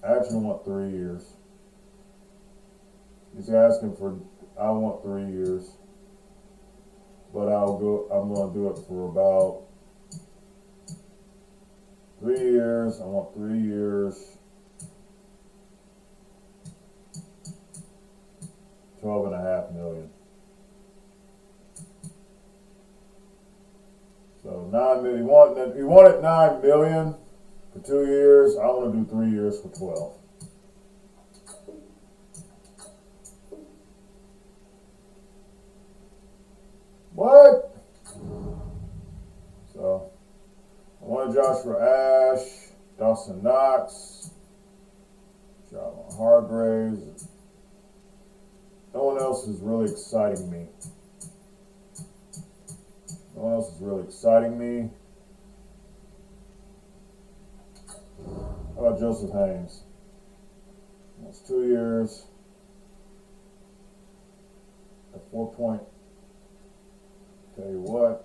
I actually want 3 years. He's asking I want 3 years. But I'm going to do it for about 3 years. I want 3 years. $12.5 million. So $9 million. He wanted $9 million for 2 years. I want to do 3 years for 12. What? So I wanted Joshua Ash, Dawson Knox, Javon Hargraves. No one else is really exciting me. No one else is really exciting me. How about Joseph Haynes? That's 2 years. At 4 point. Tell you what.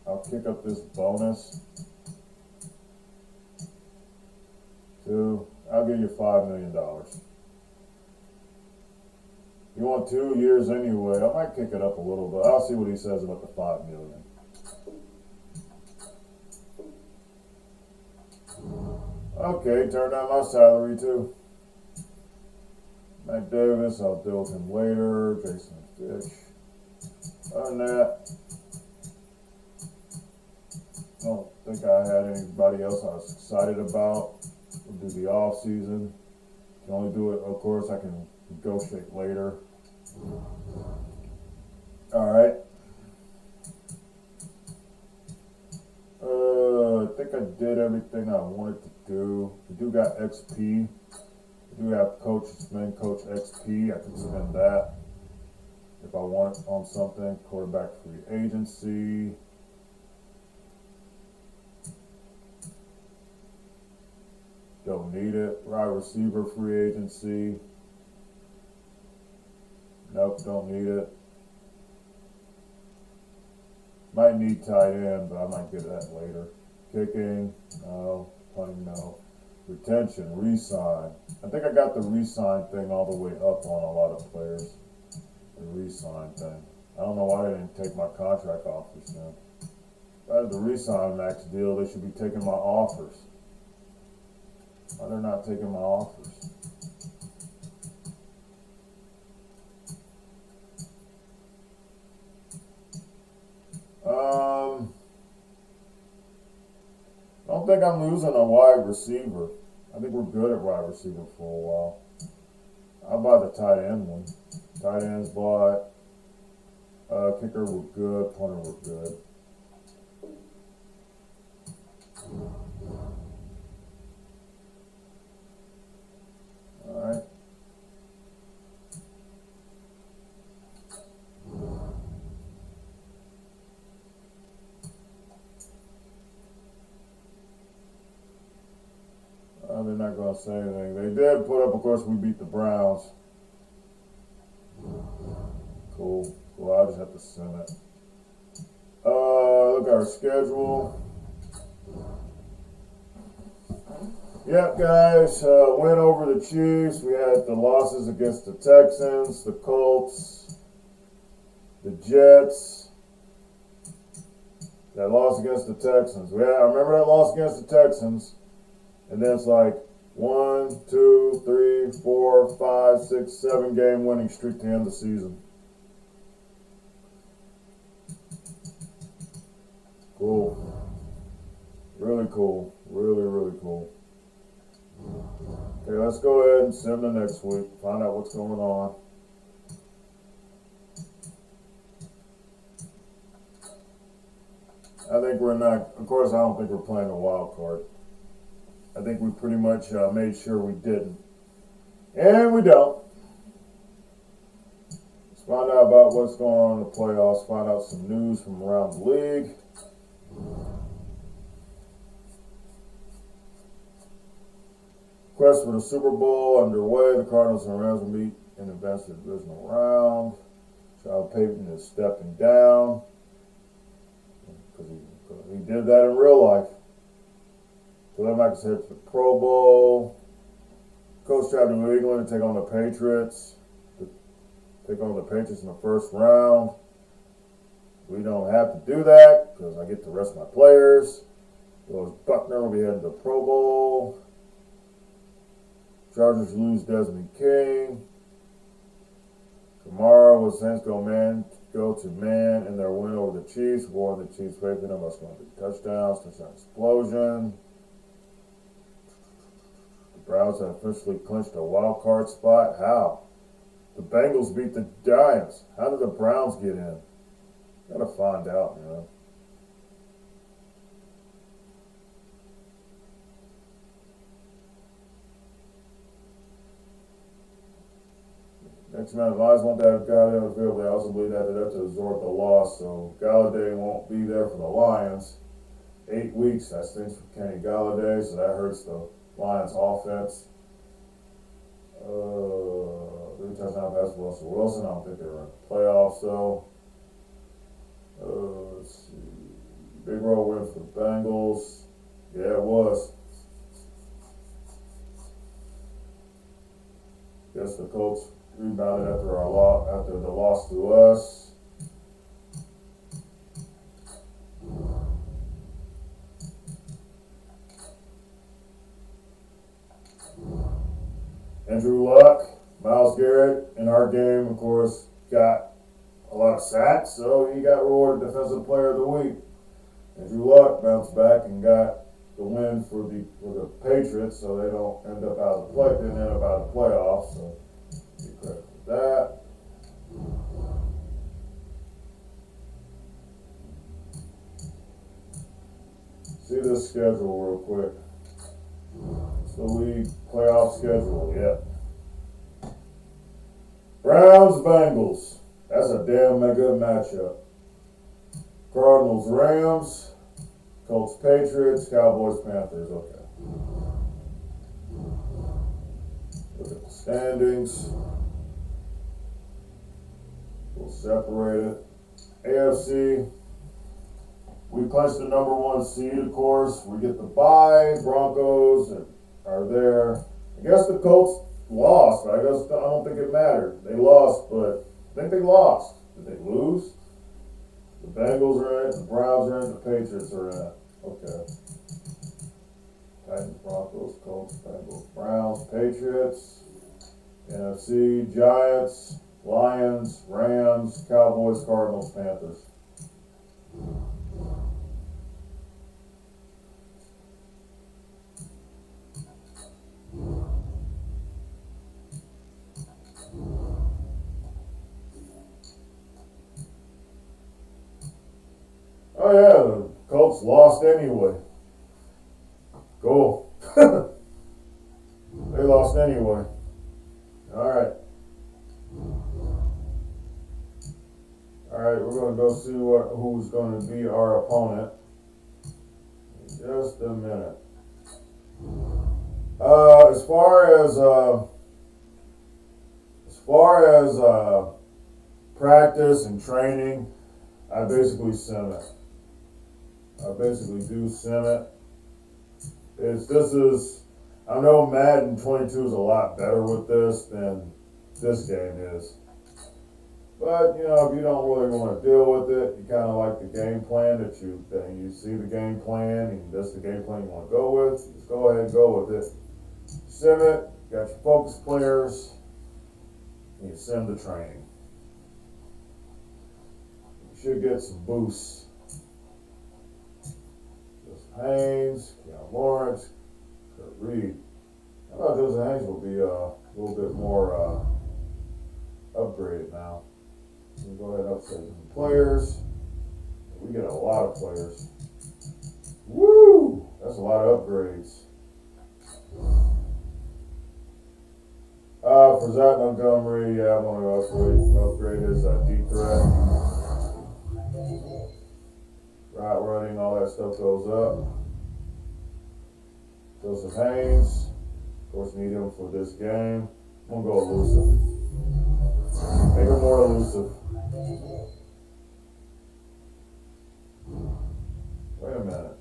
I'll kick up this bonus. I'll give you $5 million. You want 2 years anyway. I might kick it up a little bit. I'll see what he says about the $5 million. Okay, turn down my salary too. Matt Davis, I'll deal with him later. Jason Fish. Other than that, I don't think I had anybody else I was excited about. We'll do the off season. Can only do it, of course, I can negotiate later. Alright. I think I did everything I wanted to do. We do got XP. We do have spend coach XP. I can spend that if I want it on something. Quarterback free agency. Don't need it. Wide receiver free agency. Nope, don't need it. Might need tight end, but I might get that later. Kicking, no. Punting, no. Retention, re-sign. I think I got the re-sign thing all the way up on a lot of players. The re-sign thing. I don't know why they didn't take my contract off just now. I had to re-sign Max deal, they should be taking my offers. Why they're not taking my offers? I don't think I'm losing a wide receiver. I think we're good at wide receiver for a while. I'll buy the tight end one. Tight ends bought. Kicker were good. Punter were good. Alright. They're not going to say anything. They did put up, of course, we beat the Browns. Cool. Well, I just have to send it. Look at our schedule. Yep, guys. Win over the Chiefs. We had the losses against the Texans, the Colts, the Jets. That loss against the Texans. I remember that loss against the Texans. And then it's like 1, 2, 3, 4, 5, 6, 7 game winning streak to end the season. Cool. Really cool. Really, really cool. Okay, let's go ahead and send the next week. Find out what's going on. I think we're not, of course, I don't think we're playing a wild card. I think we pretty much made sure we didn't. And we don't. Let's find out about what's going on in the playoffs. Find out some news from around the league. Quest for the Super Bowl underway. The Cardinals and Rams will meet in advance of the divisional round. Sean Payton is stepping down. Because he did that in real life. Khalil Mack is headed to the Pro Bowl. Coach traveled to New England to take on the Patriots. In the first round. We don't have to do that because I get to rest my players. Willis Buckner will be heading to the Pro Bowl. Chargers lose Desmond King. Tomorrow was Saints go to man in their win over the Chiefs. War the Chiefs favored them by scoring touchdowns. Touchdown explosion. Browns have officially clinched a wild card spot. How? The Bengals beat the Giants. How did the Browns get in? Gotta find out, man. Next man, Lions want that Galladay on the field. They also believe that they have to absorb the loss, so Galladay won't be there for the Lions. 8 weeks, that stinks for Kenny Galladay, so that hurts the Lions offense. 3 touchdown passes for Russell Wilson. I don't think they were in the playoffs though. Let's see. Big road win for the Bengals. Yeah, it was. Guess the Colts rebounded after the loss to us. Andrew Luck, Myles Garrett in our game, of course, got a lot of sacks, so he got rewarded Defensive Player of the Week. Andrew Luck bounced back and got the win for the Patriots, so they don't end up out of the playoffs. So give credit for that. See this schedule real quick. It's the league playoff schedule, yeah. Browns, Bengals. That's a damn good matchup. Cardinals, Rams. Colts, Patriots. Cowboys, Panthers. Okay. Look at the standings. We'll separate it. AFC. We clinched the number 1 seed, of course. We get the bye. Broncos are there. I guess the Colts lost, but I don't think it mattered. They lost, but I think they lost. Did they lose? The Bengals are in it, the Browns are in it, the Patriots are in it. Okay. Titans, Broncos, Colts, Bengals, Browns, Patriots, NFC, Giants, Lions, Rams, Cowboys, Cardinals, Panthers. Oh yeah, the Colts lost anyway. Cool. They lost anyway. Alright. Alright, we're going to go see who's going to be our opponent in just a minute. As far as practice and training, I basically sim it. I basically do sim it. I know Madden 22 is a lot better with this than this game is. But, you know, if you don't really want to deal with it, you kind of like the game plan that you see the game plan, and that's the game plan you want to go with, just go ahead and go with it. Sim it, got your focus players, and you sim the training. You should get some boosts. Haynes, Keon Lawrence, Kurt Reed. I thought Joseph Haynes will be a little bit more upgraded now. We'll go ahead and upgrade some players. We get a lot of players. Woo! That's a lot of upgrades. For Zach Montgomery, yeah, I'm going to upgrade his deep threat. Route running, all that stuff goes up. Joseph Haynes, of course, need him for this game. I'm going to go elusive. Make him more elusive. Wait a minute.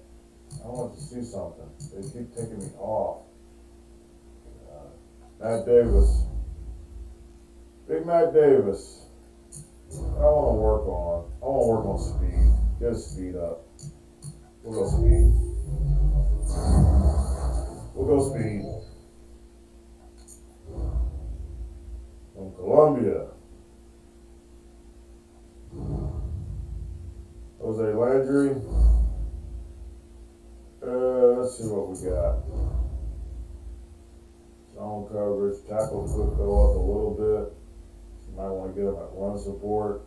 I want to see something. They keep taking me off. Matt Davis. Big Matt Davis. I want to work on speed. Get his speed up. We'll go speed. From Columbia. Jose Landry. Let's see what we got. Zone coverage. Tackle could go up a little bit. You might want to get him at run support.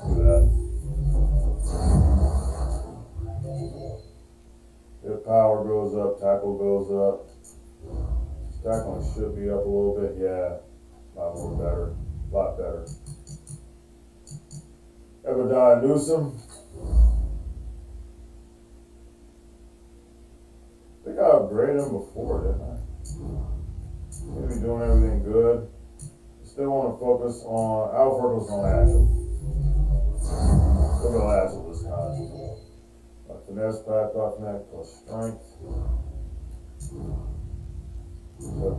Do that. If power goes up, tackle goes up. Tackling should be up a little bit. Yeah, a lot better. Ebadiah Newsom. I think I upgraded him before, didn't I? Maybe doing everything good. Still want to focus on. I'll focus on Agile. We'll go Agile this time. Finesse, path, neck plus strength.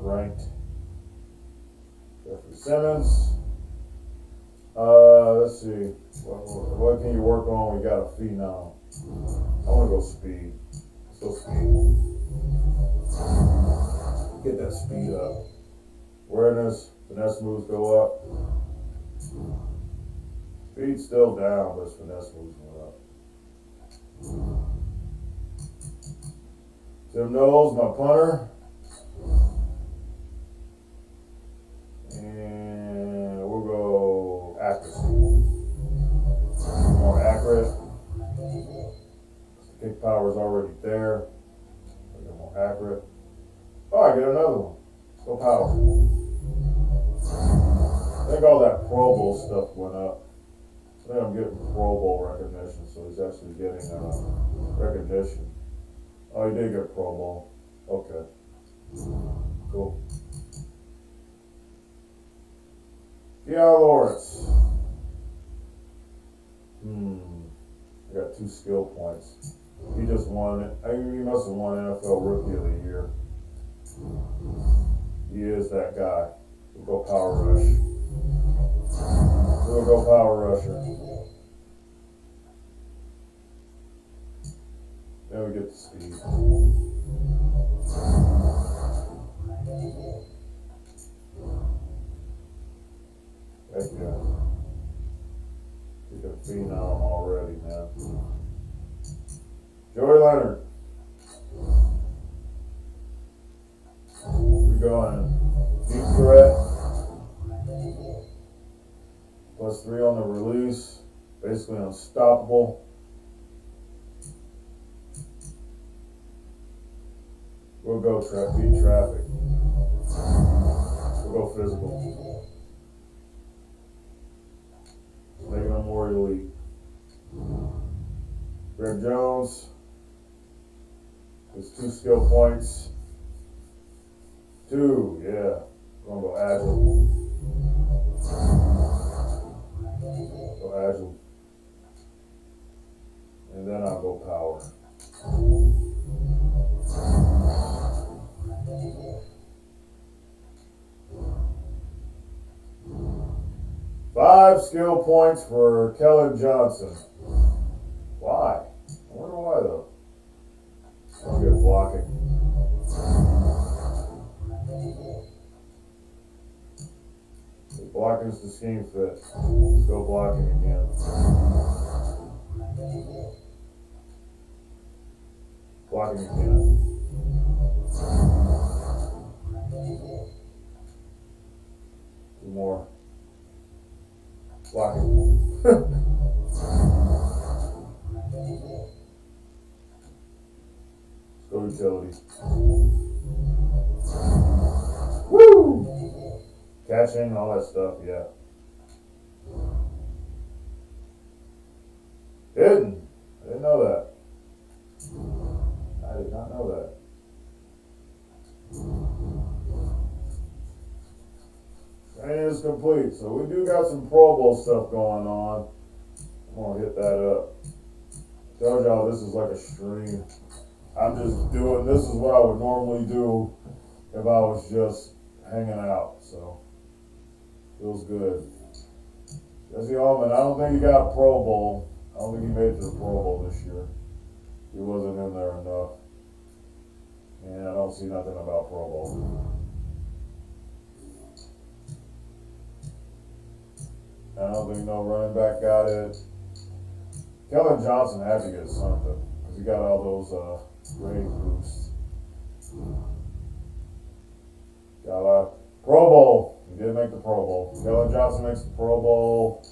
Ranked. Jeffrey Simmons. Let's see. What can you work on? We got a phenom. I want to go speed. Let's go speed. Get that speed up. Awareness, finesse moves go up. Speed's still down, but his finesse moves went up. Tim Knowles, my punter. And we'll go accuracy. More accurate. The kick power is already there. We'll get more accurate. Oh, I get another one. Let's go power. I think all that Pro Bowl stuff went up. I think I'm getting Pro Bowl recognition, so he's actually getting recognition. Oh, he did get Pro Bowl. Okay. Cool. Keon Lawrence. I got 2 skill points. He just won it. He must have won NFL Rookie of the Year. He is that guy. We'll go power rush. We'll go power rusher. Then we get the speed. Heck yeah. He's a phenom already, man. Joey Leonard. We're going deep threat. +3 on the release. Basically unstoppable. We'll go beat traffic. We'll go physical. Making them more elite. Greg Jones. There's 2 skill points. 2, yeah. We're gonna go agile. Go agile. And then I'll go power. 5 skill points for Kellen Johnson. Why? I wonder why though. I'll get blocking. The blocking's the scheme fit. Let's go blocking again. Blocking again. Two more. Blocking. Let's go utility. Woo! Catching, all that stuff, yeah. Hidden. I didn't know that. I did not know that. Training is complete. So we do got some Pro Bowl stuff going on. I'm gonna hit that up. I told y'all this is like a stream. I'm just doing, this is what I would normally do if I was just hanging out. So feels good. Jesse Allman, I don't think he got a Pro Bowl. I don't think he made it to the Pro Bowl this year. He wasn't in there enough. And I don't see nothing about Pro Bowl. I don't think no running back got it. Kellen Johnson had to get something because he got all those rating boosts. Got a Pro Bowl. He did make the Pro Bowl. Kellen Johnson makes the Pro Bowl.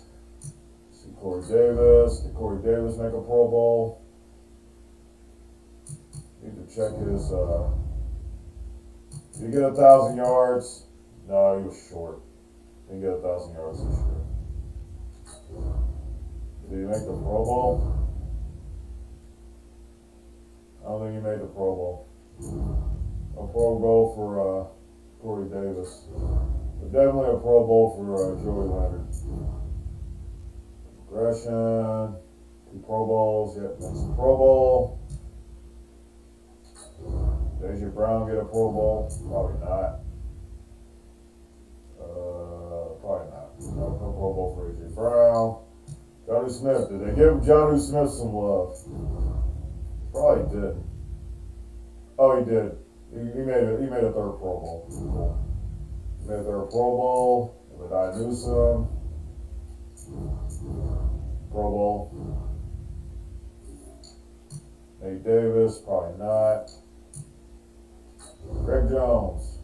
See Corey Davis. Did Corey Davis make a Pro Bowl? Need to check his. Did he get 1,000 yards? No, he was short. Didn't get 1,000 yards this year. Did he make the Pro Bowl? I don't think he made the Pro Bowl. A Pro Bowl for Corey Davis. But definitely a Pro Bowl for Joey Leonard. Progression. 2 Pro Bowls. Yep, that's the Pro Bowl. Deja Brown get a Pro Bowl? Probably not. Probably not. No Pro Bowl for AJ Brown. Johnny Smith. Did they give Johnny Smith some love? Probably did. Oh, he did. He made a 3rd Pro Bowl. Cool. He made a 3rd Pro Bowl. With I Newsome. Pro Bowl. Nate Davis. Probably not. Greg Jones.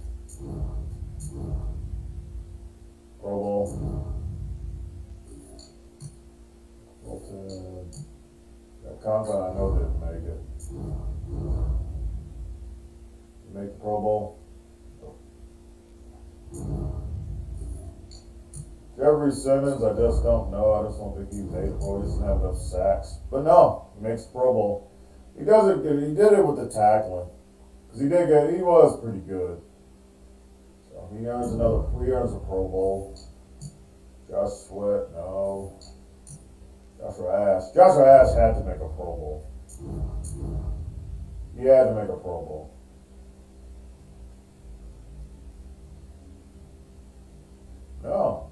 Pro Bowl. Wilton. Conklin, I know didn't make it. You make the Pro Bowl? Jeffrey Simmons, I just don't know. I just don't think he made it. He doesn't have enough sacks. But no, he makes the Pro Bowl. He does it. He did it with the tackling. Because he was pretty good. So he earns a Pro Bowl. Josh Sweat, no. Joshua Ash had to make a Pro Bowl. He had to make a Pro Bowl. No.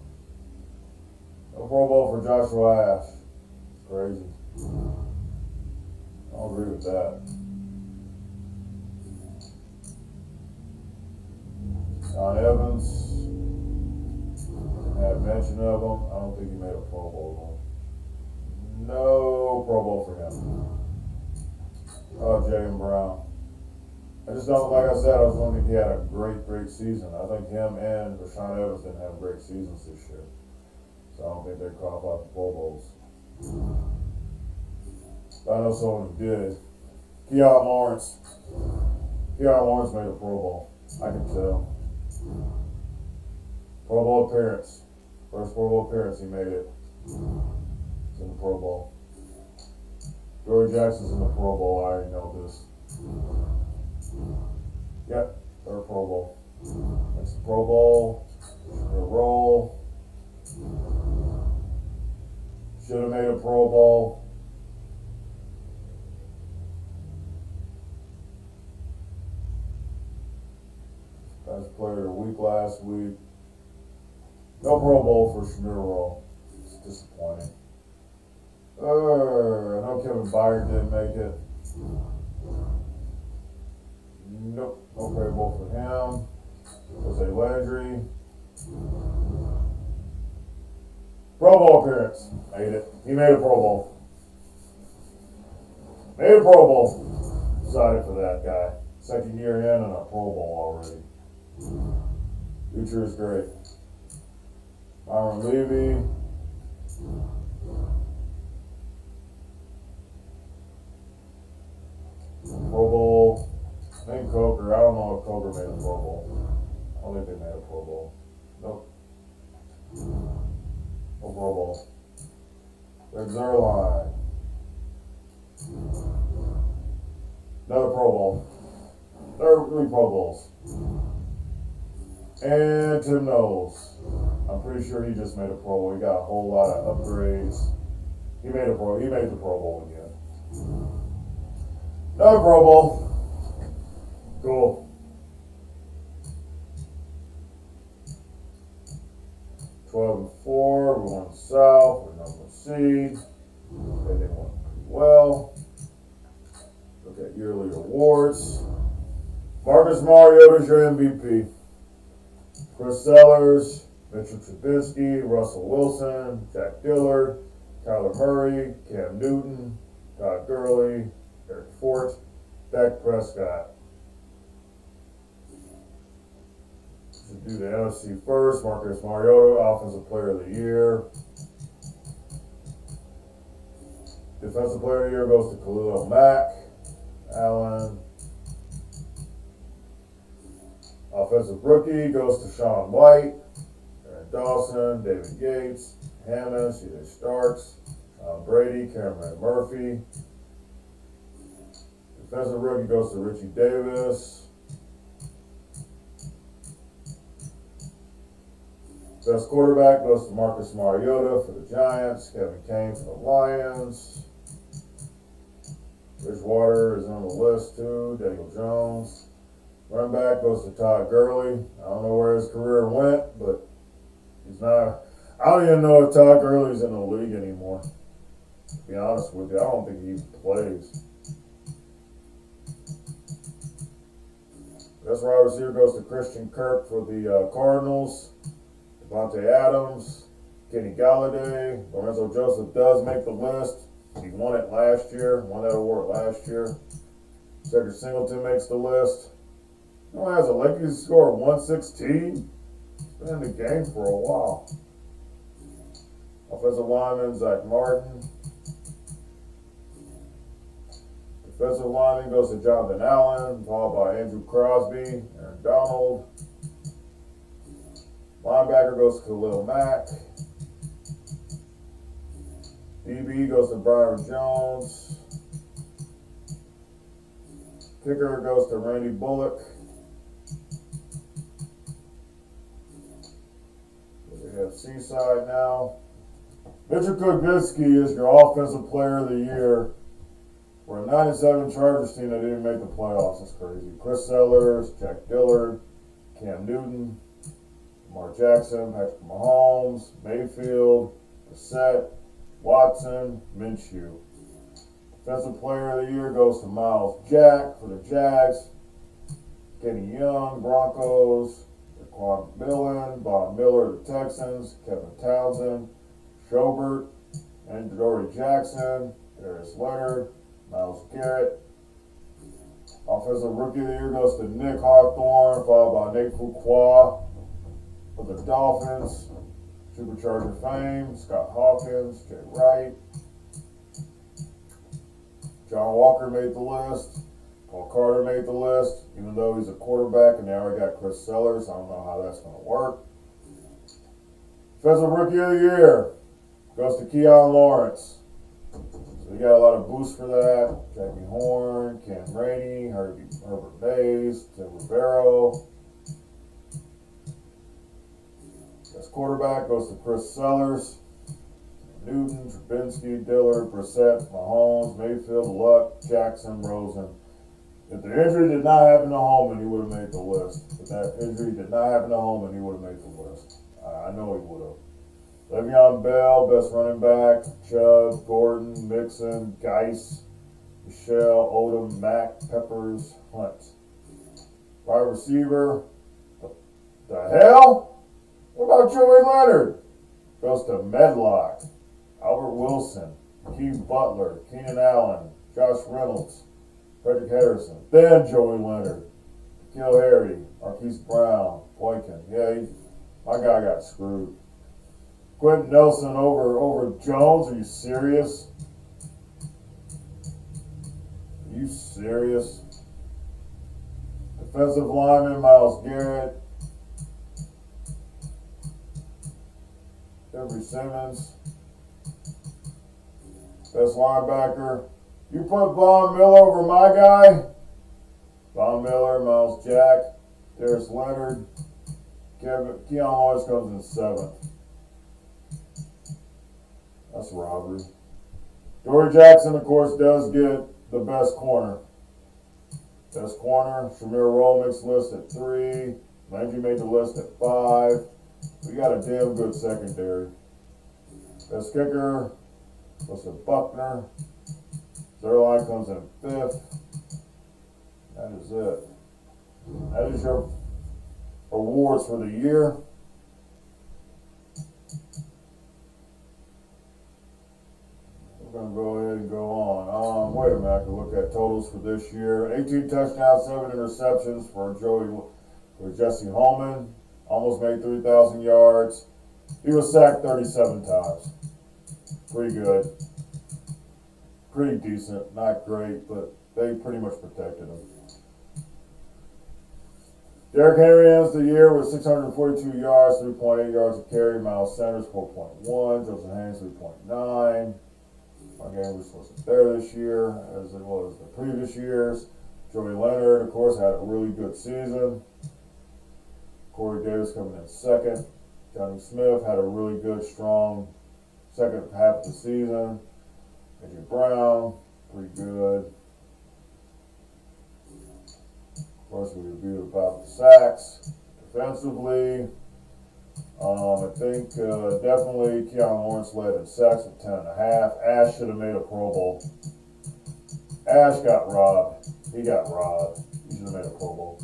No Pro Bowl for Joshua Ash. Crazy. I'll agree with that. John Evans. Had mention of him. I don't think he made a Pro Bowl. No Pro Bowl for him. Oh, Jayden Brown. I just don't, like I said, I was wondering if he had a great season. I think him and Rashawn Evans didn't have great seasons this year. So I don't think they caught out the Pro Bowls. But I know someone who did. Keon Lawrence. Keon Lawrence made a Pro Bowl. I can tell. Pro Bowl appearance. First Pro Bowl appearance, he made it. He's in the Pro Bowl. Dory Jackson's in the Pro Bowl. I already know this. Yep, third Pro Bowl. That's the Pro Bowl. Should roll. Should have made a Pro Bowl. Best player of the week last week. No Pro Bowl for Shamir Roll. It's disappointing. I know Kevin Byard didn't make it. Nope, no Pro Bowl for him. Jose Landry. Pro Bowl appearance. Made it. He made a Pro Bowl. Made a Pro Bowl. Excited for that guy. Second year in and a Pro Bowl already. Future is great. Myron Levy. Pro Bowl. I think Coker. I don't know if Coker made a Pro Bowl. I don't think they made a Pro Bowl. Nope. No Pro Bowl. Greg Zuerlein. Another Pro Bowl. There are 3 Pro Bowls. And Tim Knowles. I'm pretty sure he just made a Pro Bowl. He got a whole lot of upgrades. He made the Pro Bowl again. Another Pro Bowl. Cool. $12-4. We're going south. We're number C. They did one pretty well. Look at yearly awards. Marcus Mariota's your MVP. Chris Sellers, Mitchell Trubisky, Russell Wilson, Jack Dillard, Kyler Murray, Cam Newton, Todd Gurley, Eric Fort, Dak Prescott. Should do the NFC first. Marcus Mariota, Offensive Player of the Year. Defensive Player of the Year goes to Khalil Mack, Allen. Offensive Rookie goes to Shaun White, Aaron Dawson, David Yates, Hammond, C.J. Starks, Tom Brady, Cameron Murphy. Defensive Rookie goes to Richie Davis. Best Quarterback goes to Marcus Mariota for the Giants, Kevin Kane for the Lions. Bridgewater is on the list too, Daniel Jones. Running back goes to Todd Gurley. I don't know where his career went, but he's not. I don't even know if Todd Gurley's in the league anymore. To be honest with you, I don't think he even plays. Best wide receiver goes to Christian Kirk for the Cardinals. Devontae Adams, Kenny Galladay. Lorenzo Joseph does make the list. He won it last year. Won that award last year. Cedric Singleton makes the list. He only has a legacy score of 116. Been in the game for a while. Offensive lineman, Zach Martin. Defensive lineman goes to Jonathan Allen, followed by Andrew Crosby, Aaron Donald. Linebacker goes to Khalil Mack. DB goes to Byron Jones. Kicker goes to Randy Bullock. We have Seaside now. Mitchell Trubisky is your Offensive Player of the Year for a 97 Chargers team that didn't make the playoffs. That's crazy. Chris Sellers, Jack Dillard, Cam Newton, Lamar Jackson, Patrick Mahomes, Mayfield, Brissett, Watson, Minshew. Defensive Player of the Year goes to Miles Jack for the Jags. Kenny Young, Broncos. Daquan Millen, Von Miller, the Texans. Kevin Townsend, Schobert, and Dory Jackson. Darius Leonard, Myles Garrett. Offensive Rookie of the Year goes to Nick Hawthorne, followed by Nate Fuqua for the Dolphins. Supercharger fame, Scott Hawkins, Jay Wright. John Walker made the list. Paul Carter made the list, even though he's a quarterback, and now I got Chris Sellers. I don't know how that's going to work. Defensive Rookie of the Year goes to Keon Lawrence. So you got a lot of boosts for that. Jackie Horn, Cam Rainey, Herbert Mays, Tim Rivero. Best quarterback goes to Chris Sellers. Newton, Trubinsky, Dillard, Brissett, Mahomes, Mayfield, Luck, Jackson, Rosen. If the injury did not happen to Holman, he would have made the list. If that injury did not happen to Holman, he would have made the list. I know he would have. Le'Veon Bell, best running back. Chubb, Gordon, Mixon, Geis, Michelle, Odom, Mack, Peppers, Hunt. Wide receiver. The hell? What about Joey Leonard? Goes to Medlock. Albert Wilson, Keith Butler, Keenan Allen, Josh Reynolds, Frederick Henderson, then Joey Leonard, Kill Harry, Marquise Brown, Boykin. Yeah, my guy got screwed. Quentin Nelson over Jones. Are you serious? Are you serious? Defensive lineman Myles Garrett, Henry Simmons. Best linebacker. You put Von Miller over my guy. Von Miller, Miles Jack, Darius Leonard, Keon Lawrence comes in 7th. That's robbery. Dory Jackson, of course, does get the best corner. Best corner. Shamir Roll makes the list at 3. Landry made the list at 5. We got a damn good secondary. Best kicker goes to Buckner. Zerline comes in 5th. That is it. That is your awards for the year. We're going to go ahead and go on. Wait a minute, I can look at totals for this year. 18 touchdowns, 7 interceptions for Jesse Holman. Almost made 3,000 yards. He was sacked 37 times. Pretty good. Pretty decent. Not great, but they pretty much protected him. Derrick Henry ends the year with 642 yards, 3.8 yards a carry. Miles Sanders, 4.1. Joseph Haynes, 3.9. Mark Andrews wasn't there this year, as it was the previous years. Joey Leonard, of course, had a really good season. Corey Davis coming in 2nd. Johnny Smith had a really good, strong second half of the season. A.J. Brown, pretty good. Of course, we reviewed about the sacks. Defensively, I think definitely Keon Lawrence led in sacks with 10.5. Ash should have made a Pro Bowl. Ash got robbed. He got robbed. He should have made a Pro Bowl.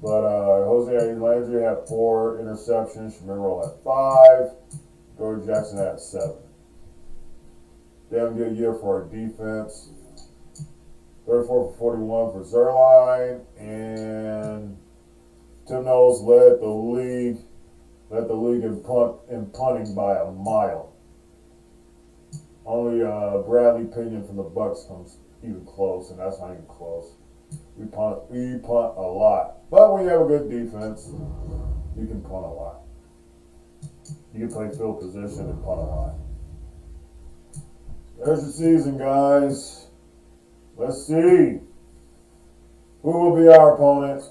But Jose Landry had 4 interceptions. Shamir Roll had 5. Dory Jackson had 7. Damn good year for our defense. 34 for 41 for Zerline, and Tim Knowles led the league in punting by a mile. Only Bradley Pinion from the Bucks comes even close, and that's not even close. We punt a lot, but when you have a good defense, you can punt a lot. You can play field position and punt a lot. There's the season, guys. Let's see who will be our opponent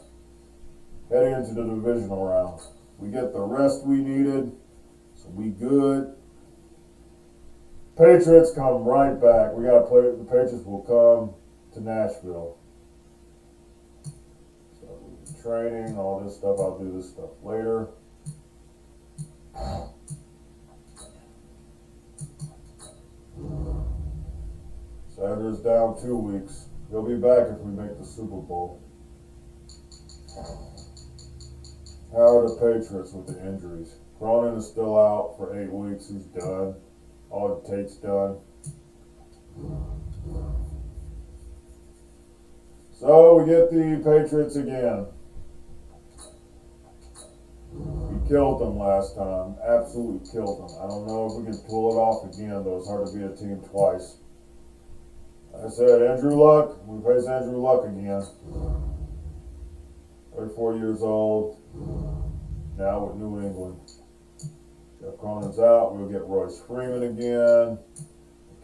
heading into the divisional round. We get the rest we needed, so we good. Patriots come right back. We got to play. The Patriots will come to Nashville. So training, all this stuff. I'll do this stuff later. Sanders down 2 weeks. He'll be back if we make the Super Bowl. How are the Patriots with the injuries? Cronin is still out for 8 weeks. He's done. All it takes done. So we get the Patriots again. We killed them last time. Absolutely killed them. I don't know if we can pull it off again, though. It's hard to beat a team twice. Like I said, Andrew Luck. We face Andrew Luck again. 34 years old. Now with New England. Jeff Cronin's out. We'll get Royce Freeman again.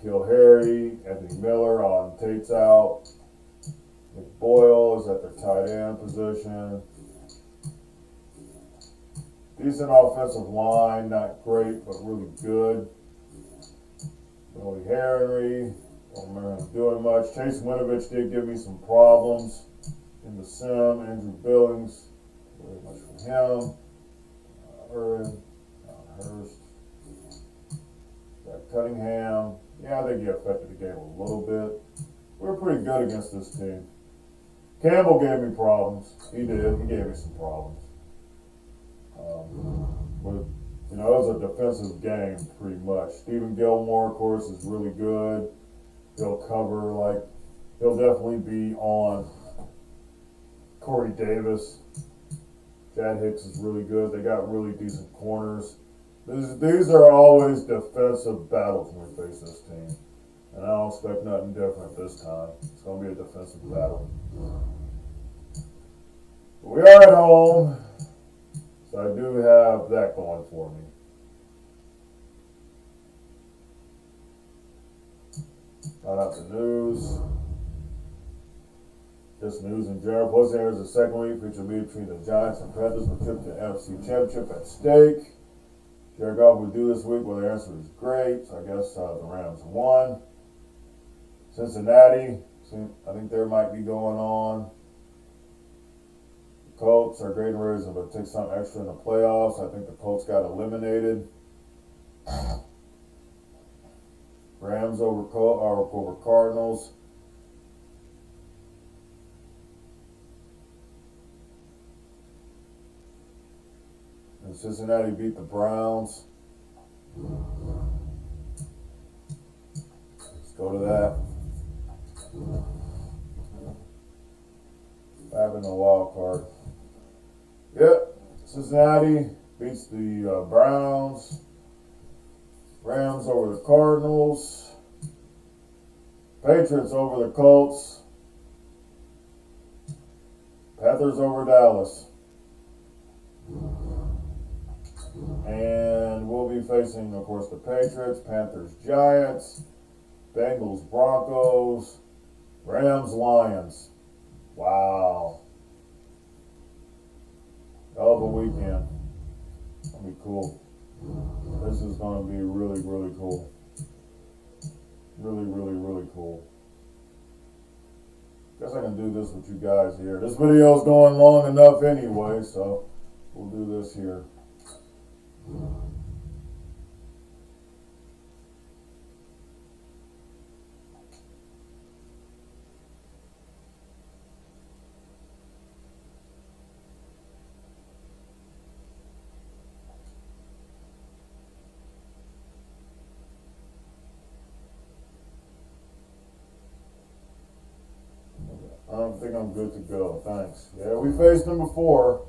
Kill Harry. Anthony Miller on Tate's out. Nick Boyle is at the tight end position. Decent offensive line, not great, but really good. Billy Henry, don't remember him doing much. Chase Winovich did give me some problems in the sim. Andrew Billings, very much from him. Hurst, got Cunningham. Yeah, I think he affected the game a little bit. We were pretty good against this team. Campbell gave me problems. He did. He gave me some problems. But, you know, it was a defensive game pretty much. Stephen Gilmore, of course, is really good. He'll cover, he'll definitely be on Corey Davis. Chad Hicks is really good. They got really decent corners. These are always defensive battles when we face this team. And I don't expect nothing different this time. It's going to be a defensive battle. But we are at home. So I do have that going for me. Found out the news. Just news in general. Plus, there's a second week feature lead between the Giants and Panthers with trip to the NFC Championship at stake. Jared Goff would do this week. Well, the answer is great. So I guess the Rams won. Cincinnati, I think there might be going on. Colts are great and ready to take something extra in the playoffs. I think the Colts got eliminated. Rams over Cardinals. And Cincinnati beat the Browns. Let's go to that. Having a wild card. Yep, Cincinnati beats the Browns. Rams over the Cardinals. Patriots over the Colts. Panthers over Dallas. And we'll be facing, of course, the Patriots, Panthers, Giants, Bengals, Broncos, Rams, Lions. Wow. Hell of a weekend. That'll be cool. This is going to be really, really cool. Really, really, really cool. Guess I can do this with you guys here. This video is going long enough anyway, so we'll do this here. I think I'm good to go. Thanks. Yeah, we faced them before.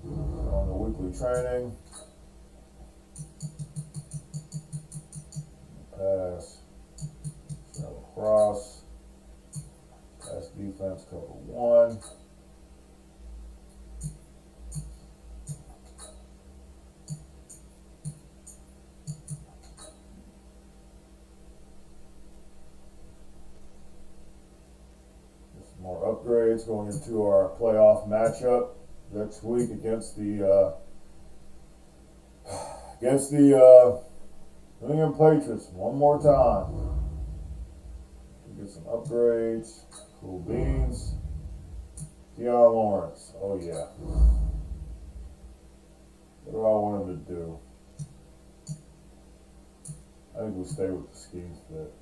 On the weekly training. Pass. Shuttle cross. Pass defense cover 1. More upgrades going into our playoff matchup next week against the New England Patriots one more time. Get some upgrades. Cool beans. Deion Lawrence. Oh yeah. What do I want him to do? I think we stay with the scheme fit.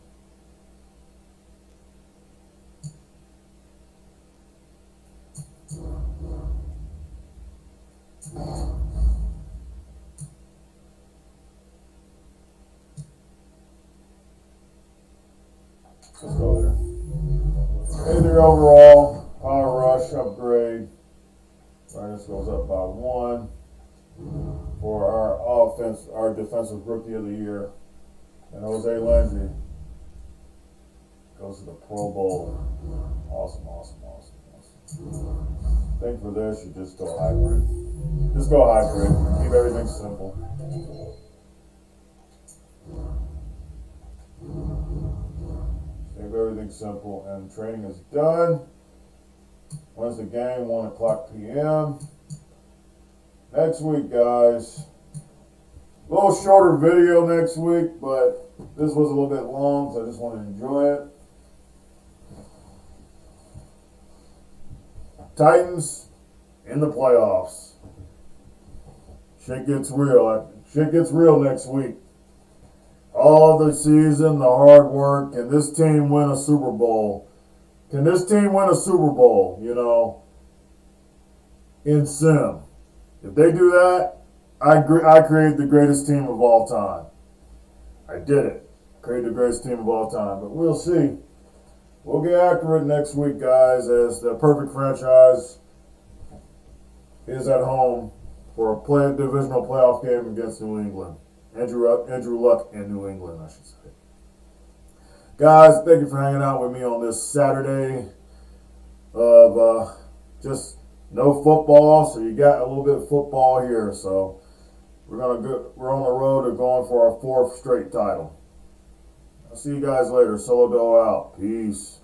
Let's go there. 83 overall, power rush upgrade. Brightness goes up by 1 for our offense, our defensive rookie of the year. And Jose Lindsey goes to the Pro Bowl. Awesome. I think for this, you just go hybrid. Just go hybrid. Keep everything simple. Keep everything simple. And training is done. When's the game? 1 o'clock p.m. Next week, guys. A little shorter video next week, but this was a little bit long, so I just want to enjoy it. Titans in the playoffs. Shit gets real. Shit gets real next week. All the season, the hard work. Can this team win a Super Bowl? Can this team win a Super Bowl, in sim? If they do that, I created the greatest team of all time. I did it. Created the greatest team of all time. But we'll see. We'll get after it next week, guys, as the perfect franchise is at home for a divisional playoff game against New England. Andrew Luck in New England, I should say. Guys, thank you for hanging out with me on this Saturday of just no football, so you got a little bit of football here. So we're on the road to going for our 4th straight title. I'll see you guys later. Solo Doe out. Peace.